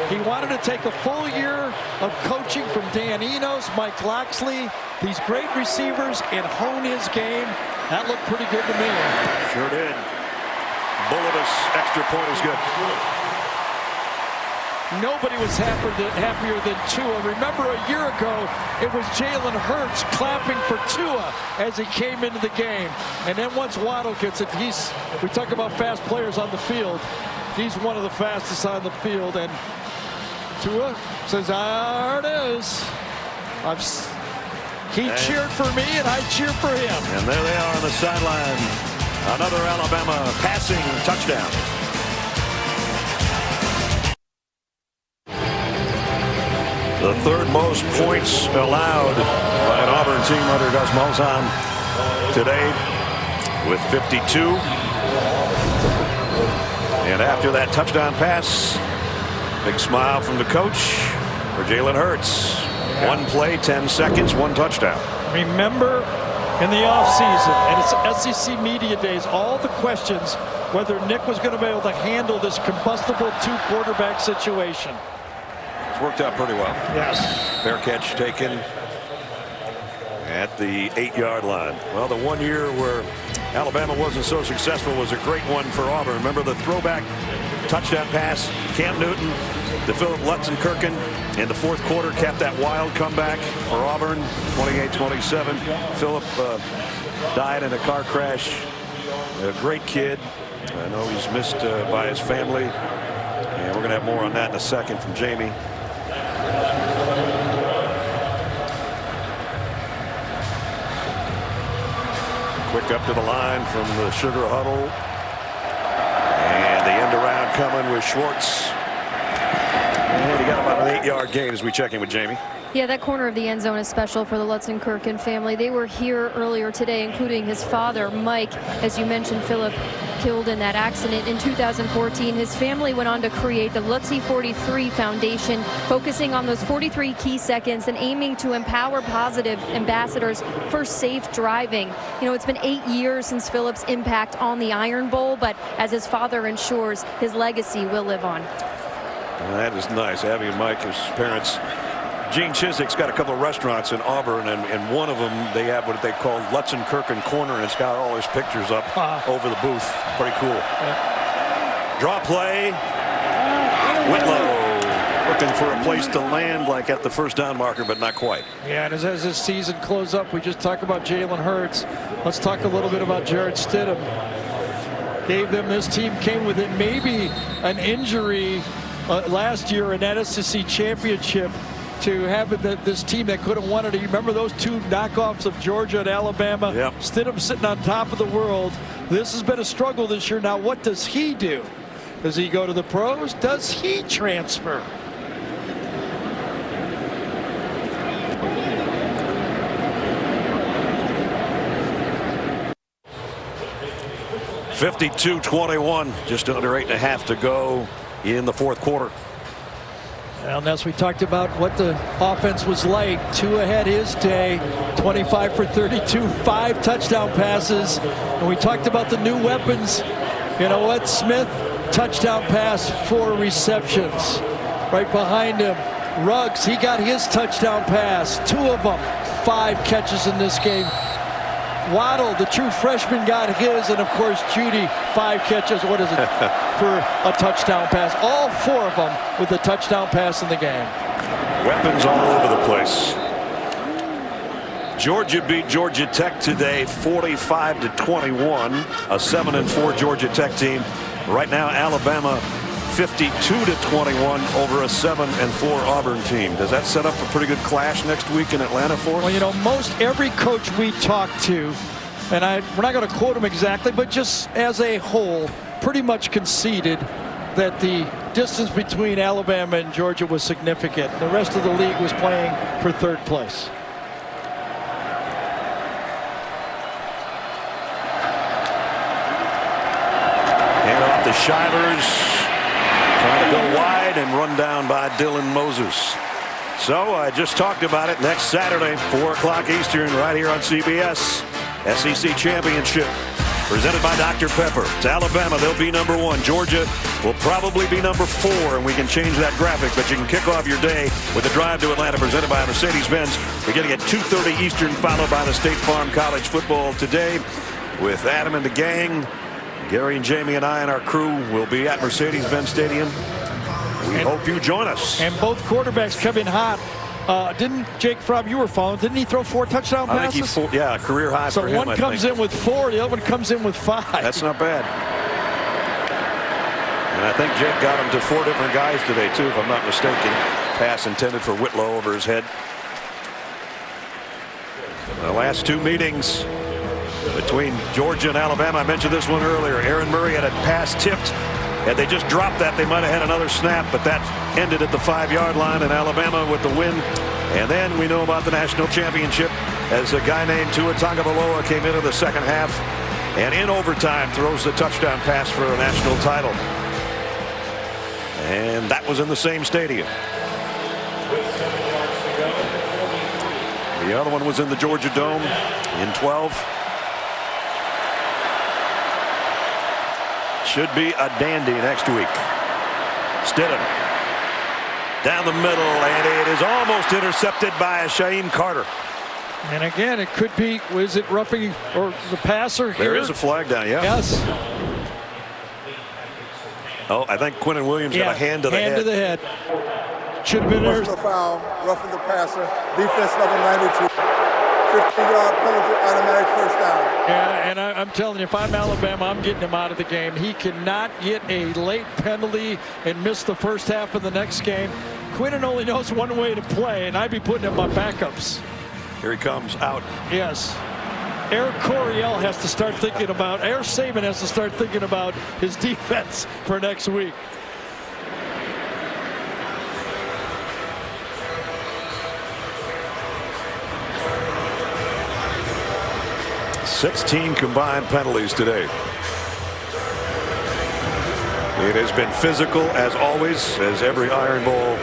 He wanted to take a full year of coaching from Dan Enos, Mike Loxley, these great receivers, and hone his game. That looked pretty good to me. Sure did. Bulletus extra point is good. Nobody was happier than Tua. Remember a year ago, it was Jalen Hurts clapping for Tua as he came into the game. And then once Waddle gets it, we talk about fast players on the field. He's one of the fastest on the field. And Tua says, there it is. He cheered for me, and I cheered for him. And there they are on the sideline. Another Alabama passing touchdown. The 3rd most points allowed by an Auburn team under Gus Malzahn today with 52. And after that touchdown pass, big smile from the coach for Jalen Hurts. 1 play, 10 seconds, 1 touchdown. Remember in the offseason, and it's SEC Media Days, all the questions whether Nick was going to be able to handle this combustible 2-quarterback situation. Worked out pretty well. Yes. Fair catch taken at the 8-yard line. Well, the 1 year where Alabama wasn't so successful was a great one for Auburn. Remember the throwback touchdown pass, Cam Newton to Philip Lutzenkirchen in the 4th quarter, capped that wild comeback for Auburn, 28-27. Philip died in a car crash. A great kid. I know he's missed by his family. And we're going to have more on that in a second from Jamie. Quick up to the line from the Sugar Huddle. And the end around coming with Schwartz. And he got about an 8-yard gain as we check in with Jamie. Yeah, that corner of the end zone is special for the Lutzenkirchen family. They were here earlier today, including his father, Mike. As you mentioned, Philip killed in that accident in 2014. His family went on to create the Lutzy 43 Foundation, focusing on those 43 key seconds and aiming to empower positive ambassadors for safe driving. You know, it's been 8 years since Philip's impact on the Iron Bowl, but as his father ensures, his legacy will live on. Well, that is nice. Abby and Mike, his parents. Gene Chiswick's got a couple of restaurants in Auburn, and one of them they have what they call Lutzenkirchen Corner, and it's got all his pictures up over the booth. Pretty cool. Draw play. Whitlow looking for a place to land like at the first down marker, but not quite. Yeah, and as this season closes up, we just talked about Jalen Hurts. Let's talk a little bit about Jarrett Stidham. This team came within maybe an injury last year in that SEC championship to have this team that could have won it. You remember those 2 knockoffs of Georgia and Alabama? Yep. Stidham sitting on top of the world. This has been a struggle this year. Now, what does he do? Does he go to the pros? Does he transfer? (52-21), just under 8.5 to go in the fourth quarter. And as we talked about what the offense was like, Tua had his day, 25 for 32, 5 touchdown passes. And we talked about the new weapons. You know what? Smith, touchdown pass, 4 receptions. Right behind him, Ruggs, he got his touchdown pass, 2 of them, 5 catches in this game. Waddle, the true freshman, got his, and of course Judy, 5 catches. What is it for a touchdown pass? All 4 of them with a touchdown pass in the game. Weapons all over the place. Georgia beat Georgia Tech today, 45-21. A 7-4 Georgia Tech team. Right now, Alabama 52-21 over a 7-4 Auburn team. Does that set up a pretty good clash next week in Atlanta for us? Well, you know, most every coach we talk to, and we're not going to quote him exactly, but just as a whole, pretty much conceded that the distance between Alabama and Georgia was significant. The rest of the league was playing for 3rd place. Hand off to Shivers. Trying to go wide and run down by Dylan Moses. So I just talked about it. Next Saturday, 4 o'clock Eastern, right here on CBS. SEC Championship presented by Dr. Pepper. It's Alabama. They'll be number 1. Georgia will probably be number 4, and we can change that graphic. But you can kick off your day with a drive to Atlanta presented by Mercedes-Benz. Beginning at 2:30 Eastern, followed by the State Farm College Football Today with Adam and the gang. Gary and Jamie and I and our crew will be at Mercedes-Benz Stadium. We hope you join us. And both quarterbacks come in hot. Didn't Jake Fromm, you were following, didn't he throw 4 touchdown passes? I think yeah, career high for him. So one comes in with 4, the other one comes in with 5. That's not bad. And I think Jake got him to 4 different guys today, too, if I'm not mistaken. Pass intended for Whitlow over his head. The last 2 meetings between Georgia and Alabama. I mentioned this one earlier. Aaron Murray had a pass tipped. Had they just dropped that, they might have had another snap, but that ended at the 5-yard line, and Alabama with the win. And then we know about the national championship as a guy named Tua Tagovailoa came into the second half and in overtime throws the touchdown pass for a national title. And that was in the same stadium. The other one was in the Georgia Dome in 12. Should be a dandy next week. Stidham down the middle, and it is almost intercepted by Shaim Carter. And again, it could be, was it roughing or the passer here? There is a flag down, yeah. Yes. Oh, I think Quinnen Williams got a hand to the head. Hand to the head. Should have been there. Personal foul, roughing the passer, defense number 92. 15-yard penalty, automatic first down. Yeah, and I'm telling you, if I'm Alabama, I'm getting him out of the game. He cannot get a late penalty and miss the first half of the next game. Quinnen only knows one way to play, and I'd be putting him on backups. Here he comes out. Yes. Eric Coryell has to start thinking about, Eric Saban has to start thinking about his defense for next week. $16 combined penalties today. It has been physical as always, as every Iron Bowl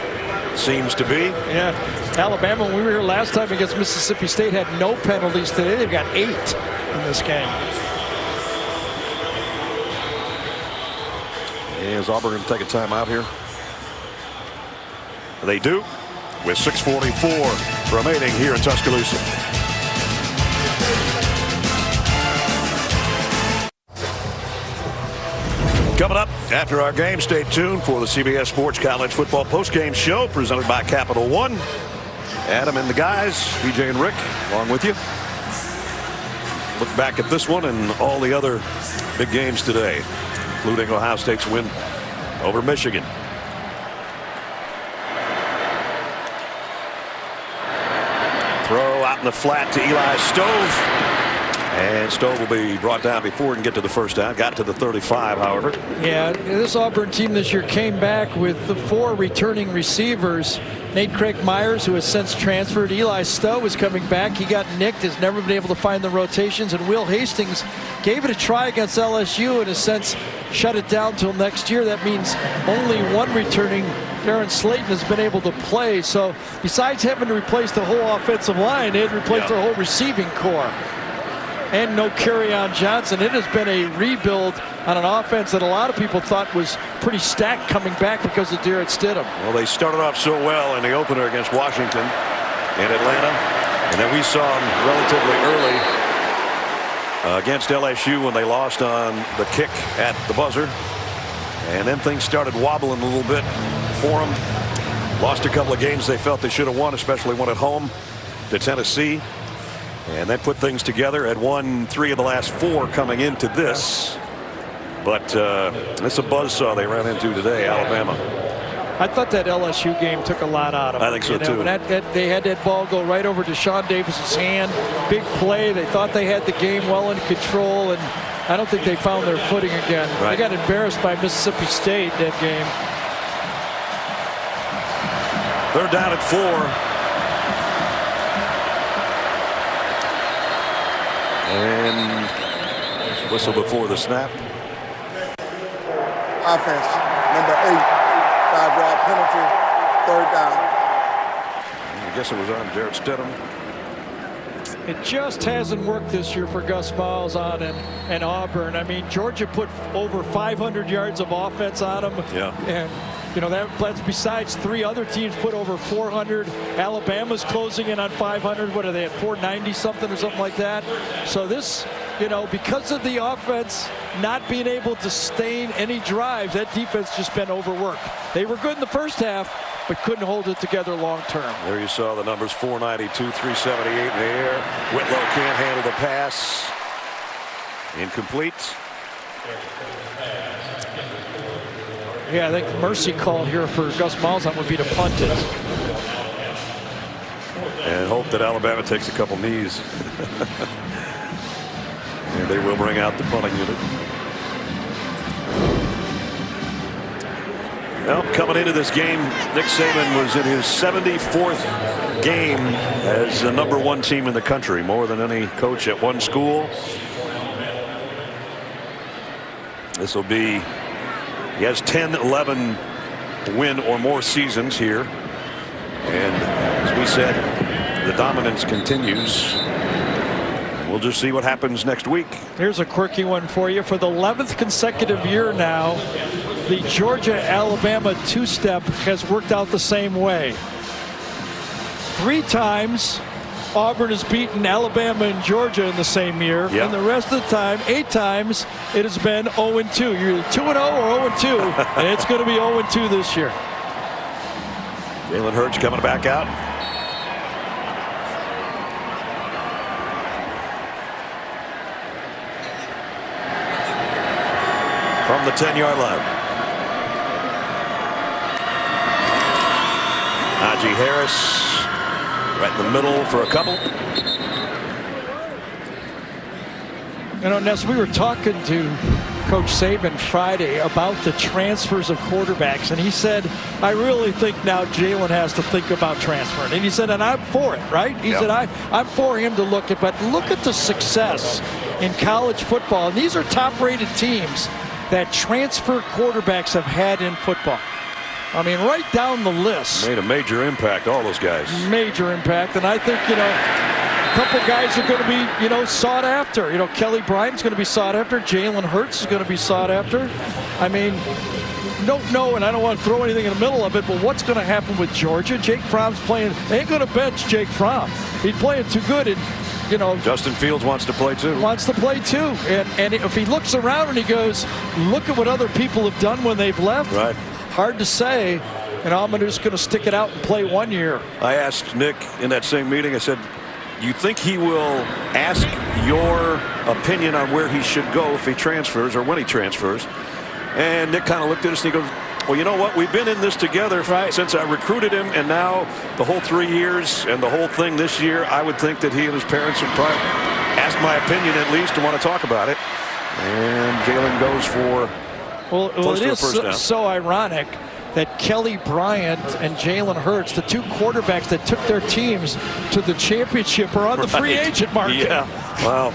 seems to be. Yeah, Alabama, when we were here last time against Mississippi State, had no penalties. Today they've got 8 in this game. Is Auburn going to take a timeout here? They do, with 6:44 remaining here in Tuscaloosa. Coming up after our game, stay tuned for the CBS Sports College Football Postgame Show presented by Capital One. Adam and the guys, PJ and Rick, along with you. Look back at this one and all the other big games today, including Ohio State's win over Michigan. Throw out in the flat to Eli Stove. And Stowe will be brought down before he can get to the first down. Got to the 35, however. Yeah, this Auburn team this year came back with the 4 returning receivers. Nate Craig Myers, who has since transferred. Eli Stowe is coming back. He got nicked, has never been able to find the rotations. And Will Hastings gave it a try against LSU and has since shut it down till next year. That means only 1 returning. Darren Slayton has been able to play. So besides having to replace the whole offensive line, they had replaced their whole receiving core. And no Kerryon Johnson. It has been a rebuild on an offense that a lot of people thought was pretty stacked coming back because of Jarrett Stidham. Well, they started off so well in the opener against Washington and Atlanta, and then we saw them relatively early against LSU when they lost on the kick at the buzzer, and then things started wobbling a little bit for them. Lost a couple of games they felt they should have won, especially one at home to Tennessee. And then put things together. Had won 3 of the last 4 coming into this. But it's a buzzsaw they ran into today, Alabama. I thought that LSU game took a lot out of them. I think so, too. They had that ball go right over to Sean Davis's hand. Big play. They thought they had the game well in control, and I don't think they found their footing again. Right. They got embarrassed by Mississippi State that game. 3rd down at 4. And whistle before the snap. Offense, number 8, 5-yard penalty, 3rd down. I guess it was on Jarrett Stidham. It just hasn't worked this year for Gus Malzahn and Auburn. I mean, Georgia put over 500 yards of offense on them. Yeah. And, you know, that's besides 3 other teams put over 400. Alabama's closing in on 500. What are they at, 490 something or something like that? So this, you know, because of the offense not being able to sustain any drives, that defense just been overworked. They were good in the first half, but couldn't hold it together long term. There you saw the numbers, 492, 378 in the air. Whitlow can't handle the pass. Incomplete. Yeah, I think the mercy call here for Gus Malzahn would be to punt it. And hope that Alabama takes a couple knees. And they will bring out the punting unit. Well, coming into this game, Nick Saban was in his 74th game as the #1 team in the country, more than any coach at one school. This will be, he has 10, 11 win or more seasons here. And as we said, the dominance continues. We'll just see what happens next week. Here's a quirky one for you. For the 11th consecutive year now, the Georgia-Alabama two-step has worked out the same way. 3 times Auburn has beaten Alabama and Georgia in the same year. Yep. And the rest of the time, 8 times, it has been 0-2. You're either 2-0 or 0-2, and it's going to be 0-2 this year. Jalen Hurts coming back out. From the 10-yard line. Najee Harris right in the middle for a couple. You know, Ness, we were talking to Coach Saban Friday about the transfers of quarterbacks, and he said, I really think now Jalen has to think about transferring. And he said, and I'm for it, right? He said, I'm for him to look at, but look at the success in college football. And these are top-rated teams that transfer quarterbacks have had in football. I mean, right down the list. Made a major impact, all those guys. Major impact, and I think, you know, a couple guys are going to be, you know, sought after. You know, Kelly Bryant's going to be sought after. Jalen Hurts is going to be sought after. I mean, don't know, and I don't want to throw anything in the middle of it, but what's going to happen with Georgia? Jake Fromm's playing. They ain't going to bench Jake Fromm. He's playing too good, and, you know, Justin Fields wants to play too. And if he looks around and he goes, look at what other people have done when they've left. Right. Hard to say. And I'm just going to stick it out and play 1 year. I asked Nick in that same meeting, I said, you think he will ask your opinion on where he should go if he transfers or when he transfers? And Nick kind of looked at us and he goes, well, you know what? We've been in this together since I recruited him, and now the whole 3 years and the whole thing this year, I would think that he and his parents would probably ask my opinion at least to want to talk about it. And Jalen goes for it is so ironic that Kelly Bryant and Jalen Hurts, the two quarterbacks that took their teams to the championship, are on the free agent market. Yeah, wow.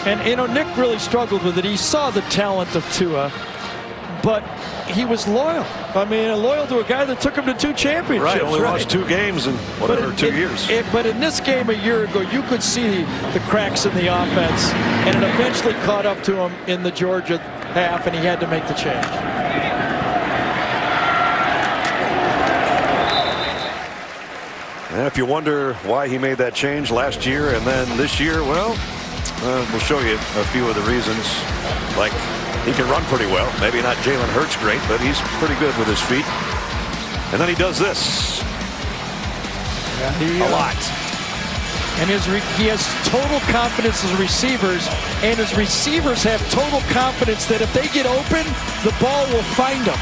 And, Nick really struggled with it. He saw the talent of Tua, but he was loyal. I mean, loyal to a guy that took him to 2 championships. Right, only lost 2 games in whatever, 2 years. But in this game a year ago, you could see the cracks in the offense, and it eventually caught up to him in the Georgia half, and he had to make the change. And if you wonder why he made that change last year and then this year, well, we'll show you a few of the reasons. Like, he can run pretty well. Maybe not Jalen Hurts great, but he's pretty good with his feet. And then he does this. A lot. And he has total confidence as receivers, and his receivers have total confidence that if they get open, the ball will find them.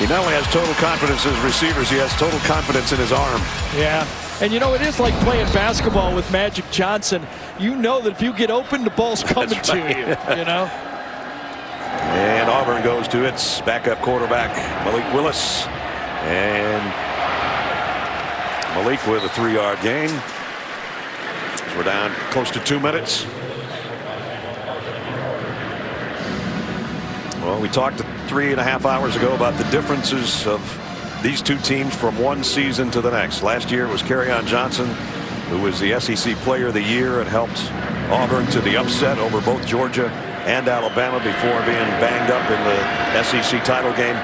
He not only has total confidence in his receivers, he has total confidence in his arm. Yeah. And it is like playing basketball with Magic Johnson. You know that if you get open, the ball's coming to you, And Auburn goes to its backup quarterback, Malik Willis. And Malik with a 3-yard gain. We're down close to 2 minutes. Well, we talked 3.5 hours ago about the differences of these two teams from one season to the next. Last year it was Kerryon Johnson, who was the SEC Player of the Year and helped Auburn to the upset over both Georgia and Alabama before being banged up in the SEC title game.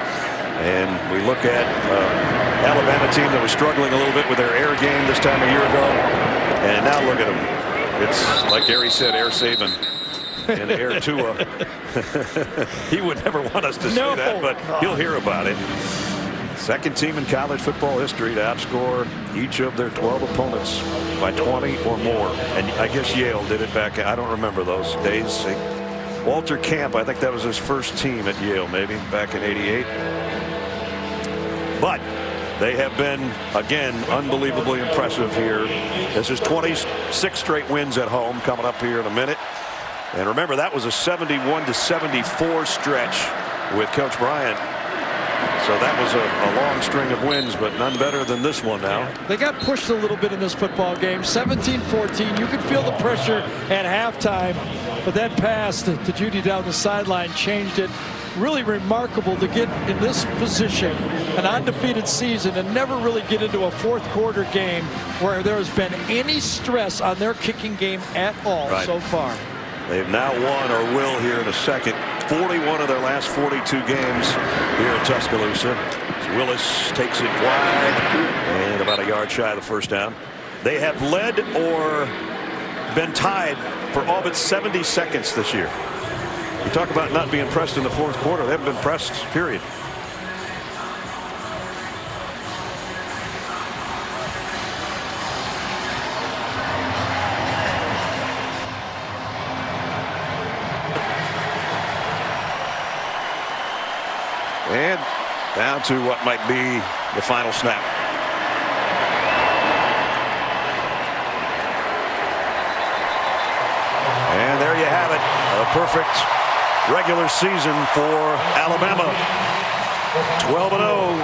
And we look at Alabama team that was struggling a little bit with their air game this time a year ago. And now look at them. It's like Gary said, air Saban and air Tua. He would never want us to say that, but he'll hear about it. Second team in college football history to outscore each of their 12 opponents by 20 or more. And I guess Yale did it back. I don't remember those days. Walter Camp, I think that was his first team at Yale, maybe back in '88. But they have been, again, unbelievably impressive here. This is 26 straight wins at home coming up here in a minute. And remember, that was a 71-74 stretch with Coach Bryant. So that was a long string of wins, but none better than this one now. Yeah, they got pushed a little bit in this football game. 17-14. You could feel the pressure at halftime, but that pass to Judy down the sideline changed it. Really remarkable to get in this position, an undefeated season, and never really get into a fourth quarter game where there has been any stress on their kicking game at all so far. They've now won, or will here in a second, 41 of their last 42 games here in Tuscaloosa. Willis takes it wide and about a yard shy of the first down. They have led or been tied for all but 70 seconds this year. You talk about not being pressed in the fourth quarter. They haven't been pressed, period. And down to what might be the final snap. And there you have it. A perfect regular season for Alabama. 12-0,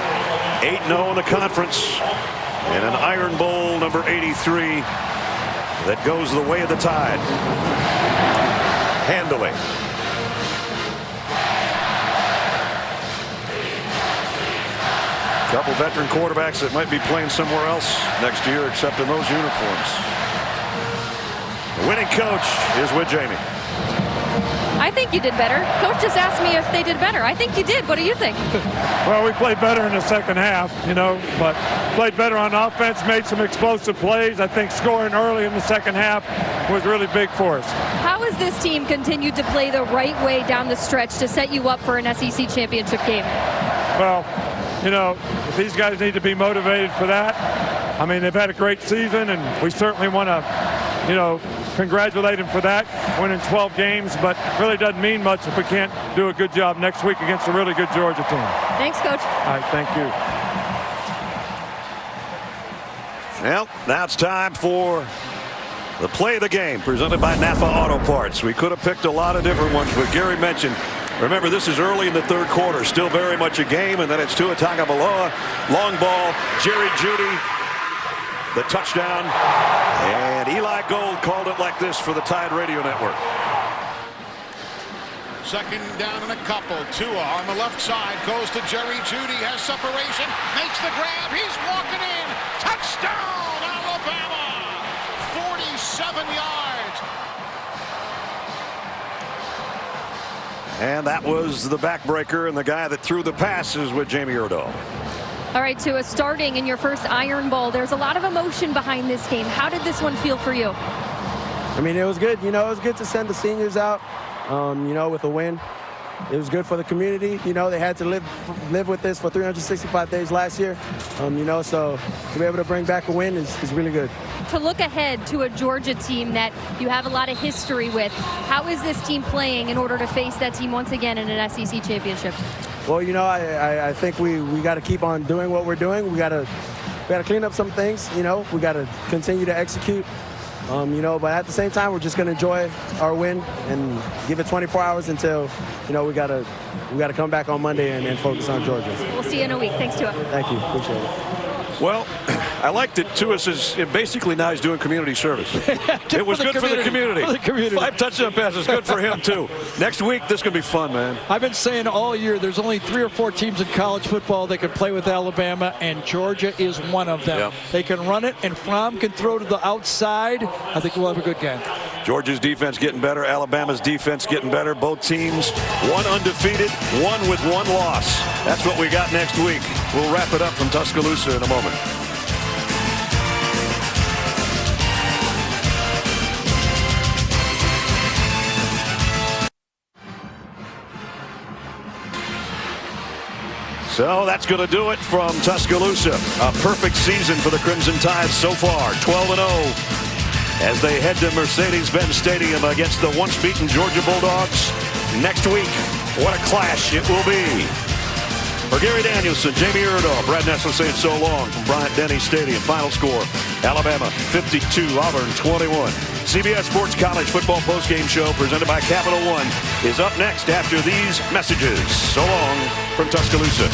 8-0 in the conference, and an Iron Bowl number 83 that goes the way of the Tide. Handily. Couple veteran quarterbacks that might be playing somewhere else next year except in those uniforms. The winning coach is with Jamie. I think you did better. Coach just asked me if they did better. I think you did. What do you think? Well, we played better in the second half, but played better on offense, made some explosive plays. I think scoring early in the second half was really big for us. How has this team continued to play the right way down the stretch to set you up for an SEC championship game? Well, if these guys need to be motivated for that. I mean, they've had a great season, and we certainly want to, congratulate them for that, winning 12 games, but really doesn't mean much if we can't do a good job next week against a really good Georgia team. Thanks, Coach. All right, thank you. Well, now it's time for the play of the game presented by Napa Auto Parts. We could have picked a lot of different ones, but Gary mentioned, remember, this is early in the third quarter, still very much a game, and then it's Tua Tagovailoa, long ball, Jerry Jeudy, the touchdown, and Eli Gold called it like this for the Tide Radio Network. Second down and a couple. Tua on the left side goes to Jerry Jeudy, has separation, makes the grab, he's walking in. Touchdown, Alabama! 47 yards. And that was the backbreaker, and the guy that threw the passes with Jamie Erdahl. All right, Tua, starting in your first Iron Bowl, there's a lot of emotion behind this game. How did this one feel for you? I mean, it was good. You know, it was good to send the seniors out, you know, with a win. It was good for the community. You know, they had to live with this for 365 days last year. You know, so to be able to bring back a win is really good. To look ahead to a Georgia team that you have a lot of history with, how is this team playing in order to face that team once again in an SEC championship? Well, you know, I think we got to keep on doing what we're doing. We got to clean up some things. You know, we got to continue to execute. You know, but at the same time, we're just going to enjoy our win and give it 24 hours until, you know, we got to come back on Monday and focus on Georgia. We'll see you in a week. Thanks, Tua. Thank you. Appreciate it. Well, I like that Tua says basically now he's doing community service. It was good for the community. 5 touchdown passes, good for him too. Next week, this could be fun, man. I've been saying all year there's only 3 or 4 teams in college football that can play with Alabama, and Georgia is one of them. Yep. They can run it, and Fromm can throw to the outside. I think we'll have a good game. Georgia's defense getting better. Alabama's defense getting better. Both teams, one undefeated, one with 1 loss. That's what we got next week. We'll wrap it up from Tuscaloosa in a moment. So that's going to do it from Tuscaloosa. A perfect season for the Crimson Tide so far, 12-0. As they head to Mercedes-Benz Stadium against the once-beaten Georgia Bulldogs next week. What a clash it will be. For Gary Danielson, Jamie Erdahl, Brad Nessler saying so long from Bryant-Denny Stadium. Final score, Alabama 52, Auburn 21. CBS Sports College Football Postgame Show presented by Capital One is up next after these messages. So long from Tuscaloosa.